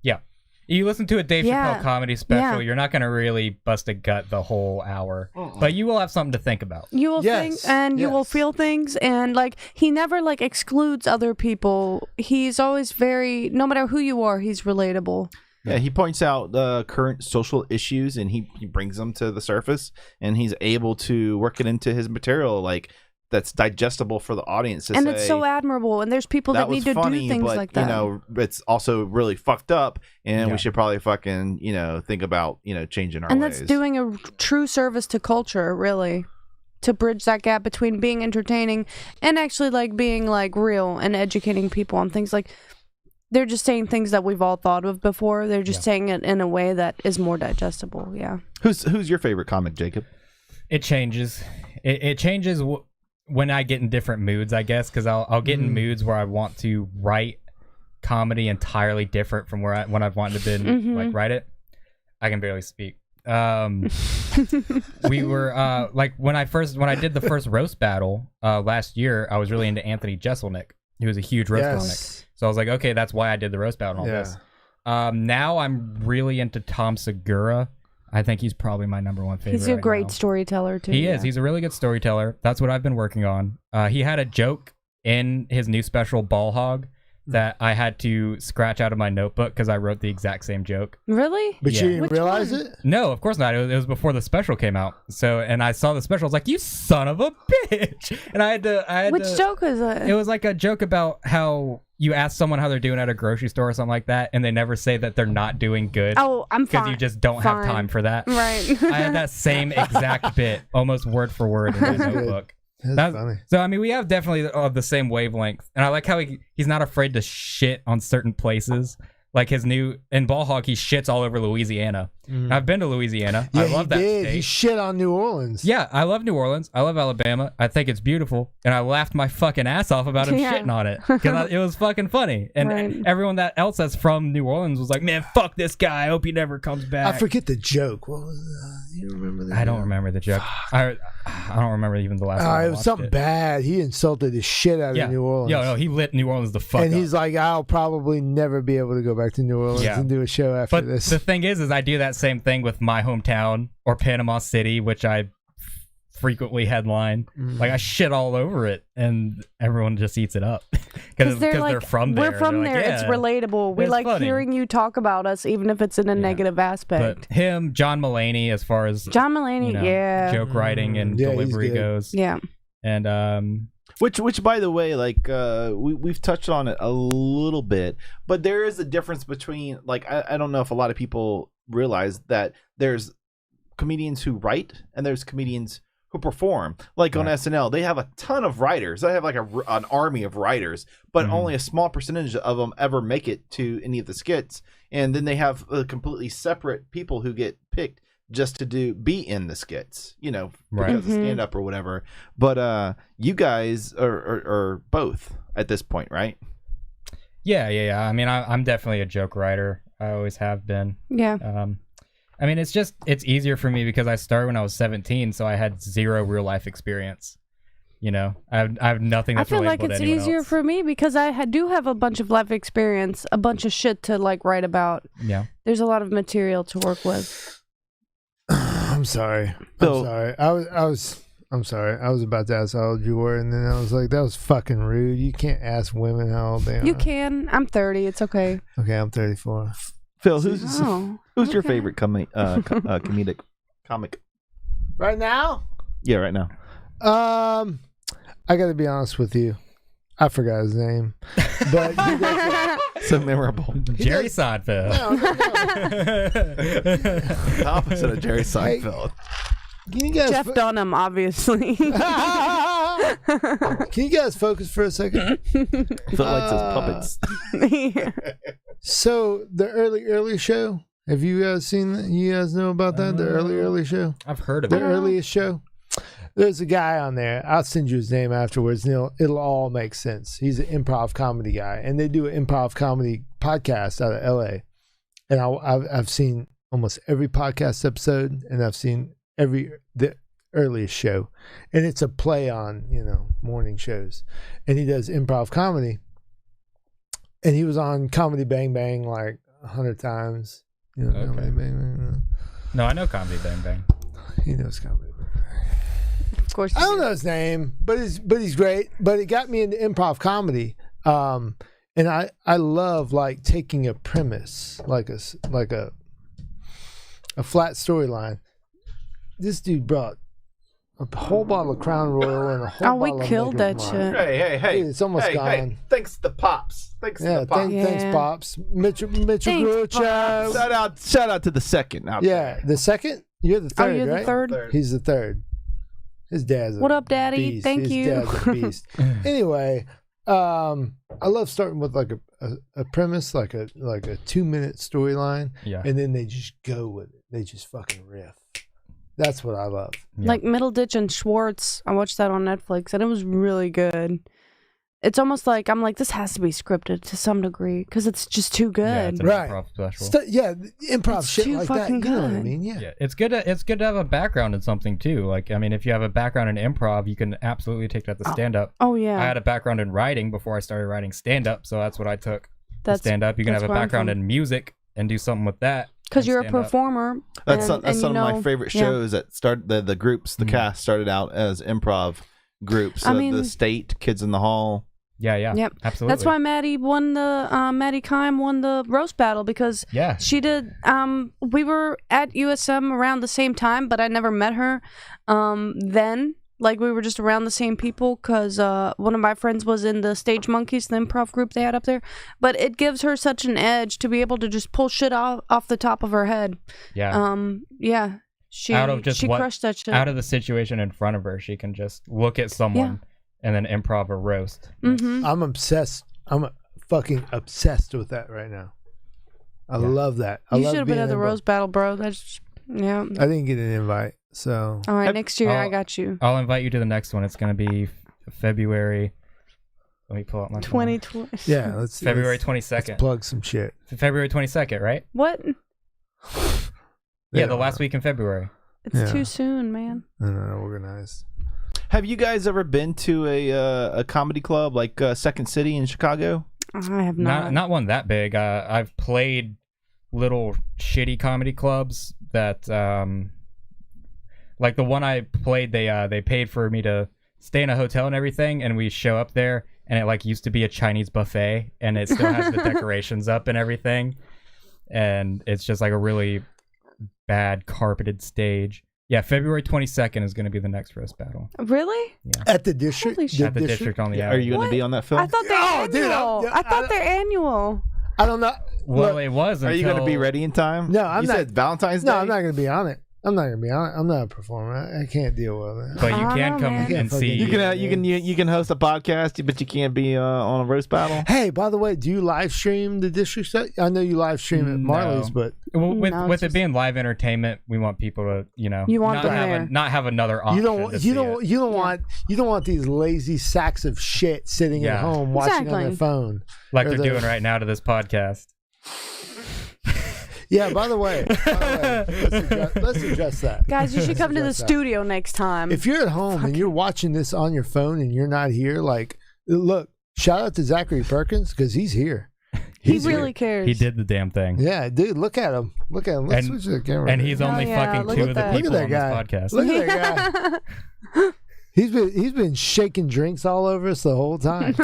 Yeah, you listen to a Dave Chappelle comedy special, you're not going to really bust a gut the whole hour, but you will have something to think about. You will think and you will feel things, and like he never like excludes other people. He's always very, no matter who you are, he's relatable. Yeah, he points out the current social issues and he brings them to the surface, and he's able to work it into his material like that's digestible for the audience. And it's so admirable. And there's people that need to do things like that. You know, it's also really fucked up, and we should probably fucking, you know, think about, you know, changing our ways. And that's doing a true service to culture, really, to bridge that gap between being entertaining and actually like being like real and educating people on things like. They're just saying things that we've all thought of before. They're just saying it in a way that is more digestible. Yeah. Who's your favorite comic, Jacob? It changes. It changes when I get in different moods, I guess, because I'll get in moods where I want to write comedy entirely different from when I've wanted to like write it. I can barely speak. We were like when I did the first roast battle last year, I was really into Anthony Jeselnik. He was a huge roast comic. So I was like, okay, that's why I did the roast battle and all this. Now I'm really into Tom Segura. I think he's probably my number one favorite. He's a great storyteller, too. He is. He's a really good storyteller. That's what I've been working on. He had a joke in his new special, Ball Hog, that I had to scratch out of my notebook because I wrote the exact same joke. Really? But Yeah. you didn't Which realize one? it? No, of course not. It was before the special came out. So, and I saw the special. I was like, "You son of a bitch!" And I had to. Which joke is it? It was like a joke about how you ask someone how they're doing at a grocery store or something like that, and they never say that they're not doing good. Oh, I'm fine. Because you just don't have time for that. Right. I had that same exact bit, almost word for word, in my notebook. That's funny. So I mean, we have definitely the same wavelength, and I like how he's not afraid to shit on certain places. Like his new in ball hog, he shits all over Louisiana. I've been to Louisiana. Yeah, I love that he state. shit on New Orleans. Yeah, I love New Orleans. I love Alabama. I think it's beautiful, and I laughed my fucking ass off about him Yeah. shitting on it because it was fucking funny. And Right. everyone else that's from New Orleans was like, "Man, fuck this guy. I hope he never comes back." I forget the joke. What was you remember the I don't joke? remember the joke. I don't remember even the last time I It was watched something it. bad. He insulted the shit out Yeah. of New Orleans. No, he lit New Orleans the fuck and up. he's like, I'll probably never be able to go back to New Orleans Yeah. and do a show after But this. the thing is I do that same thing with my hometown or Panama City, which I frequently headline. Like I shit all over it, and everyone just eats it up because they're from there. We're from They're there. like, It's "Yeah." relatable. We It's like funny. hearing you talk about us, even if it's in a negative aspect. But him, John Mulaney, as far as John Mulaney, you know, yeah, joke writing and Yeah, he's delivery good. goes, yeah. and Which, by the way, like we've touched on it a little bit, but there is a difference between like I don't know if a lot of people realize that there's comedians who write and there's comedians who perform. Like on SNL, they have a ton of writers. They have like an army of writers, but only a small percentage of them ever make it to any of the skits. And then they have completely separate people who get picked just to be in the skits, you know, Right. because of stand up or whatever. But you guys are both at this point, right? yeah. I mean, I'm definitely a joke writer. I always have been. Yeah. I mean, it's easier for me because I started when I was 17, so I had zero real life experience. You know, I have nothing I that's feel like relatable to it's anyone easier else. for me because I do have a bunch of life experience, a bunch of shit to like write about. Yeah. There's a lot of material to work with. I'm sorry. So- I'm sorry. I'm sorry. I was about to ask how old you were, and then I was like, that was fucking rude. You can't ask women how old they are. You can. I'm 30. It's okay. Okay, I'm 34. Phil, Oh, who's your okay. favorite comedic comic? Right now? Yeah, right now. I got to be honest with you. I forgot his name, but he does, So memorable. Jerry Seinfeld. The opposite of Jerry Seinfeld. can you guys Jeff Dunham, obviously. can you guys focus for a second? Phil likes his puppets. So the early show. Have you guys seen that? You guys know about that? The early show. I've heard of The it. earliest show. There's a guy on there. I'll send you his name afterwards, and it'll all make sense. He's an improv comedy guy, and they do an improv comedy podcast out of LA. And I've seen almost every podcast episode, and I've seen the earliest show, and it's a play on morning shows. And he does improv comedy, and he was on Comedy Bang Bang like 100 times. You know, Okay. Comedy Bang Bang. No, I know Comedy Bang Bang. He knows Comedy Bang Bang. Of course. I don't know his name, but he's great. But it got me into improv comedy, and I love like taking a premise like a flat storyline. This dude brought a whole bottle of Crown Royal and a whole Oh, we bottle of killed Maker's that Mark. shit. Hey! Dude, it's almost gone. Thanks to Pops. Thanks Yeah, to Pops. thanks, Yeah. Pops. Mitchell Thanks, Groucho. Shout out to the second. Out Yeah, the second. You're the third, you're the right? third? He's the third. His dad's a What up, Daddy? beast. Thank His you. dad's a beast. Anyway, I love starting with like a premise, like a 2-minute storyline, Yeah. and then they just go with it. They just fucking riff. That's what I love. Yeah. Like Middleditch and Schwartz. I watched that on Netflix, and it was really good. It's almost like I'm like, this has to be scripted to some degree because it's just too Yeah, good. it's an Right. improv special. Improv It's shit too like that. fucking You know what I good. mean? Yeah. Yeah, it's good to have a background in something too. Like, I mean, if you have a background in improv, you can absolutely take that to stand up. Oh yeah, I had a background in writing before I started writing stand up, so that's what I took. that's Stand up. You can that's have a where I'm background from. in music and do something with that. because and you're a stand up. performer. That's and some you of my know- favorite yeah. shows that start the groups. The Mhm. cast started out as improv groups. I mean- the State, Kids in the Hall. Yeah, Yep. absolutely. That's why Maddie Kime won the roast battle, because she did. We were at USM around the same time, but I never met her. Then, like, we were just around the same people, because one of my friends was in the Stage Monkeys, the improv group they had up there. But it gives her such an edge to be able to just pull shit off the top of her head. Yeah. Yeah. She crushed that shit. Out of the situation in front of her, she can just look at someone and then improv a roast. Mm-hmm. I'm obsessed. I'm fucking obsessed with that right now. I love that. You should have been at the roast battle, bro. That's I didn't get an invite, so. All right, next year I got you. I'll invite you to the next one. It's gonna be February. Let me pull out my 2020. Yeah, let's February 22nd. Let's plug some shit. February 22nd, right? What? Yeah, the last week in February. It's too soon, man. No, organized. Have you guys ever been to a comedy club like Second City in Chicago? I have not. Not one that big. I've played little shitty comedy clubs that, like the one I played, they paid for me to stay in a hotel and everything, and we show up there, and it like used to be a Chinese buffet, and it still has the decorations up and everything, and it's just like a really bad carpeted stage. Yeah, February 22nd is going to be the next roast battle. Really? Yeah. At the district? At the district on the Are you going to be on that film? I thought they're annual. I thought they're annual. I don't know. Well, Look, it was until... Are you going to be ready in time? No, I'm you not. You said Valentine's Day? No, I'm not going to be on it. I'm not a performer. I can't deal with it. But you can come and see. You can host a podcast, but you can't be on a roast battle. Hey, by the way, do you live stream the district set? I know you live stream at Marley's, but with it being live entertainment, we want people to not have another option. You don't want these lazy sacks of shit sitting at home watching on their phone like they're doing right now to this podcast. Yeah, by the way, let's address that. Guys, you should come to the studio next time. If you're at home and you're watching this on your phone and you're not here, like, look, shout out to Zachary Perkins, because he's here. He really cares. He did the damn thing. Yeah, dude, look at him. Let's switch the camera. And he's only fucking two of the people on this podcast. Look at that guy. He's been shaking drinks all over us the whole time.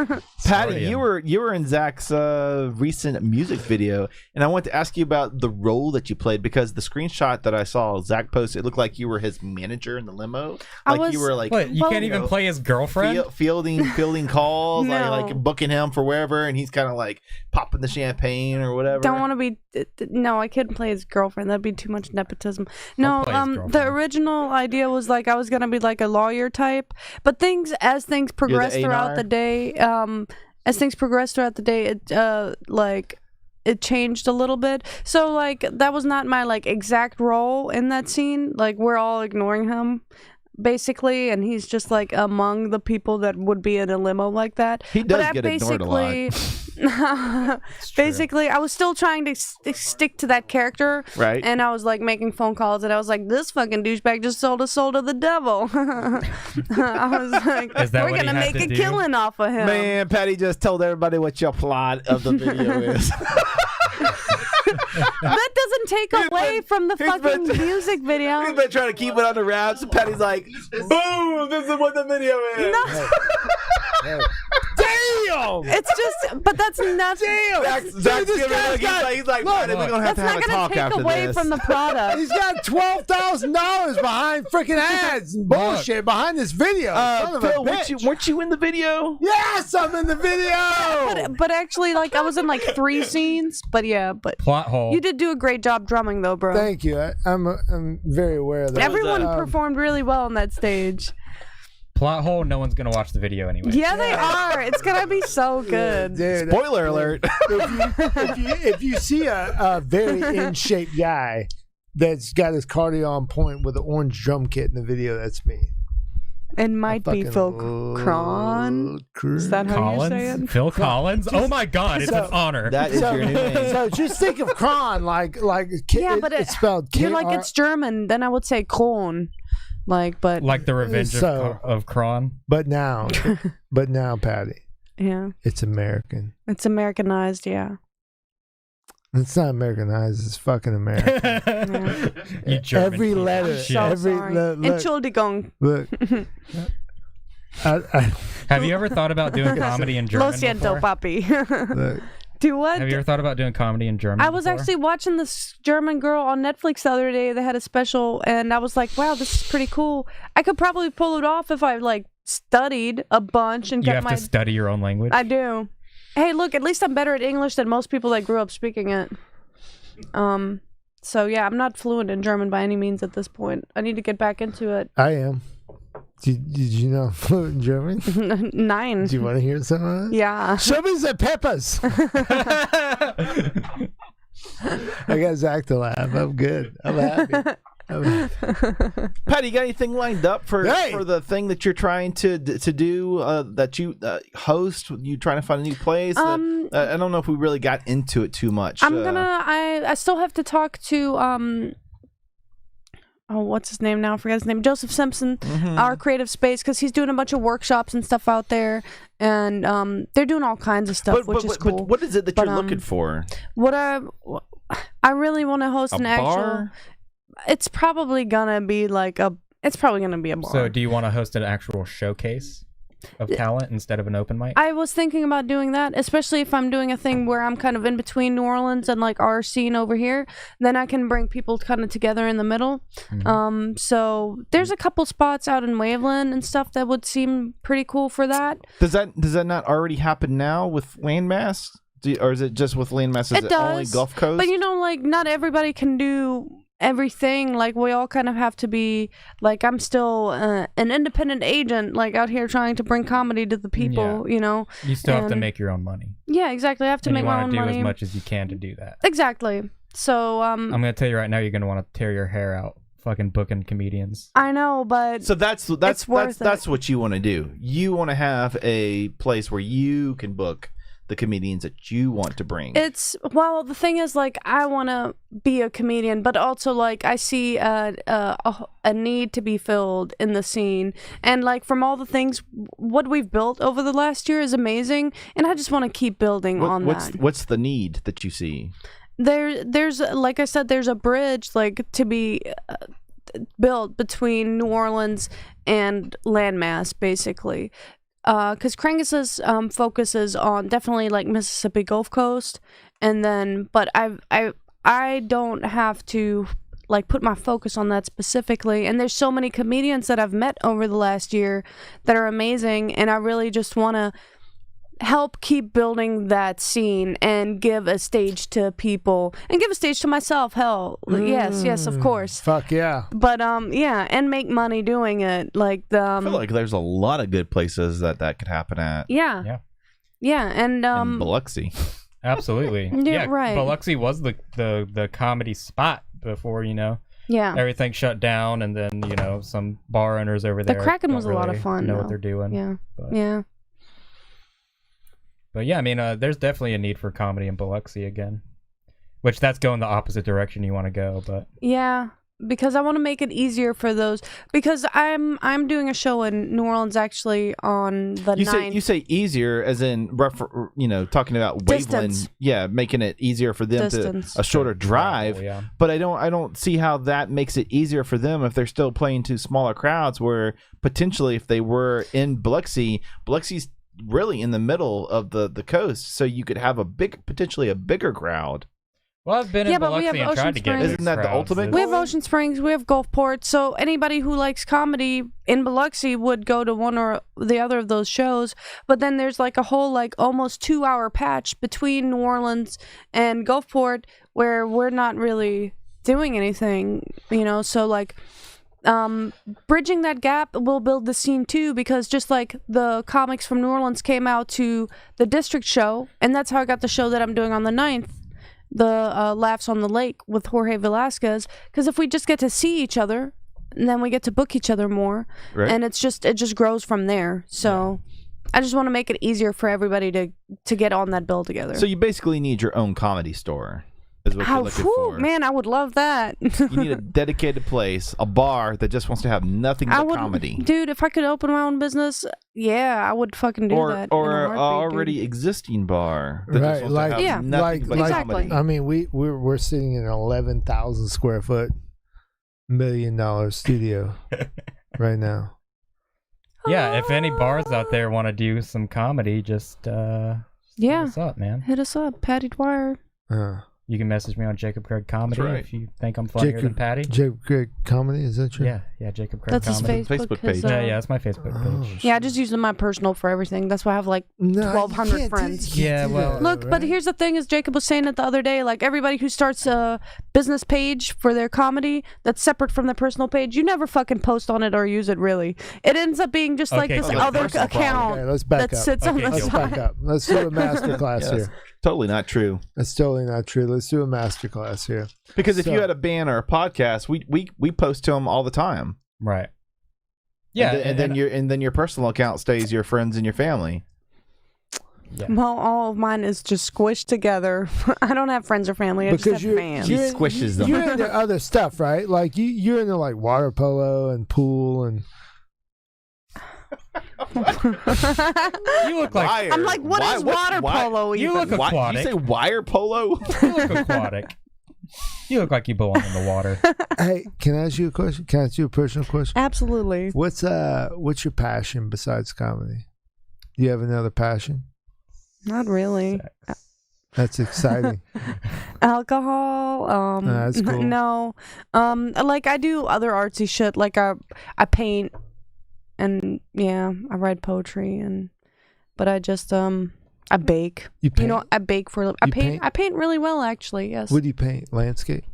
Patty, you were in Zach's recent music video, and I want to ask you about the role that you played, because the screenshot that I saw Zach post, it looked like you were his manager in the limo. You were like, what? You can't even play his girlfriend? Fielding calls, no. like booking him for wherever, and he's kind of like popping the champagne or whatever. Don't want to be. No, I couldn't play his girlfriend. That'd be too much nepotism. No, the original idea was like I was gonna be like a lawyer type. But as things progressed throughout the day, it changed a little bit. So like that was not my like exact role in that scene. Like we're all ignoring him basically, and he's just like among the people that would be in a limo like that. He does get ignored a lot. Basically, I was still trying to stick to that character, right? And I was like making phone calls, and I was like, "This fucking douchebag just sold his soul to the devil." I was like, "We're gonna make a killing off of him." Man, Patty just told everybody what your plot of the video is. That doesn't take away from the fucking music video. He's been trying to keep it under wraps, and Patty's like, "Boom! This is what the video is." No. Damn! It's just, but that's not. Damn! Zach's he's like, we're gonna have to have a talk after this. That's not gonna take away from the product. He's got $12,000 behind freaking ads and bullshit behind this video. Phil, weren't you in the video? Yes, I'm in the video. But actually, like I was in like 3 scenes. But yeah, but plot hole. You did do a great job drumming, though, bro. Thank you. I'm very aware of that. Everyone performed really well on that stage. Plot hole, no one's gonna watch the video anyway. Yeah, they are. It's gonna be so good. Dude, spoiler alert. If you see a very in shape guy that's got his cardio on point with an orange drum kit in the video, that's me. It might be Phil Kron. Is that how you say it? Phil Collins? Oh my God, it's an honor. That is your new name. So just think of Kron like yeah, but it's spelled K-R. You're like it's German. Then I would say Kron. Like the Revenge of Kron. But now, Patty. Yeah. It's American. It's Americanized, yeah. It's not Americanized. It's fucking American. Yeah. You German every letter. I'm so sorry. Entschuldigung. Look. Have you ever thought about doing comedy in German Lo siento, before? papi. Look, Do what? Have you ever thought about doing comedy in German I was before? actually watching this German girl on Netflix the other day. They had a special, and I was like, wow, this is pretty cool. I could probably pull it off if I, like, studied a bunch and You got have to study your own language. I do. Hey, look, at least I'm better at English than most people that grew up speaking it. So, yeah, I'm not fluent in German by any means at this point. I need to get back into it. I am. Did you know I'm fluent in German? 9. Do you want to hear some of that? Yeah. Show me the peppers. I got Zach to laugh. I'm good. I'm happy. Patty, you got anything lined up for Hey! for the thing that you're trying to do that you host? You trying to find a new place? I don't know if we really got into it too much. I still have to talk to what's his name now? I forget his name. Joseph Simpson, our creative space, because he's doing a bunch of workshops and stuff out there, and they're doing all kinds of stuff, which is cool. But what is it that you're looking for? What I really want to host an actual. Bar? It's probably gonna be like a. It's probably gonna be a bar. So, do you want to host an actual showcase of talent instead of an open mic? I was thinking about doing that, especially if I'm doing a thing where I'm kind of in between New Orleans and like our scene over here. Then I can bring people kind of together in the middle. So there's a couple spots out in Waveland and stuff that would seem pretty cool for that. Does that not already happen now with Landmass? Or is it just with Landmass? Is it only Gulf Coast? But like not everybody can do everything. Like we all kind of have to be like, I'm still an independent agent, like out here trying to bring comedy to the people. You still have to make your own money. Yeah, exactly. I have to make my own money. You want to do as much as you can to do that. Exactly. So I'm gonna tell you right now, you're gonna want to tear your hair out fucking booking comedians. I know, but so that's worth what you want to do. You want to have a place where you can book the comedians that you want to bring. The thing is, like, I want to be a comedian, but also like I see a need to be filled in the scene, and like from all the things what we've built over the last year is amazing, and I just want to keep building on that. What's the need that you see? There's like I said, there's a bridge like to be built between New Orleans and Landmass, basically. Because KrohnKast focuses on definitely like Mississippi Gulf Coast, and then but I don't have to like put my focus on that specifically. And there's so many comedians that I've met over the last year that are amazing, and I really just want to help keep building that scene and give a stage to people and give a stage to myself. Hell, yes, of course. Fuck yeah. But and make money doing it. Like I feel like there's a lot of good places that could happen at. Yeah, and in Biloxi. Absolutely. Yeah, right. Biloxi was the comedy spot before everything shut down, and then some bar owners over there. The Kraken was a lot of fun. Know what they're doing. Yeah, yeah. But yeah, I mean, there's definitely a need for comedy in Biloxi again, which that's going the opposite direction you want to go. But yeah, because I want to make it easier for those. Because I'm doing a show in New Orleans actually on the 9th. You say easier as in talking about Waveland, making it easier for them to a shorter drive. Yeah. But I don't see how that makes it easier for them if they're still playing to smaller crowds. Where potentially if they were in Biloxi's really in the middle of the coast, so you could have potentially a bigger crowd. Well, I've been in Biloxi and tried to get. Isn't that the ultimate? We have Ocean Springs, we have Gulfport, so anybody who likes comedy in Biloxi would go to one or the other of those shows. But then there's like a whole like almost 2-hour patch between New Orleans and Gulfport where we're not really doing anything, so like bridging that gap will build the scene too, because just like the comics from New Orleans came out to the district show, and that's how I got the show that I'm doing on the 9th, the Laughs on the Lake with Jorge Velasquez, because if we just get to see each other, and then we get to book each other more, right. And it just grows from there. So I just want to make it easier for everybody to get on that bill together. So you basically need your own comedy store. Is what you're looking for. Man, I would love that. You need a dedicated place, a bar that just wants to have nothing but comedy. Dude, if I could open my own business, I would fucking do that. Or an already existing bar that just wants to have nothing but comedy. I mean, we're sitting in an 11,000 square foot $1 million studio right now. Yeah, if any bars out there want to do some comedy, just Yeah. hit us up, man. Hit us up, Patty Dwyer. You can message me on Jacob Craig Comedy That's right. if you think I'm funnier than Patty. Jacob Craig Comedy, is that true? Yeah, Jacob Craig That's his Comedy. Facebook page. Yeah, that's my Facebook Oh, page. Yeah, I just use my personal for everything. That's why I have like No, 1,200 you can't friends. do Yeah, that, well- Look, but right? here's the thing: is Jacob was saying it the other day. Like everybody who starts a business page for their comedy that's separate from their personal page, you never fucking post on it or use it. Really, it ends up being just like Okay, this so other personal problem. account Okay, let's back that up. sits on Okay, the Gil. Let's back side. up. Let's do a master class Yes. here. Totally not true. That's totally not true. Let's do a master class here. Because if So- you had a band or a podcast, we post to them all the time. Right. Yeah, and then your personal account stays your friends and your family. Well, all of mine is just squished together. I don't have friends or family. I just have fans. She squishes them. You're into other stuff, right? Like you're into like water polo and pool and. you look like Wire. I'm like, what is water polo? you even? look Why, did aquatic. you say wire polo? You look aquatic. You look like you belong in the water. Hey, can I ask you a question? Can I ask you a personal question? Absolutely. What's your passion besides comedy? Do you have another passion? Not really. That's exciting. Alcohol. That's cool. No. Like I do other artsy shit. Like I paint, and yeah, I write poetry, but I just I bake. You paint? You know, I bake for. I You paint. paint? I paint really well, actually. Yes. What do you paint? Landscape?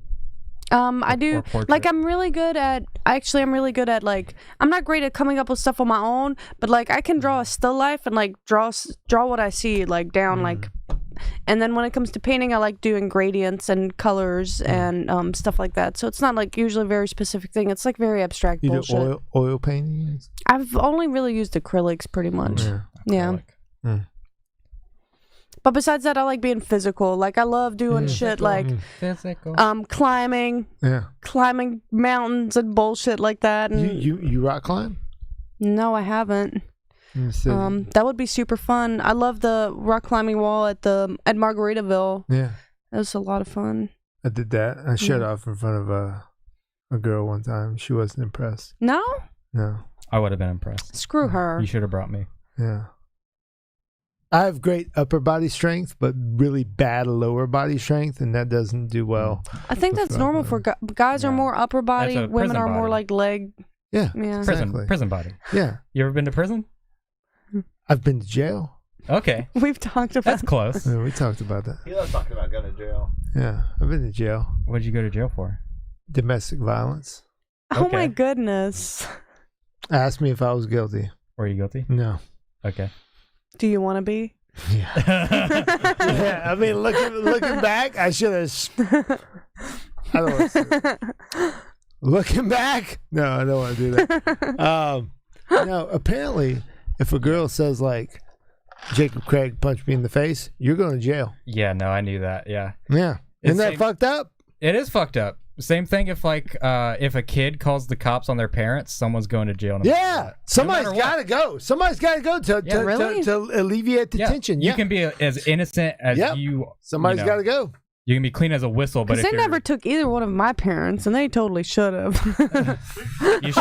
I do. or portrait. Like I'm really good at. Actually, I'm really good at like. I'm not great at coming up with stuff on my own, but like I can draw a still life and like draw what I see like down like. And then when it comes to painting, I like doing gradients and colors and stuff like that. So it's not like usually a very specific thing. It's like very abstract You bullshit. do oil painting? I've only really used acrylics pretty much. Yeah. Acrylic. But besides that, I like being physical. Like I love doing shit like Physical. climbing mountains and bullshit like that. And You rock climb? no, I haven't. You said- That would be super fun. I love the rock climbing wall at Margaritaville. yeah, That was a lot of fun. I did that. I shut off in front of a girl one time. She wasn't impressed. No? No. I would have been impressed. Screw her. You should have brought me. Yeah. I have great upper body strength, but really bad lower body strength, and that doesn't do well. I think that's That's normal right. for guys are Yeah. more upper body, That's a women prison are more body. like leg. Yeah. Yeah. Exactly. Prison body. Yeah. You ever been to prison? I've been to jail. Okay, We've talked about that's close. Yeah, we talked about that. He loves talking about going to jail. Yeah. I've been to jail. What did you go to jail for? Domestic violence. Oh my Okay. goodness. Asked me if I was guilty. Were you guilty? No. Okay. Do you want to be? Yeah. I mean, looking back, I should have. I don't want to. Looking back, no, I don't want to do that. No, apparently, if a girl says like, "Jacob Craig punched me in the face," you're going to jail. Yeah, no, I knew that. Yeah. Yeah, isn't that same- fucked up? It is fucked up. Same thing if like if a kid calls the cops on their parents, someone's going to jail. No matter Yeah, what. somebody's No matter got to go. Somebody's got to go to really? to alleviate the Yeah, tension. You Yeah, can be as innocent as Yep. you. somebody's you know, got to go. You can be clean as a whistle, but Because if they you're, never took either one of my parents, and they totally should have. you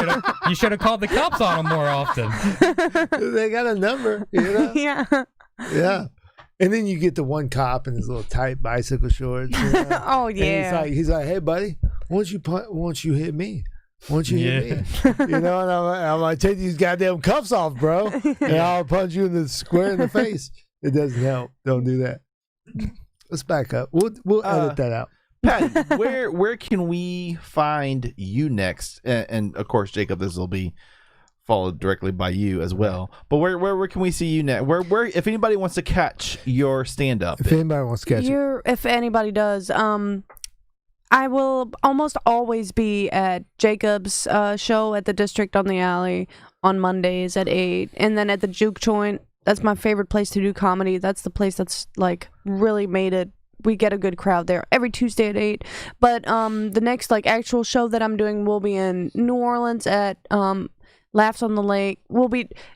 should have called the cops on them more often. They got a number, you know. Yeah. Yeah. And then you get the one cop in his little tight bicycle shorts. You know? Oh And yeah. he's like, "Hey, buddy, why don't you hit me? Why don't you hit me?" You know, and I'm like, "Take these goddamn cuffs off, bro, and I'll punch you in the square in the face." It doesn't help. Don't do that. Let's back up. We'll edit that out. Patty, where can we find you next? And of course, Jacob, this will be followed directly by you as well. But where can we see you next? Where if anybody wants to catch your stand up? If anybody wants to catch it, If anybody does, I will almost always be at Jacob's show at the District on the Alley on Mondays at 8, and then at the Juke Joint. That's my favorite place to do comedy. That's the place that's like really made it. We get a good crowd there every Tuesday at 8. But the next like actual show that I'm doing will be in New Orleans at Laughs on the Lake.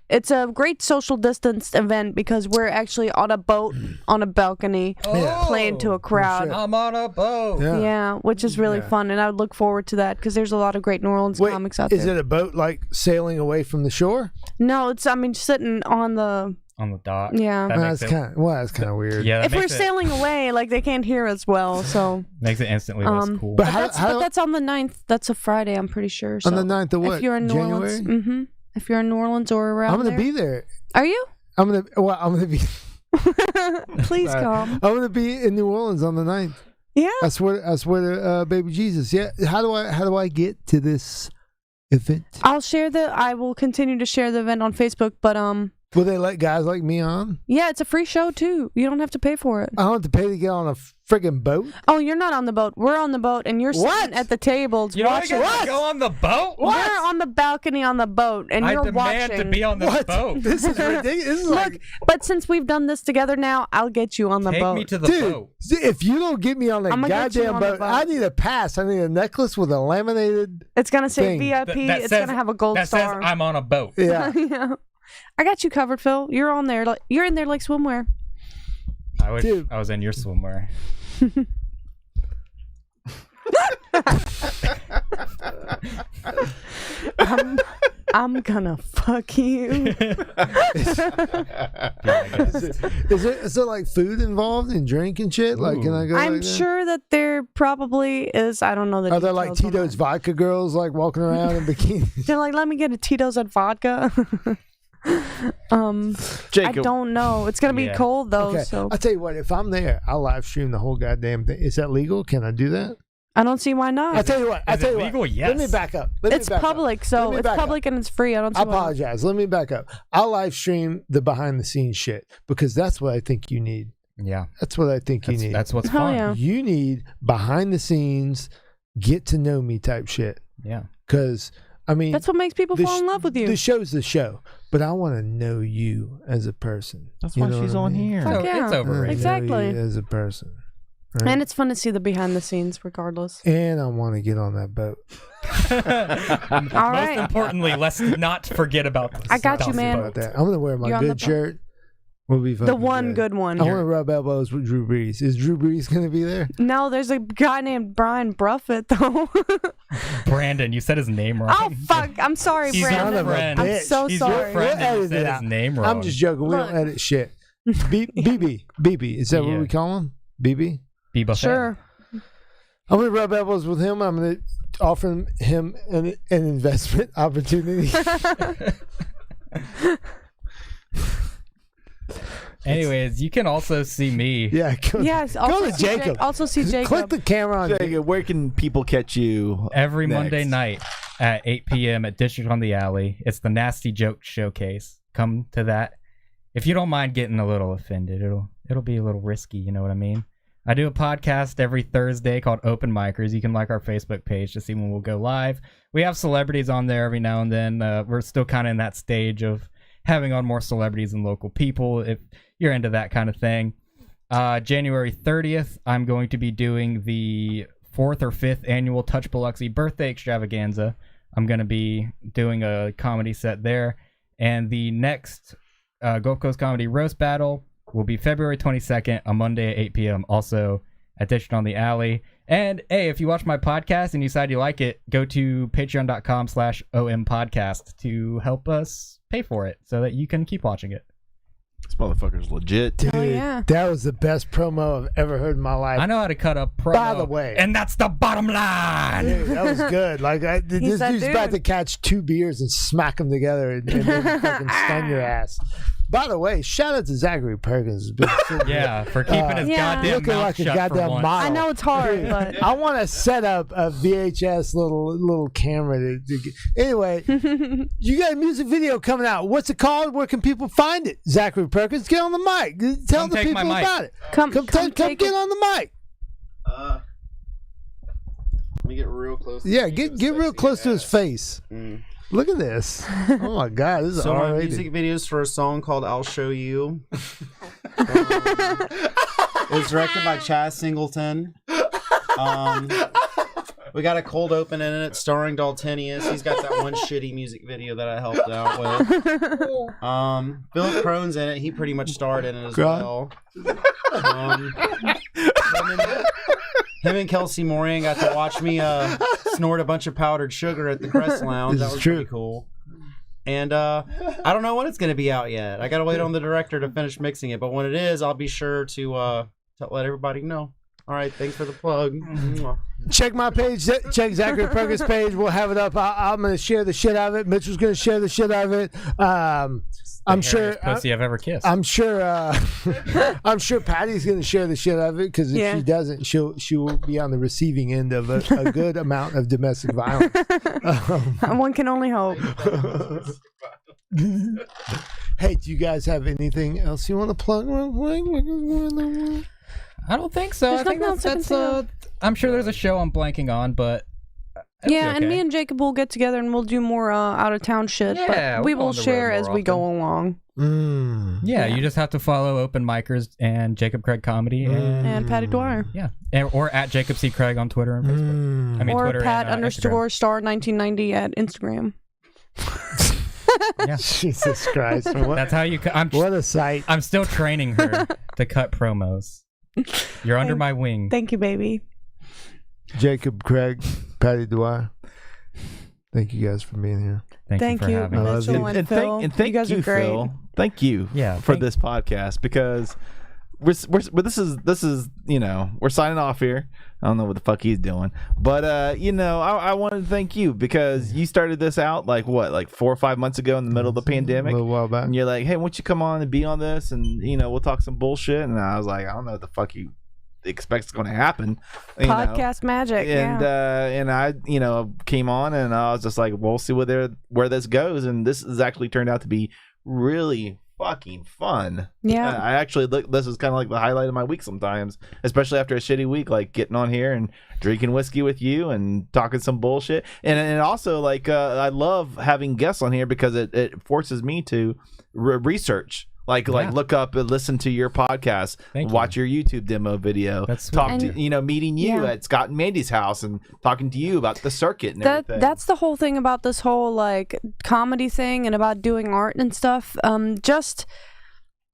It's a great social distanced event because we're actually on a boat on a balcony playing to a crowd. shit. I'm on a boat. Yeah, which is really fun, and I would look forward to that because there's a lot of great New Orleans comics out there. Is it a boat like sailing away from the shore? No, it's sitting on the dock. Yeah. That makes That's kind of weird. Yeah, that if we're makes it, sailing away, like they can't hear us well, so makes it instantly less cool. But but that's on the 9th. That's a Friday, I'm pretty sure. So on the 9th of what? if you're in New January? Orleans, if you're in New Orleans or around I'm gonna there. be there. Are you? I'm gonna be. Please come. I'm gonna be in New Orleans on the 9th. Yeah. I swear to baby Jesus. Yeah. How do I get to this event? I will continue to share the event on Facebook, but Will they let guys like me on? yeah, it's a free show too. You don't have to pay for it. I don't have to pay to get on a friggin' boat. Oh, you're not on the boat. We're on the boat, and you're sitting at the tables You don't watching. get to go on the boat? We're on the balcony on the boat, and I you're demand watching. to be on this boat. This is ridiculous. This is Look, but since we've done this together now, I'll get you on the Take boat. me to the dude, boat. if you don't get me on the I'ma get you goddamn on the boat, boat. I need a pass. I need a necklace with a laminated. It's gonna say thing. VIP. That It's says- gonna have a gold that star. says I'm on a boat. Yeah. Yeah. I got you covered, Phil. You're on there. You're in there like swimwear. I wish Dude. I was in your swimwear. I'm gonna fuck you. Is there like food involved and drink and shit? Like, can I go? I'm like that? sure that there probably is. I don't know the Are there like details on Tito's that. vodka girls like walking around in bikinis? They're like, let me get a Tito's and vodka. I Jacob, don't know. It's gonna be Yeah. cold though, Okay, so I'll tell you what. If I'm there, I'll live stream the whole goddamn thing. Is that legal? Can I do that? I don't see why not. I'll tell you what. Is it legal? Let me Yes. back up. It's public, so it's public and it's free. I don't see I why not. apologize. Let me back up. I'll live stream the behind the scenes shit because that's what I think you need. Yeah, That's what I think you need. that's what's Hell fun. yeah. You need behind the scenes, get to know me type shit. Yeah. Because I mean, That's what makes people the fall in love with you. The show's the show, but I want to know you as a person. that's You why know she's what I on mean? here. Fuck So yeah. it's I wanna overrated. know Exactly. you as a person. Right? And it's fun to see the behind the scenes regardless. And I want to get on that boat. All Most right. importantly, let's not forget about this. I got you, man. About that. I'm gonna wear my You're on the good boat. shirt. We'll be The fucking one good one. I want to rub elbows with Drew Brees. Is Drew Brees gonna be there? No, there's a guy named Brian Bruffett though. Brandon, you said his name wrong. Oh fuck! I'm sorry, He's Brandon. your friend. bitch. I'm so He's sorry. your friend, We'll and you edit it said out. his name wrong. I'm just joking. We Look. don't edit shit. BB. Is that Yeah. what we call him? BB? Be buffet. Sure. I'm gonna rub elbows with him. I'm gonna offer him an investment opportunity. Anyways, you can also see me. Yeah. Go, Yes. Go Also to see Jacob. Also see Jacob. Click the camera on Jacob, where can people catch you? Every next? Monday night at 8 p.m. at District on the Alley. It's the Nasty Joke Showcase. Come to that. If you don't mind getting a little offended, it'll be a little risky, you know what I mean? I do a podcast every Thursday called Open Micers. You can like our Facebook page to see when we'll go live. We have celebrities on there every now and then. We're still kind of in that stage of having on more celebrities and local people if you're into that kind of thing. January 30th, I'm going to be doing the 4th or 5th annual Touch Biloxi birthday extravaganza. I'm going to be doing a comedy set there. And the next Gulf Coast Comedy Roast Battle will be February 22nd, a Monday at 8 p.m. Also at District on the Alley. And hey, if you watch my podcast and you decide you like it, go to patreon.com/ompodcast to help us pay for it so that you can keep watching it. This motherfucker's legit. Dude, Oh, yeah. that was the best promo I've ever heard in my life. I know how to cut a promo. By the way. And that's the bottom line. Dude, that was good. Like this that dude's about to dude. catch 2 beers and smack them together and then fucking stun your ass. By the way, shout out to Zachary Perkins. Yeah, for keeping his Yeah. goddamn Looking mouth like a shut goddamn for once. model. I know it's hard, but I want to set up a VHS little camera to get. Anyway, you got a music video coming out. What's it called? Where can people find it? Zachary Perkins, get on the mic. Tell Come the take people my mic. about it. come Come take get it. on the mic. Let me get real close. Yeah, get real close to his face. Mm. Look at this. Oh my God, this is So my R-rated. music videos for a song called "I'll Show You." It was directed by Chaz Singleton. We got a cold open in it starring Daltinius. He's got that one shitty music video that I helped out with. Philip Crohn's in it. He pretty much starred in it as well. Him and Kelsey Moran got to watch me snort a bunch of powdered sugar at the Crest Lounge. That was pretty cool. And I don't know when it's going to be out yet. I got to wait on the director to finish mixing it. But when it is, I'll be sure to let everybody know. All right, thanks for the plug. Check my page. Check Zachary Perkins' page. We'll have it up. I'm going to share the shit out of it. Mitchell's going to share the shit out of it. I'm sure. Pussy I've ever kissed. I'm sure. I'm sure Patty's going to share the shit out of it because if she doesn't, she will be on the receiving end of a good amount of domestic violence. One can only hope. Hey, do you guys have anything else you want to plug? I don't think so. There's I think nothing else that's I'm sure there's a show I'm blanking on, but yeah, and me and Jacob will get together and we'll do more out of town shit. Yeah, but we we'll go will on the share road as more we go along. Yeah, you just have to follow Open Micers and Jacob Craig Comedy And Patty Dwyer. or at Jacob C. Craig on Twitter and Facebook. I mean, Or Twitter Pat and, _ star 1990 at Instagram. Yeah. Jesus Christ! That's how you. What a sight! I'm still training her to cut promos. You're under my wing. Thank you, baby. Jacob Craig, Patty Dwyer. Thank you guys for being here. Thank you for having us. Mitchell and Phil. Thank you guys are great. Phil. Thank you for this podcast because this is we're signing off here. I don't know what the fuck he's doing, but I wanted to thank you because you started this out like 4 or 5 months ago in the middle of the pandemic. A little while back. And you're like, hey, why don't you come on and be on this and we'll talk some bullshit. And I was like, I don't know what the fuck you expect is going to happen. Podcast magic. And I came on and I was just like, we'll see where this goes. And this has actually turned out to be really fucking fun. Yeah. I actually this is kind of like the highlight of my week sometimes, especially after a shitty week, like getting on here and drinking whiskey with you and talking some bullshit. And also I love having guests on here because it forces me to research. Like look up and listen to your podcast, watch your YouTube demo video, talk to meeting you at Scott and Mandy's house and talking to you about the circuit and everything. That's the whole thing about this whole comedy thing and about doing art and stuff. Just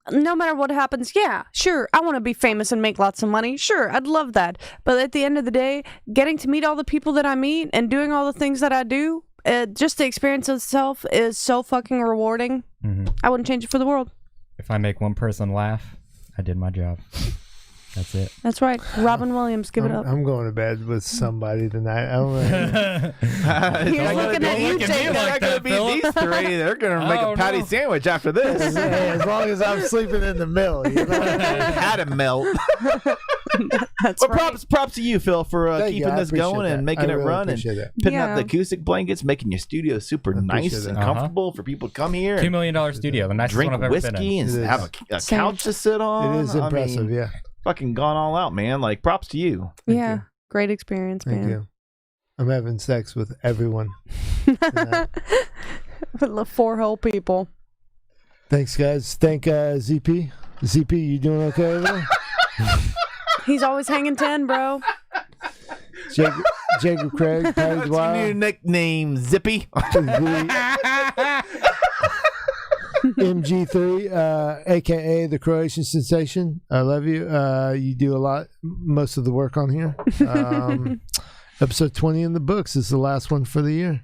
no matter what happens, sure, I want to be famous and make lots of money. Sure, I'd love that. But at the end of the day, getting to meet all the people that I meet and doing all the things that I do, just the experience itself is so fucking rewarding. Mm-hmm. I wouldn't change it for the world. If I make one person laugh, I did my job. That's it. That's right. Robin Williams, give it up. I'm going to bed with somebody tonight. I don't know. He's looking at you, It's Jacob. not going to be these three. They're going to make a patty sandwich after this. Hey, as long as I'm sleeping in the middle, Had a melt. That's Well, right. props to you, Phil, for Thank you. keeping I this appreciate going that. and making I it really run and appreciate that. putting up Yeah. the acoustic blankets, making your studio super nice that. and comfortable for people to come here $2 and million studio, the nicest drink one I've ever been whiskey in. and It is. have a Same. couch to sit on. It is impressive, yeah. Fucking gone all out, man. Like, props to you. Yeah. Great experience, Thank man. you. I'm having sex with everyone. With 4 whole people. Thanks, guys. Thank ZP. ZP, you doing okay over there? He's always hanging 10, bro. Jacob Craig, Patty That's your new Dwyer, nickname, Zippy. MG3, aka the Croatian sensation. I love you. You do most of the work on here. Episode 20 in the books is the last one for the year.